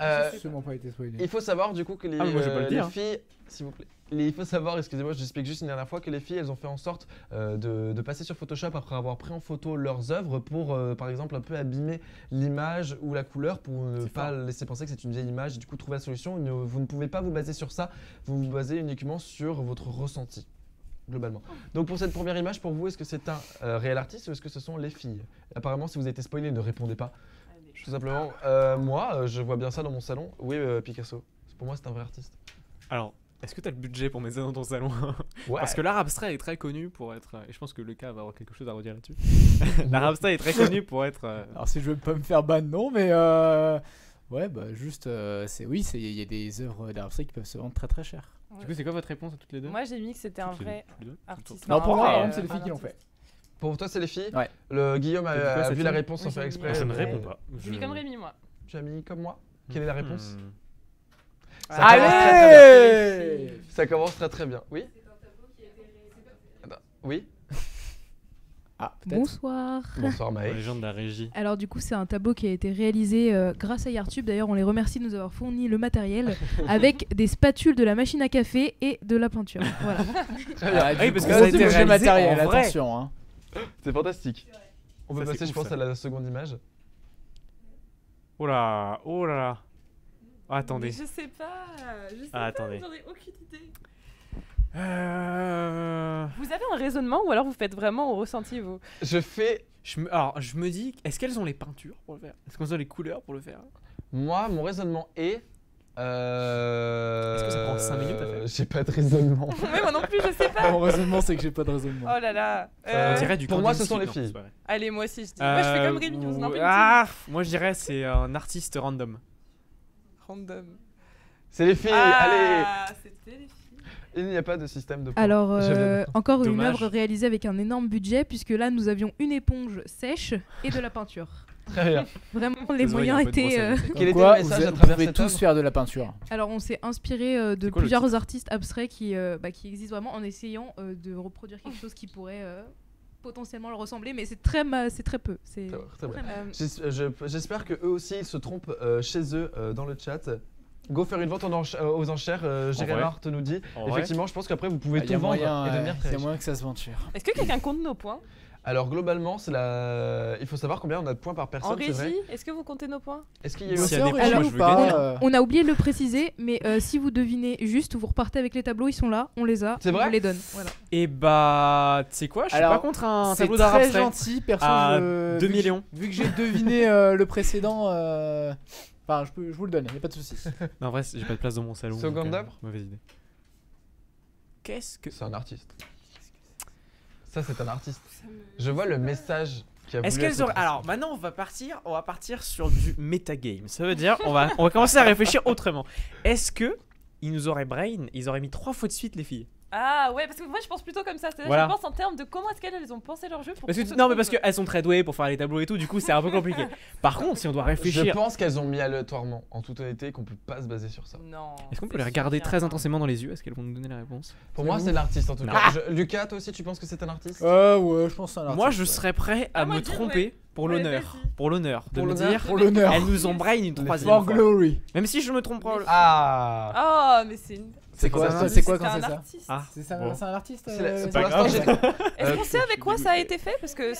Euh, Absolument pas été spoilé. Il faut savoir du coup que les, Ah, mais moi, je vais pas le dire, hein. filles, s'il vous plaît, il faut savoir, excusez-moi, je explique juste une dernière fois, que les filles, elles ont fait en sorte de passer sur Photoshop après avoir pris en photo leurs œuvres pour, par exemple, un peu abîmer l'image ou la couleur pour ne C'est pas fort. laisser penser que c'est une vieille image et du coup trouver la solution. Vous ne pouvez pas vous baser sur ça, vous vous basez uniquement sur votre ressenti, globalement. Donc pour cette première image, pour vous, est-ce que c'est un réel artiste ou est-ce que ce sont les filles? Apparemment, si vous avez été spoilé, ne répondez pas. Allez. Tout simplement, moi, je vois bien ça dans mon salon. Oui, Picasso. Pour moi, c'est un vrai artiste. Alors, est-ce que tu as le budget pour mettre ça dans ton salon? Ouais. Parce que l'art abstrait est très connu pour être. Et je pense que le cas va avoir quelque chose à redire là-dessus. L'art abstrait est très connu pour être. Alors si je veux pas me faire ban, non, mais ouais, bah juste, il y a des œuvres d'art abstrait qui peuvent se vendre très très cher. Du coup, c'est quoi votre réponse à toutes les deux? Moi j'ai mis que c'était un Toutes les vrai deux, toutes les deux. artiste. Non, pour un moi, vrai, par contre, c'est les un filles qui l'ont artiste. fait. Pour toi, c'est les filles. Ouais. Le Guillaume Et pourquoi a cette vu la fille réponse sans Oui, faire j'ai exprès. mis- Je ne Ouais. réponds pas. J'ai mis comme Rémi moi. Tu as mis comme moi. Quelle est la réponse? Hmm. Ça commence très, très bien. Allez Ça commence très très bien. Oui. Attends, oui. Ah, peut-être. Bonsoir. Bonsoir La Maë. légende de la régie. Alors du coup c'est un tableau qui a été réalisé grâce à Yartube. D'ailleurs on les remercie de nous avoir fourni le matériel avec des spatules, de la machine à café et de la peinture. Voilà. Très bien. Ah, oui, du parce gros que ça a été budget réalisé matériel, en vrai. attention. Hein. C'est fantastique. On peut Ça, c'est passer, je ouf, pense, ça. à la seconde image. Oh là, oh là là. Attendez. Mais je sais pas. Je sais Ah, pas. attendez. J'en ai aucune idée. Euh... Vous avez un raisonnement ou alors vous faites vraiment au ressenti vous? Je fais. Alors, je me dis, est-ce qu'elles ont les peintures pour le faire? Est-ce qu'elles ont les couleurs pour le faire? Moi, mon raisonnement est. Est-ce que ça prend 5 minutes à faire? J'ai pas de raisonnement. Oui moi non plus je sais pas. Mon raisonnement, c'est que j'ai pas de raisonnement. Oh là là. On dirait du pour moi, ce Kandinsky. sont les Non, filles. c'est pas vrai. Allez moi aussi je dis. Moi je fais comme Rémi. On se n'en Moi je dirais c'est un artiste random. Random. C'est les filles. Allez. Ah c'était les filles. Il n'y a pas de système de points. Alors, Je viens de- encore une Dommage. œuvre réalisée avec un énorme budget, puisque là, nous avions une éponge sèche et de la peinture. Très bien. Vraiment, les Ça se voit, il y a moyens un peu de étaient. brosse à dessiner. Quel était Quoi, le message à vous travers pouvez cette tous œuvre faire de la peinture. Alors, on s'est inspiré de C'est quoi le plusieurs artistes abstraits qui existent vraiment en essayant de reproduire quelque chose qui pourrait potentiellement le ressembler, mais c'est très peu. C'est Très bien. très J'espère que eux aussi ils se trompent chez eux dans le chat. Go faire une vente aux enchères, Jérémy Hart nous dit. En vrai. Effectivement, je pense qu'après vous pouvez Il y tout a vendre moyen, et devenir très il y a riche. moyen que ça se vende cher. Est-ce que quelqu'un compte nos points? Alors globalement, il faut savoir combien on a de points par En personne, c'est vrai. régie, est-ce que vous comptez nos points? Est-ce qu'il y a eu S'il aussi y a des C'est points, moi, original je ou veux pas, gagner. On a oublié de le préciser, mais si vous devinez juste, vous repartez avec les tableaux, ils sont là, on les a, C'est on vrai vous les donne. Voilà. Et bah, tu sais quoi, je suis Alors, pas contre un C'est tableau d'art très abstrait. gentil, perso. à 2 vu que j'ai- millions. Vu que j'ai deviné le précédent, enfin, je vous le donne, y a pas de souci. Non, en vrai, j'ai pas de place dans mon salon. Seconde donc, œuvre mauvaise idée. Qu'est-ce que. C'est un artiste. Ça c'est un artiste. Je vois le message qui a Est-ce voulu qu'elles être auraient. transmis. Alors maintenant, on va partir sur du metagame. Ça veut dire, on va commencer à réfléchir autrement. Est-ce que ils nous auraient brain, ils auraient mis 3 fois de suite les filles? Ah ouais, parce que moi je pense plutôt comme ça. C'est-à-dire Voilà. je pense en termes de comment est-ce qu'elles ont pensé leur jeu pour Parce que, qu'on se non, mais trompe. parce qu'elles sont très douées pour faire les tableaux et tout, du coup c'est un peu compliqué. Par contre, si on doit Je réfléchir. pense qu'elles ont mis aléatoirement, en toute honnêteté, qu'on peut pas se baser sur ça. Non. Est-ce qu'on peut c'est les regarder sûr, très hein. intensément dans les yeux? Est-ce qu'elles vont nous donner la réponse? Pour moi, c'est l'artiste en tout Non. cas. Lucas, toi aussi, tu penses que c'est un artiste Ouais, je pense que c'est un artiste. Moi, je ouais. serais prêt à Ah, moi, me je dirais tromper ouais. pour Ouais, l'honneur. vas-y. Pour l'honneur. De Pour me l'honneur. dire. Pour l'honneur. Elles nous ont brain une troisième For fois. glory. Même si je me trompe pas. Ah Oh, mais c'est une. C'est quoi fantastique. ça? C'est quoi C'est quand un c'est ça? artiste. Ah, C'est ça, bon. c'est un artiste C'est la- c'est pas pour grave. l'instant, j'ai- Est-ce qu'on sait avec quoi ça a été fait? Parce que.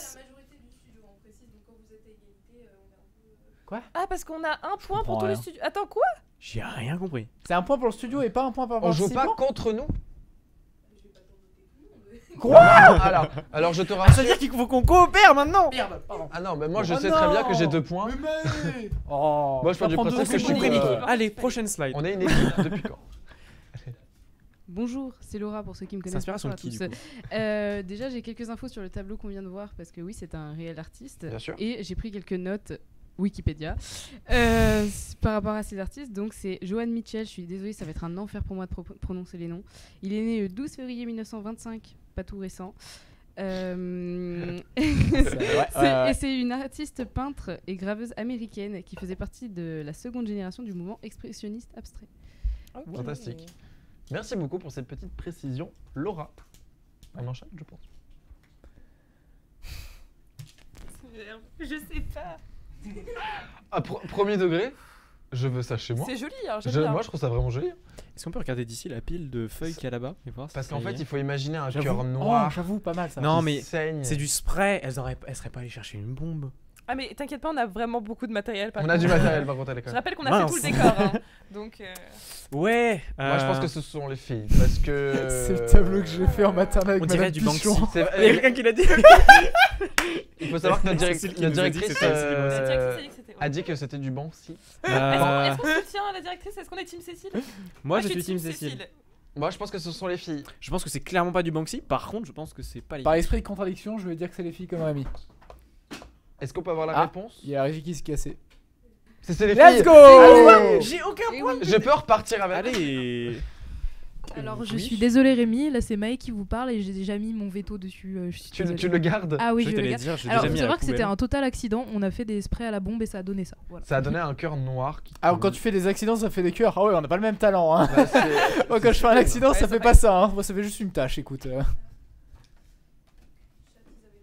Ah, parce qu'on a un point pour comprends tous les rien. studios. Attends, quoi? J'ai rien compris. C'est un point pour le studio et pas un point par On joue pas participant. contre nous. Quoi? Alors je te Ça veut rassure. dire qu'il faut qu'on coopère maintenant. Merde, pardon. Ah non, mais moi je Oh sais très bien non. que j'ai 2 points. Mais oh, Moi, je pars du ça prend principe deux que je suis secondes. compris. Allez, prochaine slide. On est une équipe depuis quand? Bonjour, c'est Laura pour ceux qui me C'est connaissent. l'inspiration de Bonjour qui à du tous. coup Déjà, j'ai quelques infos sur le tableau qu'on vient de voir parce que oui, c'est un réel artiste. Bien sûr. Et j'ai pris quelques notes Wikipédia par rapport à ces artistes. Donc, c'est Johan Mitchell. Je suis désolée, ça va être un enfer pour moi de prononcer les noms. Il est né le 12 février 1925, pas tout récent. Ouais, Et c'est une artiste peintre et graveuse américaine qui faisait partie de la seconde génération du mouvement expressionniste abstrait. Fantastique. Merci beaucoup pour cette petite précision, Laura. On enchaîne, je pense. Je sais pas. Ah, premier degré, je veux ça chez moi. C'est joli, hein, j'aime bien. Moi, je trouve ça vraiment joli. Est-ce qu'on peut regarder d'ici la pile de feuilles qu'il y a là-bas et voir si Parce ça qu'en y fait, est il faut imaginer un J'avoue. cœur Oh, noir j'avoue, pas mal ça. Non, qui mais saigne. c'est du spray. Elles seraient pas allées chercher une bombe. Ah, mais t'inquiète pas, on a vraiment beaucoup de matériel. par On a contre. du matériel par contre à Je l'école. rappelle qu'on a Mince. fait tout le décor. Hein. Donc. Ouais. Moi, je pense que ce sont les filles. Parce que. C'est le tableau que j'ai fait en maternelle avec On dirait Madame du Banksy. Pichon. C'est- Il y a quelqu'un qui l'a dit. Il faut savoir que notre, Cécile qui notre nous a dit que directrice c'était aussi du La directrice a dit que c'était. a dit que c'était du bon si. Est-ce qu'on soutient la directrice? Est-ce qu'on est Team Cécile? Moi, je suis team Cécile. Moi, je pense que ce sont les filles. Je pense que c'est clairement pas du Banksy. Par contre, je pense que c'est pas les. Par esprit de contradiction, je vais dire que c'est les filles comme Rémi. Est-ce qu'on peut avoir la Ah. réponse? Il y a la régie qui se cassait. C'est les Let's filles. go! Allez. J'ai aucun Et point. oui. Je peux repartir avec. Allez. Alors, je Oui. suis désolée, Rémi. Là, c'est Maë qui vous parle et j'ai déjà mis mon veto dessus. Je suis Tu désolée. le gardes. Ah oui, Je je te le l'ai garde. dire, j'ai Alors, déjà faut mis à la savoir que c'était poubelle. un total accident. On a fait des sprays à la bombe et ça a donné ça. Voilà. Ça a donné un cœur noir. Qui Alors quand tu fais des accidents, ça fait des cœurs. Ah ouais, on n'a pas le même talent. Hein. Bah, c'est- Moi, quand je fais un accident, ça Ouais, fait ça pas ça. Hein. Moi, ça fait juste une tâche. Écoute.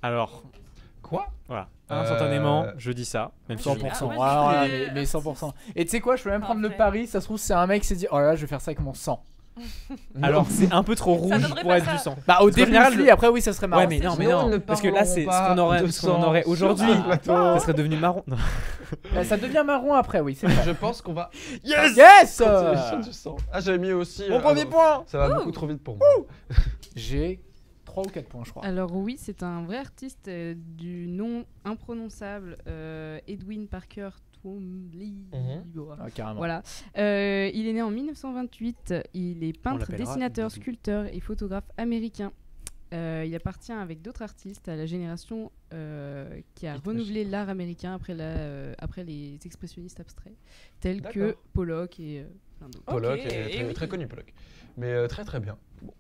Alors, Quoi? voilà. Instantanément, Euh, je dis ça. Même si 100%. Ah, ouais, Voilà, je suis- mais 100%. Et tu sais quoi, je peux même prendre le Parfait. pari. Ça se trouve, c'est un mec qui s'est dit, oh là là, je vais faire ça avec mon sang. Alors, c'est un peu trop rouge donnerait pour pas être ça. du sang. Bah, au Parce qu'en début, général, si, le- après, oui, ça serait marrant. Ouais, mais non, mais Sinon, non. ne Parce que là, c'est ce parlons qu'on aurait, pas ce qu'on aurait de aujourd'hui. sang sur le plateau. Ça serait devenu marron. Non. Ça devient marron après, oui, c'est vrai. Je pense qu'on va. Yes! continuer sur du sang. Ah, j'avais mis aussi. Mon premier non, point. Ça va beaucoup trop vite pour moi. J'ai 3 ou 4 points, je crois. Alors oui, c'est un vrai artiste du nom imprononçable Edwin Parker Twombly. Ah, carrément. Voilà. Il est né en 1928. Il est On peintre, l'appellera dessinateur, Doudou. sculpteur et photographe américain. Il appartient avec d'autres artistes à la génération qui a renouvelé l'art américain après les expressionnistes abstraits, tels que D'accord. Pollock et plein d'autres. Pollock Ok, est et très, oui. très connu, Pollock. Mais très très bien. Bon.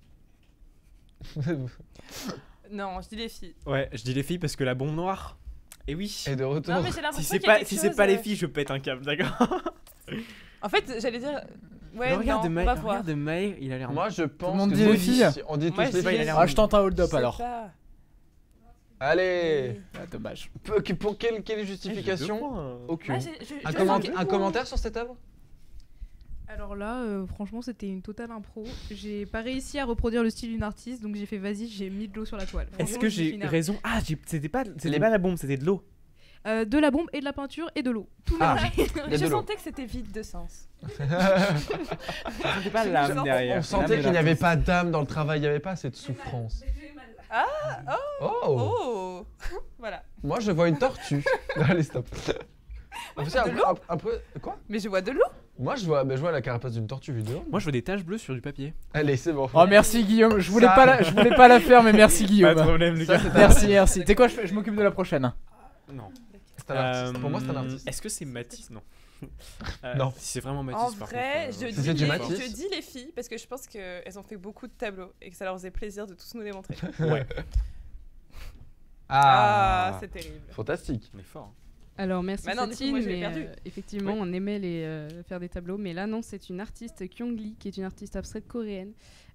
Non, je dis les filles. Ouais, je dis les filles parce que la bombe noire. Et oui. Et de retour. Non, mais j'ai Si l'impression c'est qu'il y a pas, quelque si c'est chose, pas les filles, je pète un câble, d'accord. En fait, j'allais dire. Ouais, Le non, regard de on Maë, va le voir. regard de Maë, il a l'air. Moi je pense monde que dit nous, les filles. on dit Moi, tous je les dis filles. les Ah, je tente un Je hold-up sais alors. pas. Allez. Ah, dommage. Pour quelle justification Aucune. Ah, je Un, sens que- un commentaire sur cette œuvre? Alors là, franchement, c'était une totale impro. J'ai pas réussi à reproduire le style d'une artiste, donc j'ai fait vas-y, j'ai mis de l'eau sur la toile. Est-ce Franchement, que j'ai j'ai fini. raison? Ah, c'était pas Les- la bombe, c'était de l'eau. De la bombe et de la peinture et de l'eau. Tout Ah. mélangé. Il y a Je de l'eau. sentais que c'était vide de sens. C'était pas l'âme derrière. On sentait qu'il n'y avait pas d'âme dans le travail, il n'y avait pas assez de souffrance. Oh, Oh Voilà. Moi je vois une tortue. Allez, stop. Moi, je C'est vois de l'eau. un peu. Quoi? Mais je vois de l'eau. Moi je vois la carapace d'une tortue vidéo. Moi, je vois des taches bleues sur du papier. Allez, c'est bon. Oh merci Guillaume, je voulais Ça- pas la faire mais merci Guillaume. problème, Ça, c'est un Merci, merci. Tu sais quoi, je m'occupe de la prochaine. Non. C'est un artiste. Pour moi, c'est un artiste. Est-ce que c'est Matisse? Non. Non. Si c'est vraiment Matisse, En par vrai, contre. je, Si c'est dis du les, Matisse. je dis les filles parce que je pense qu'elles ont fait beaucoup de tableaux et que ça leur faisait plaisir de tous nous les montrer. Ouais, Ah, c'est terrible. Fantastique. on est fort. Alors merci Bah non, du coup, Satine, moi, j'avais mais perdu. effectivement Oui. on aimait faire des tableaux, mais là non, c'est une artiste Kyung Lee qui est une artiste abstraite coréenne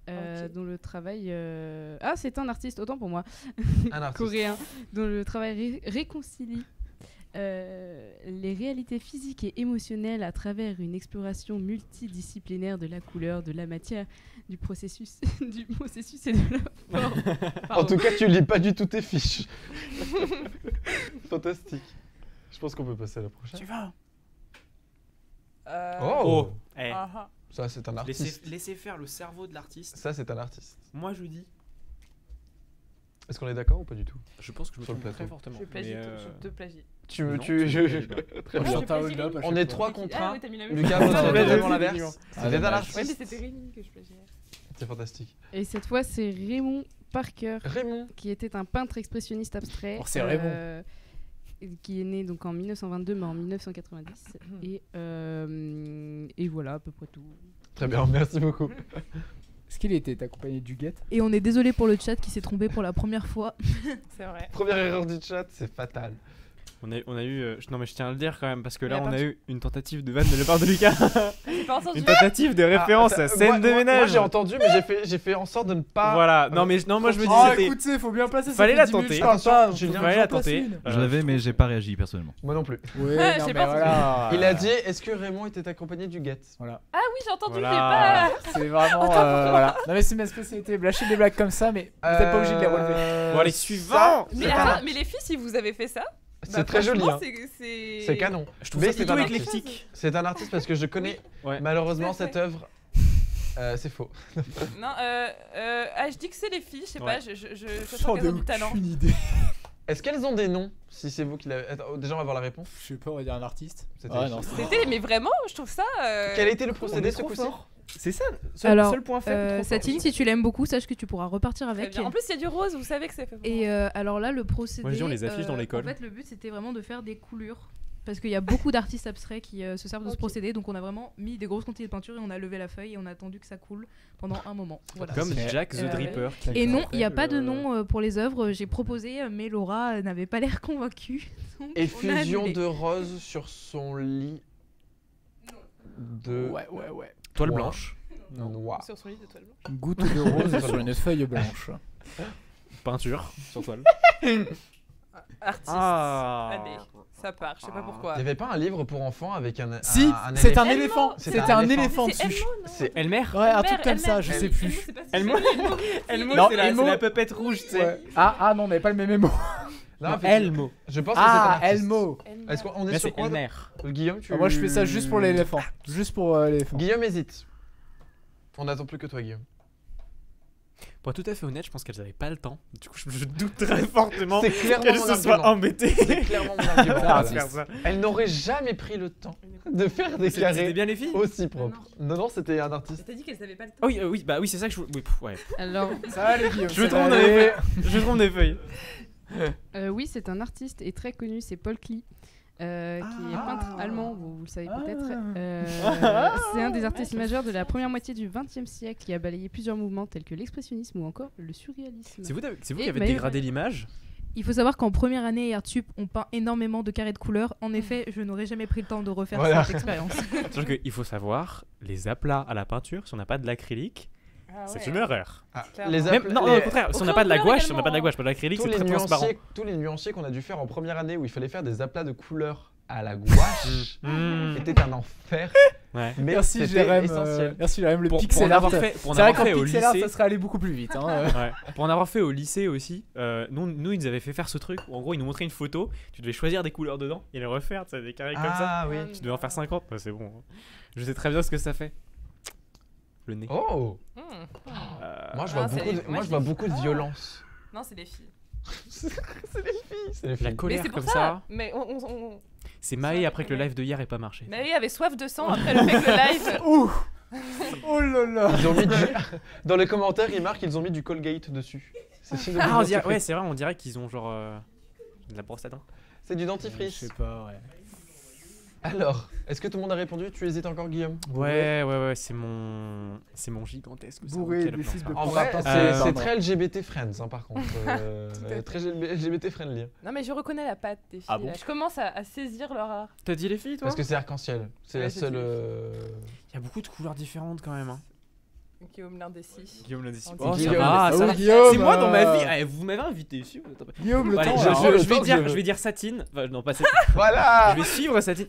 Ok. dont le travail ah c'est un artiste autant pour moi Un artiste. coréen dont le travail réconcilie les réalités physiques et émotionnelles à travers une exploration multidisciplinaire de la couleur, de la matière, du processus du processus et de la forme. En Pardon. tout cas, tu lis pas du tout tes fiches. Fantastique. Je pense qu'on peut passer à la prochaine. vas. Oh, Eh, ah, ah. Ça, c'est un artiste. laissez faire le cerveau de l'artiste. Ça, c'est un artiste. Moi, je dis. Est-ce qu'on est d'accord ou pas du tout? Je pense que je me Sur le trompe très plateau. fortement. Je plagie, mais, je te plagie. Tu Non, tu tu me plagies Très On bien. chante un hold-up à On chaque est fois. 3 contre Ah 1. oui, t'as mis la même Lucas chose. vote Ah, totalement ouais, l'inverse. ouais, Ah, C'était un dommage. Ouais, artiste. mais c'était Rémi que je plagiais. C'est fantastique. Et cette fois c'est Raymond Parker Raymond. qui était un peintre expressionniste abstrait. Oh, c'est Raymond. Qui est né donc en 1922 mais en 1990 et voilà à peu près tout. Très bien, merci beaucoup. Est-ce qu'il était accompagné du guet? Et on est désolé pour le chat qui s'est trompé pour la première fois. C'est vrai. Première erreur du chat, c'est fatal. On a eu. Non, mais je tiens à le dire quand même, parce que là, Mais on a attends, eu une tentative de vanne de la part de Lucas. J'ai pas entendu. Une tentative de référence à scène de Moi, ménage. j'ai entendu, mais j'ai fait en sorte de ne pas. Voilà, non, mais moi je me dis, Oh c'était. écoute, faut bien passer. ça Fallait fait la 10 minutes, tenter. je parle pas, Julien, faut fallait que la j'en place tenter. une. Je l'avais, mais j'ai pas réagi personnellement. Moi non plus. Ouais, Ouais, non, j'ai mais pas voilà. Il a dit est-ce que Raymond était accompagné du guet? Voilà. Ah oui, j'ai entendu, Voilà. j'ai pas. C'est vraiment. Voilà. Non, mais c'est ma spécialité. Lâcher des blagues comme ça, mais vous êtes pas obligé de les relever. Bon, allez, suivant. Mais, attends, mais les filles, si vous avez fait ça, C'est bah, très joli, franchement, hein. c'est C'est canon. Je trouve Mais ça c'est plutôt un artiste. éclectique. C'est un artiste parce que je connais Ouais. malheureusement Tout à fait. cette œuvre. C'est faux. Non, je dis que c'est les filles, je sais Ouais. pas, je sens J'en qu'elles ai ont du talent. aucune idée. Est-ce qu'elles ont des noms? Si c'est vous qui l'avez. Attends, déjà, on va voir la réponse. Je sais pas, on va dire un artiste. C'était Ah les non, filles. c'est- C'était, mais vraiment, je trouve ça. Quel a été le On procédé est ce trop coup-ci? fort. C'est ça, Alors, seul point faible. trop fort. Satine, si tu l'aimes beaucoup, sache que tu pourras repartir Très avec. bien. En plus, il y a du rose, vous savez que c'est fait pour Et moi. alors là, le procédé. Moi, je dis, on les affiche dans l'école. En fait, le but c'était vraiment de faire des coulures. Parce qu'il y a beaucoup d'artistes abstraits qui se servent de ce Ok. procédé. Donc on a vraiment mis des grosses quantités de peinture et on a levé la feuille et on a attendu que ça coule pendant un moment. Voilà. Comme C'est- Jack the Dripper. Et non, il n'y a Après, pas de nom pour les œuvres. J'ai proposé, mais Laura n'avait pas l'air convaincue. Donc, on a Effusion annulé. de rose sur son lit de Ouais. Toile Noir. blanche. noir. Sur son lit de toile blanche. Une goutte de rose sur une feuille blanche. Peinture sur toile. Artiste. Ah. Allez, ça part, je sais pas pourquoi. Il n'y avait pas un livre pour enfants avec un. Si, un c'est un éléphant. éléphant. C'était C'était un un éléphant. éléphant C'est dessus. Elmo, non C'est Elmer. Ouais, un Elmer, truc comme ça, Elmer. je sais Elmo, plus. c'est pas si Elmo. c'est Elmo, Non, c'est Elmo. la pupette rouge, tu sais. Ouais. Ah non, on n'avait pas le même mot. Non, Non, effectivement. Elmo. Je pense que c'est un Ah, artiste. Elmo. Elmer. Est-ce qu'on est Là, sur c'est quoi Elmer. Guillaume, tu. Moi, je fais ça juste pour l'éléphant. Juste pour l'éléphant. Guillaume hésite. On n'attend plus que toi, Guillaume. Pour être tout à fait honnête, je pense qu'elles avaient pas le temps. Du coup, je doute très fortement C'est clairement qu'elles mon se soient argument. embêtées C'est clairement mon argument. à Voilà. faire ça. Elle n'aurait jamais pris le temps de faire des C'était carrés bien les filles. aussi propres. Non, c'était un artiste. T'as dit qu'elles avaient pas le temps. Ah oui, oui, bah oui, c'est ça que je. Oui, ouais. Alors, Ça va les Guillaume. Je trompe dans les feuilles. Je trompe des feuilles. oui, c'est un artiste et très connu, c'est Paul Klee. Qui est peintre allemand, vous le savez peut-être. C'est un des artistes majeurs de la première moitié du XXe siècle qui a balayé plusieurs mouvements tels que l'expressionnisme ou encore le surréalisme. C'est vous Et qui avez Maëv- dégradé l'image. Il faut savoir qu'en première année, Artsup, on peint énormément de carrés de couleurs. En effet, je n'aurais jamais pris le temps de refaire Voilà. cette expérience. Sachant qu'il faut savoir, les aplats à la peinture, si on n'a pas de l'acrylique, c'est une erreur. Les Même, non, au contraire, si on n'a pas de la couleurs gouache, si on n'a pas de la également, gouache, pas de l'acrylique, tous c'est les très transparent. tous les nuanciers qu'on a dû faire en première année où il fallait faire des aplats de couleurs à la gouache Mmh. était un enfer. Ouais. Mais Merci c'était Jérém. essentiel. Merci Jérém. Le Pour pixel en art. avoir fait, pour en C'est vrai avoir qu'en fait au pixel art, lycée. ça serait allé beaucoup plus vite. Hein. Ouais. Pour en avoir fait au lycée aussi, nous ils nous avaient fait faire ce truc où en gros ils nous montraient une photo, tu devais choisir des couleurs dedans et les refaire, tu sais, des carrés comme ça. Ah oui. Tu devais en faire 50, bah, c'est bon. Je sais très bien ce que ça fait. Le nez. Oh. Moi je vois Ah, c'est beaucoup, les- de, moi, moi je je vois les- beaucoup de Ah. violence. Non, c'est des filles. C'est les La filles. Mais colère c'est pour comme ça. ça, Mais c'est Maë après que le live de hier ait pas marché. Marie avait soif de sang après le fait que le live. Ouh. Oh là là. Ils ont mis dans les commentaires, ils marquent qu'ils ont mis du Colgate dessus. C'est une Ah, on dirait, dentifrice. ouais, c'est vrai, on dirait qu'ils ont genre de la brosse à dents. C'est du Je dentifrice. sais pas, ouais. Alors, est-ce que tout le monde a répondu? Tu hésites encore, Guillaume? Ouais, c'est mon gigantesque. cerveau Bourré qui a de le plan fils de ça. En On vrai, va pas c'est pardon. très LGBT friends, hein, par contre. à fait. Très LGBT friendly. Non, mais je reconnais la patte des filles. Ah bon là. Je commence à saisir leur art. T'as dit les filles, toi? Parce que c'est arc-en-ciel. C'est Ouais, la c'est seule. du- Il y a beaucoup de couleurs différentes quand même. Hein. Guillaume l'indécis. Guillaume l'a dit. On dit Oh, ça Guillaume. va, Oh, ça va. Guillaume, C'est moi dans ma vie. Eh, vous m'avez invité ici. Vous êtes un peu- Guillaume, le Bon, allez, temps. je, là. je- je le temps, vais je- dire Satine. Enfin, non, pas Satine. Voilà! Je vais suivre Satine.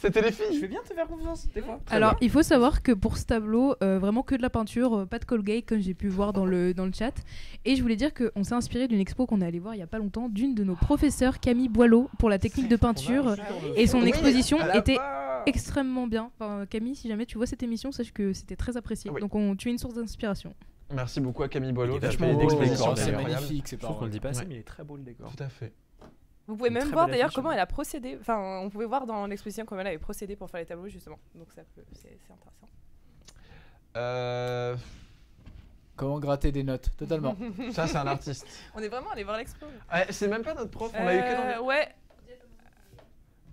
C'était les Je filles! vais bien te faire confiance des fois. Alors, il faut savoir que pour ce tableau, vraiment que de la peinture, pas de Colgate, comme j'ai pu voir dans le chat. Et je voulais dire qu'on s'est inspiré d'une expo qu'on est allé voir il y a pas longtemps, d'une de nos professeurs, Camille Boileau, pour la technique de peinture. Et son Oui, exposition à la était barre. extrêmement bien. Enfin, Camille, si jamais tu vois cette émission, sache que c'était très apprécié. Oui. Donc, tu es une source d'inspiration. Merci beaucoup à Camille Boileau. Il est qui a vachement fait une beau, exposition le décor, assez C'est d'ailleurs. incroyable. magnifique, c'est Je trouve qu'on le dit pas assez, Ouais. mais il est très beau le décor. Tout à fait. Vous pouvez Une même très voir belle d'ailleurs affiche, comment hein. elle a procédé. Enfin, on pouvait voir dans l'exposition comment elle avait procédé pour faire les tableaux justement. Donc c'est intéressant. Comment gratter des notes, totalement. Ça, c'est un artiste. On est vraiment allé voir l'expo. C'est même pas notre prof, on l'a eu que dans Ouais.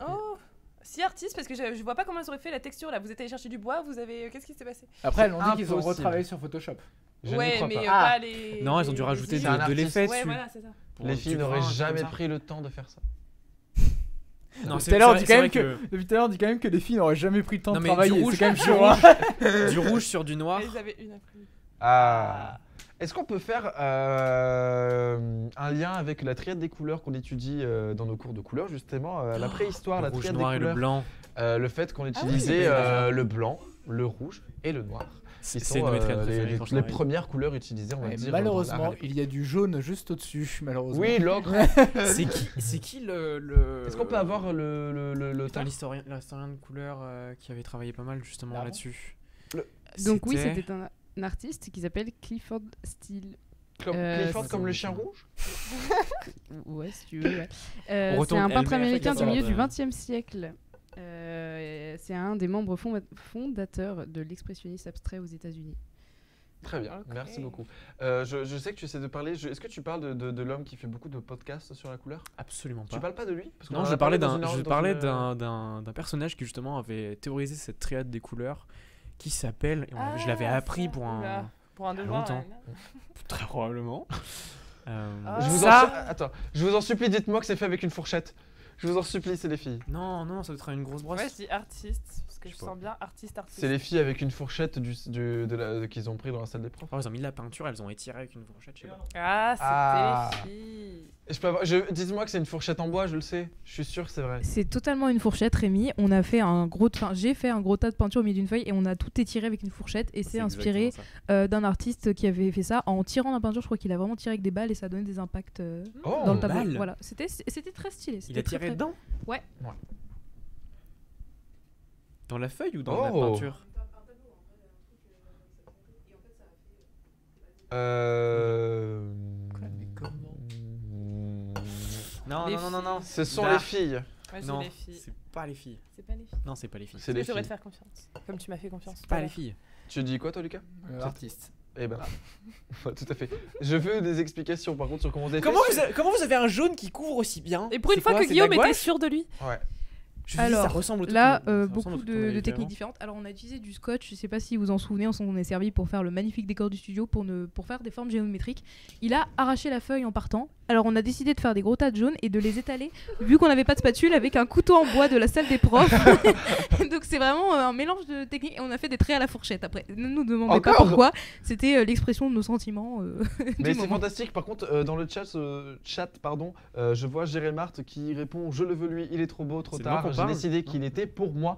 Oh. Si artiste parce que je vois pas comment ils auraient fait la texture là. Vous êtes allé chercher du bois. Vous avez. Qu'est-ce qui s'est passé? Après, elles ont dit qu'ils ont Impossible. retravaillé sur Photoshop. Je n'y ouais, crois mais pas. Ah. pas les. Non, ils ont dû les rajouter C'est un de artiste. l'effet Ouais, dessus. voilà, c'est ça. Pour Les du filles grain, n'auraient comme jamais ça. pris le temps de faire ça. Non, Tout à l'heure, on dit c'est quand vrai même que depuis tout à l'heure, on dit quand même que les filles n'auraient jamais pris le temps Non, de mais travailler. du rouge, C'est quand même du chaud. hein. Du rouge sur du noir. Et ils avaient une après. Ah. Est-ce qu'on peut faire un lien avec la triade des couleurs qu'on étudie dans nos cours de couleurs, justement, la préhistoire, Le la rouge, triade noir des et le couleurs, blanc. le fait qu'on oui, utilisait c'est le blanc, le rouge et le noir. Qui C'est sont une de mes triades préférées, les franchement. premières couleurs utilisées, on va Et dire. malheureusement, dans l'art. il y a du jaune juste au-dessus, malheureusement. Oui, l'ocre. C'est qui le. Est-ce qu'on peut avoir le Putain, temps l'historien de couleur qui avait travaillé pas mal justement Ah bon là-dessus. Donc oui, c'était un artiste qui s'appelle Clifford Steele. Comme Clifford, c'est- comme le chien rouge? Ouais, si tu veux. Ouais. On C'est retourne un peintre elle-même, américain du Clifford, milieu du XXe siècle. C'est un des membres fondateurs de l'expressionniste abstrait aux États-Unis. Très bien, Ok. merci beaucoup. Je sais que tu essaies de parler. Est-ce que tu parles de l'homme qui fait beaucoup de podcasts sur la couleur? Absolument pas. Tu parles pas de lui? Parce qu'on Non, en je a parlais parlé d'un dans une- je dans parlais une- d'un personnage qui justement avait théorisé cette triade des couleurs qui s'appelle et je l'avais Ah, appris ça, pour oula. un Pour un il y a devoir. longtemps. ouais. très probablement. Ah. Je vous Ça- attends, je vous en supplie, dites-moi que c'est fait avec une fourchette. Je vous en supplie, c'est les filles. Non, ça doit être une grosse brosse. Ouais, je dis artiste parce que Je je sais pas. sens bien artiste. C'est les filles avec une fourchette qu'ils ont pris dans la salle des profs. Oh, ils ont mis de la peinture, elles ont étiré avec une fourchette, je sais pas. Ah, c'était Ah. les filles. Et dites-moi que c'est une fourchette en bois, je le sais. Je suis sûr que c'est vrai. C'est totalement une fourchette, Rémi. On a fait j'ai fait un gros tas de peinture au milieu d'une feuille et on a tout étiré avec une fourchette. Et c'est inspiré exactement ça. d'un artiste qui avait fait ça en tirant la peinture. Je crois qu'il a vraiment tiré avec des balles et ça donnait des impacts Oh, dans le tableau. balles. Voilà, c'était très stylé. Il C'était a tiré très- dedans Ouais. Dans la feuille ou dans la Oh. peinture Mais comment Non, Les non, non, non, non. Ce sont Dark. les filles. Moi, Non, les filles. c'est pas les filles. C'est pas les filles. Non, c'est pas les filles. C'est les J'aurais filles. te faire confiance. Comme tu m'as fait confiance. Pas les filles. Tu dis quoi toi Lucas? Artiste. Eh ben, ouais, tout à fait. Je veux des explications par contre sur comment vous avez Comment vous avez un jaune qui couvre aussi bien? Et pour une C'est fois quoi, que c'est de la Guillaume était gouache sûr de lui. Ouais. Je me dis, ça Alors, ressemble au truc là, qu'on- ça ressemble au beaucoup truc qu'on de avait fait techniques avant. différentes. Alors, on a utilisé du scotch, je sais pas si vous en souvenez, on s'en est servi pour faire le magnifique décor du studio, pour faire des formes géométriques. Il a arraché la feuille en partant. Alors, on a décidé de faire des gros tas de jaunes et de les étaler, vu qu'on n'avait pas de spatule, avec un couteau en bois de la salle des profs. Donc, c'est vraiment un mélange de techniques. Et on a fait des traits à la fourchette après. Ne nous demandez pas Encore pourquoi. C'était l'expression de nos sentiments. Mais du c'est moment. fantastique. Par contre, dans le chat, je vois Jérémart qui répond je le veux lui, il est trop beau, trop C'est de moi tard. qu'on J'ai parle décidé qu'il était pour moi.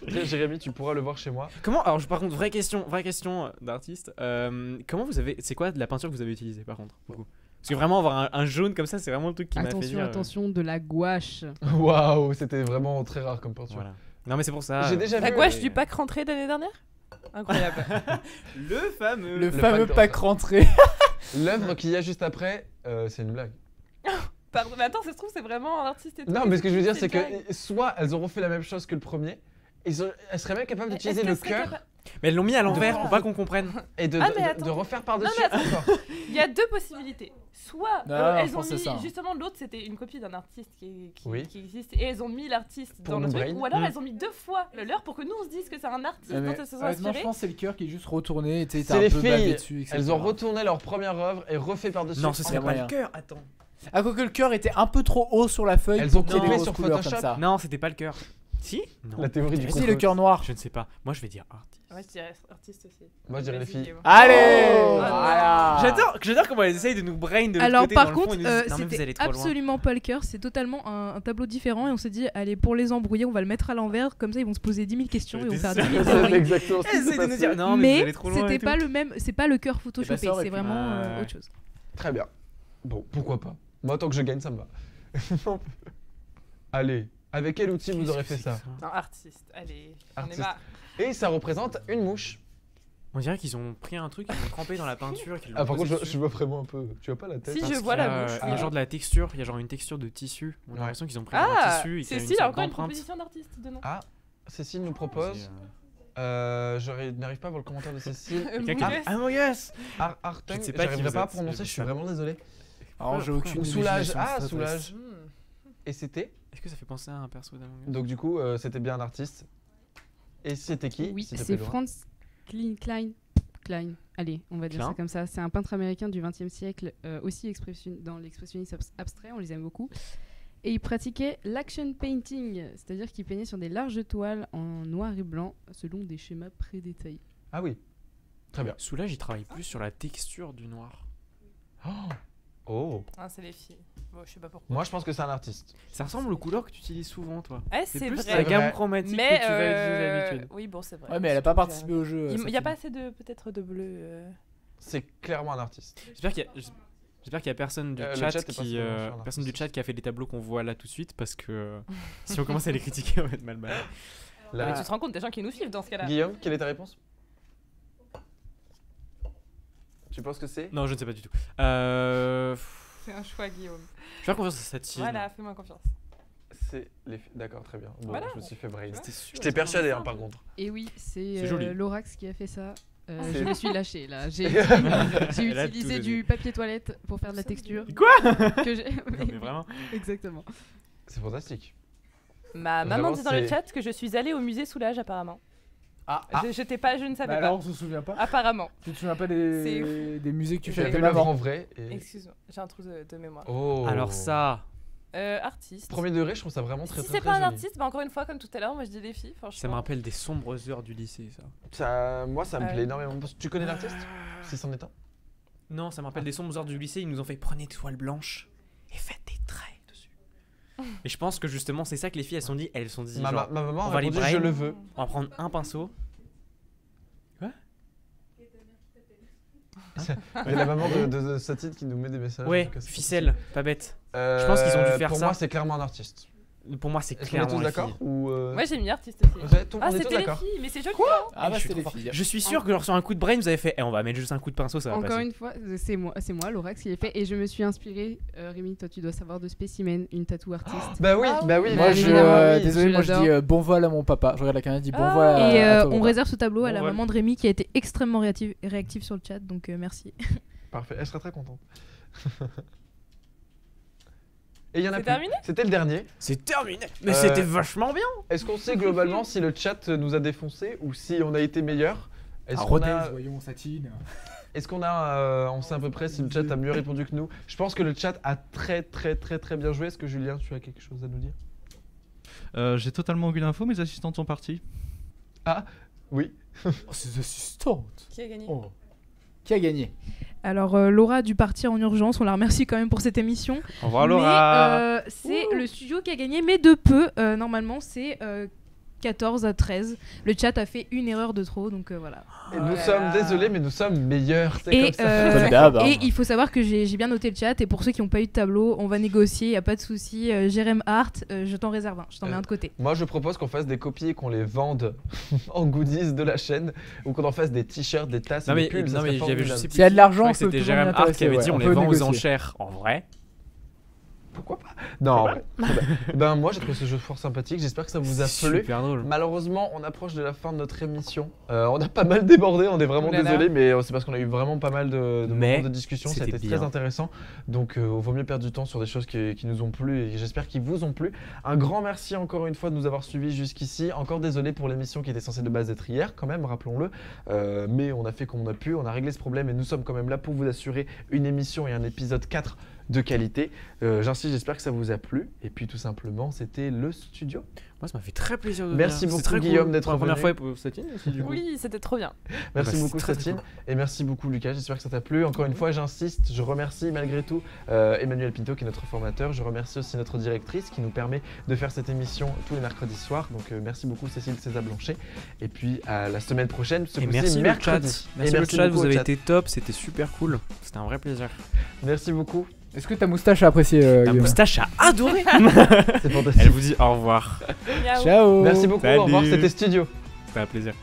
Jérémy, tu pourras le voir chez moi. Comment alors par contre vraie question d'artiste. Comment vous avez c'est quoi de la peinture que vous avez utilisée par contre du coup Parce que vraiment avoir un jaune comme ça c'est vraiment le truc qui m'a fait Attention, dire. attention, de la gouache. Waouh, c'était vraiment très rare comme peinture. Voilà. Non mais c'est pour ça. J'ai déjà La vu. gouache du pack rentrée d'année dernière. Incroyable. le fameux. Le pack fameux d'or. pack rentré. L'œuvre qu'il y a juste après, c'est une blague. Pardon, mais attends, ça se trouve, c'est vraiment un artiste et tout. Non, mais ce que je veux dire, c'est une blague. que soit elles auront fait la même chose que le premier, elles seraient même capables d'utiliser Est-ce le qu'elle serait cœur capa- Mais elles l'ont mis à l'envers De- pour pas qu'on comprenne. et Ah, mais de attends. refaire par-dessus Non, mais encore. Il y a deux possibilités. Soit Non, non, elles je ont pense que mis. c'est ça, hein. Justement, l'autre c'était une copie d'un artiste qui Oui. existe et elles ont mis l'artiste Pour dans le nous truc. brain. Ou alors Mm. elles ont mis deux fois le leur pour que nous on se dise que c'est un artiste dont elles se sont Honnêtement, je inspirées. pense que c'est le cœur qui est juste retourné. Tu sais, C'est t'as un les peu bavé filles. dessus, etc. Elles ont retourné leur première œuvre et refait par-dessus. Non, ce serait moyen. pas le cœur. Attends. Ah, quoique le cœur était un peu trop haut sur la feuille. Elles ont pour qu'il y ait des coupé grosses sur couleurs Photoshop. comme ça. Non, c'était pas le cœur. Si Non. La théorie du Si, complot. le cœur noir. Je ne sais pas. Moi je vais dire artiste. Ouais, je dirais artiste aussi. Moi, je dirais les Vas-y, filles. Guillaume. Allez Oh. Voilà. J'adore comment elles essayent de nous brain de l'autre Alors côté, par dans le fond, contre, ils nous disent, non, mais vous c'était allez trop loin. absolument pas le cœur, c'est totalement un tableau différent et on s'est dit allez pour les embrouiller on va le mettre à l'envers comme ça ils vont se poser 10 000 questions et vont faire 10 000 C'est théories. exactement ce qui Elles s'est essayent de nous passé. dire non mais vous Mais allez trop loin. c'était et pas tout. le même, c'est pas le cœur photoshopé, ça aurait c'est pu. vraiment Ouais. autre chose. Très bien. Bon, pourquoi pas. Moi, tant que je gagne, ça me va. Allez, avec quel outil vous aurez fait ça? Non, artiste. Allez, on est Artiste. marre. Et ça représente une mouche. On dirait qu'ils ont pris un truc, ils l'ont trempé dans la peinture. qu'ils l'ont Ah, par posé contre, dessus. je vois vraiment un peu. Tu vois pas la tête? Si, Parce je vois qu'il y la a- bouche. Il y a oui. genre de la texture, il y a genre une texture de tissu. On a Ouais. l'impression qu'ils ont pris un Ah, tissu et qu'il y a Cécile une a sorte encore une d'empreinte. proposition d'artiste de nom. Ah, Cécile nous propose. Je n'arrive pas à voir le commentaire de Cécile. Euh, Quelqu'un qui Moulès. a Among Us. Artung, Je sais pas qui j'arriverai vous pas à êtes, prononcer, je je suis sais pas. vraiment désolé. Alors, j'ai aucune Ou soulage. imagination, Ah, ça, soulage. Hmm. Et c'était. Est-ce que ça fait penser à un perso d'Among Us? Donc, du coup, c'était bien un artiste. Et c'était qui? Oui, s'il te c'est plaît, Laura Franz Klein. Allez, on va dire Klein. ça comme ça. C'est un peintre américain du XXe siècle, aussi dans l'expressionnisme abstrait, on les aime beaucoup. Et il pratiquait l'action painting, c'est-à-dire qu'il peignait sur des larges toiles en noir et blanc selon des schémas prédétaillés. Ah oui. Très bien. Soulage, il travaille plus sur la texture du noir. Oh. Ah, c'est les filles. Bon, je sais pas pourquoi. Moi, je pense que c'est un artiste. Ça ressemble aux couleurs que tu utilises souvent, toi. Ah, C'est c'est plus vrai. la gamme vrai. chromatique Mais que tu vas utiliser d'habitude. oui, bon, c'est vrai. Ouais, mais elle a pas participé au jeu. Il sa n'y a fille. pas assez de peut-être de bleu. C'est clairement un artiste. J'espère qu'il y a personne du Le chat chat est pas qui sur un personne du artiste. chat qui a fait les tableaux qu'on voit là tout de suite parce que si on commence à les critiquer, on va être mal barré. Là, Mais tu te rends compte des gens qui nous suivent dans ce cas-là. Guillaume, quelle est ta réponse? Tu penses que c'est? Non, je ne sais pas du tout. C'est un choix, Guillaume. Je vais faire confiance à Satine. Voilà, fais-moi confiance. C'est les filles. D'accord, très bien. Bon, Voilà. je me suis fait brain. C'était sûr. J'étais persuadé, hein, par contre. Et oui, C'est c'est joli. Lorax qui a fait ça. c'est- Je me suis lâchée là. J'ai Elle a tout utilisé donné. du papier toilette pour faire de la texture. Quoi que j'ai- Non, mais vraiment. Exactement. C'est fantastique. Ma Vraiment, maman dit dans le c'est- chat que je suis allée au musée Soulage apparemment. Ah, Je ne savais bah pas. alors, on se souvient pas. Apparemment. Tu te souviens pas C'est des musées que tu J'ai fais J'ai avec fait ta l'œuvre maman en vrai. Et... Excuse-moi, j'ai un trou de mémoire. Oh. Alors ça, Artiste. Premier degré, je trouve ça vraiment Si très très c'est très pas un joli. artiste, bah encore une fois, comme tout à l'heure, moi je dis les filles, franchement. ça me rappelle des sombres heures du lycée, ça. Moi, ça me Ah plaît oui. énormément. Tu connais l'artiste? Si c'en est un. Non, ça me rappelle des sombres heures du lycée. Ils nous ont fait prenez des toiles blanches et faites des traits dessus. Et je pense que justement, c'est ça que les filles elles se sont dit. Elles se sont dit Ma genre, maman on a va les répondu brain. je le veux. on va prendre un pinceau. Il y a la maman de Satine qui nous met des messages. Ouais, donc c'est ficelle, pas bête. possible. Je pense qu'ils ont dû faire pour ça. moi, c'est clairement un artiste. Pour moi, c'est Est-ce qu'on est clairement tous les d'accord filles. ou Moi j'ai mis artiste aussi. Ah, on est tous c'était les d'accord. filles, mais c'est joli. Ah bah Je suis c'était les trop fort. filles. Je suis sûr que genre sur un coup de brain, vous avez fait on va mettre juste un coup de pinceau, ça va Encore passer. une fois, c'est moi, Lorax, qui l'ai fait. Et je me suis inspirée, Rémi, toi tu dois savoir, de Spécimen, une tattoo artiste. Bah oui, Ah bah oui. Moi, évidemment, oui, désolé, je moi je dis l'adore. bon vol à mon papa. Je regarde la caméra, je dis bon Ah. vol à Et à toi, on papa. réserve ce tableau à la Bon, maman de Rémi qui a été extrêmement réactive sur le chat, donc merci. Parfait, elle serait très contente. Et il y en a C'est plus. terminé? C'était le dernier. C'est terminé. Mais Euh, c'était vachement bien. Est-ce qu'on sait globalement si le chat nous a défoncé ou si on a été meilleur? Est-ce Ah, qu'on Rodez, a, voyons, Satine. est-ce qu'on a, on sait à peu près si le chat a mieux répondu que nous? Je pense que le chat a très bien joué. Est-ce que Julien, tu as quelque chose à nous dire? J'ai totalement oublié l'info, mes assistantes sont parties. Oui. Oh, ces assistantes. Qui a gagné? Oh. Qui a gagné? Alors Laura a dû partir en urgence, on la remercie quand même pour cette émission. Au revoir Mais Laura. c'est le studio qui a gagné, mais de peu. Normalement c'est 14 à 13. Le chat a fait une erreur de trop, donc voilà. Et nous sommes désolés, mais nous sommes meilleurs. C'est Et, comme ça. Comme d'hab, hein. et il faut savoir que j'ai bien noté le chat, et pour ceux qui n'ont pas eu de tableau, on va négocier, y a pas de souci. Jérém Hart, je t'en réserve un, je t'en mets un de côté. Moi, je propose qu'on fasse des copies et qu'on les vende en goodies de la chaîne, ou qu'on en fasse des t-shirts, des tasses, Non et mais, des pulls. ça non, mais serait j'avais je formidable. sais plus S'il y a de qui, l'argent, je crois on que peut c'était toujours Jérém Hart qui avait m'intéresser, dit on ouais. les On vend peut aux négocier. enchères. En vrai. Pourquoi pas? Non, ouais. Ben moi, j'ai trouvé ce jeu fort sympathique. J'espère que ça vous a plu. Super drôle. Malheureusement, on approche de la fin de notre émission. On a pas mal débordé, on est vraiment Ouh là là. désolé, mais c'est parce qu'on a eu vraiment pas mal de Mais moments de discussion. Ça a c'était été bien. très intéressant. Donc, il vaut mieux perdre du temps sur des choses qui nous ont plu et j'espère qu'ils vous ont plu. Un grand merci encore une fois de nous avoir suivis jusqu'ici. Encore désolé pour l'émission qui était censée de base être hier, quand même, rappelons-le. Mais on a fait comme on a pu, on a réglé ce problème et nous sommes quand même là pour vous assurer une émission et un épisode 4 de qualité. J'insiste, j'espère que ça vous a plu. Et puis tout simplement, c'était le studio. Moi, ça m'a fait très plaisir de Merci venir. beaucoup, C'est très Guillaume, cool. d'être Pour la première venu. fois pour Satine aussi, du coup. Oui, c'était trop bien. Merci Bah, beaucoup c'est très, très Satine et merci beaucoup Lucas, j'espère que ça t'a plu. Encore une fois j'insiste, je remercie malgré tout Emmanuel Pinto qui est notre formateur, je remercie aussi notre directrice qui nous permet de faire cette émission tous les mercredis soirs. Donc merci beaucoup Cécile César Blanchet et puis à la semaine prochaine, ce Et coup-ci merci le chat. mercredi. Merci Et le chat, beaucoup vous au avez chat. été top, c'était super cool. C'était un vrai plaisir. Merci beaucoup, Est-ce que ta moustache a apprécié La Guillaume? moustache a adoré. c'est fantastique. Elle vous dit au revoir. Miaou. Ciao. Merci beaucoup, au revoir, Salut. c'était Studio. C'était un plaisir.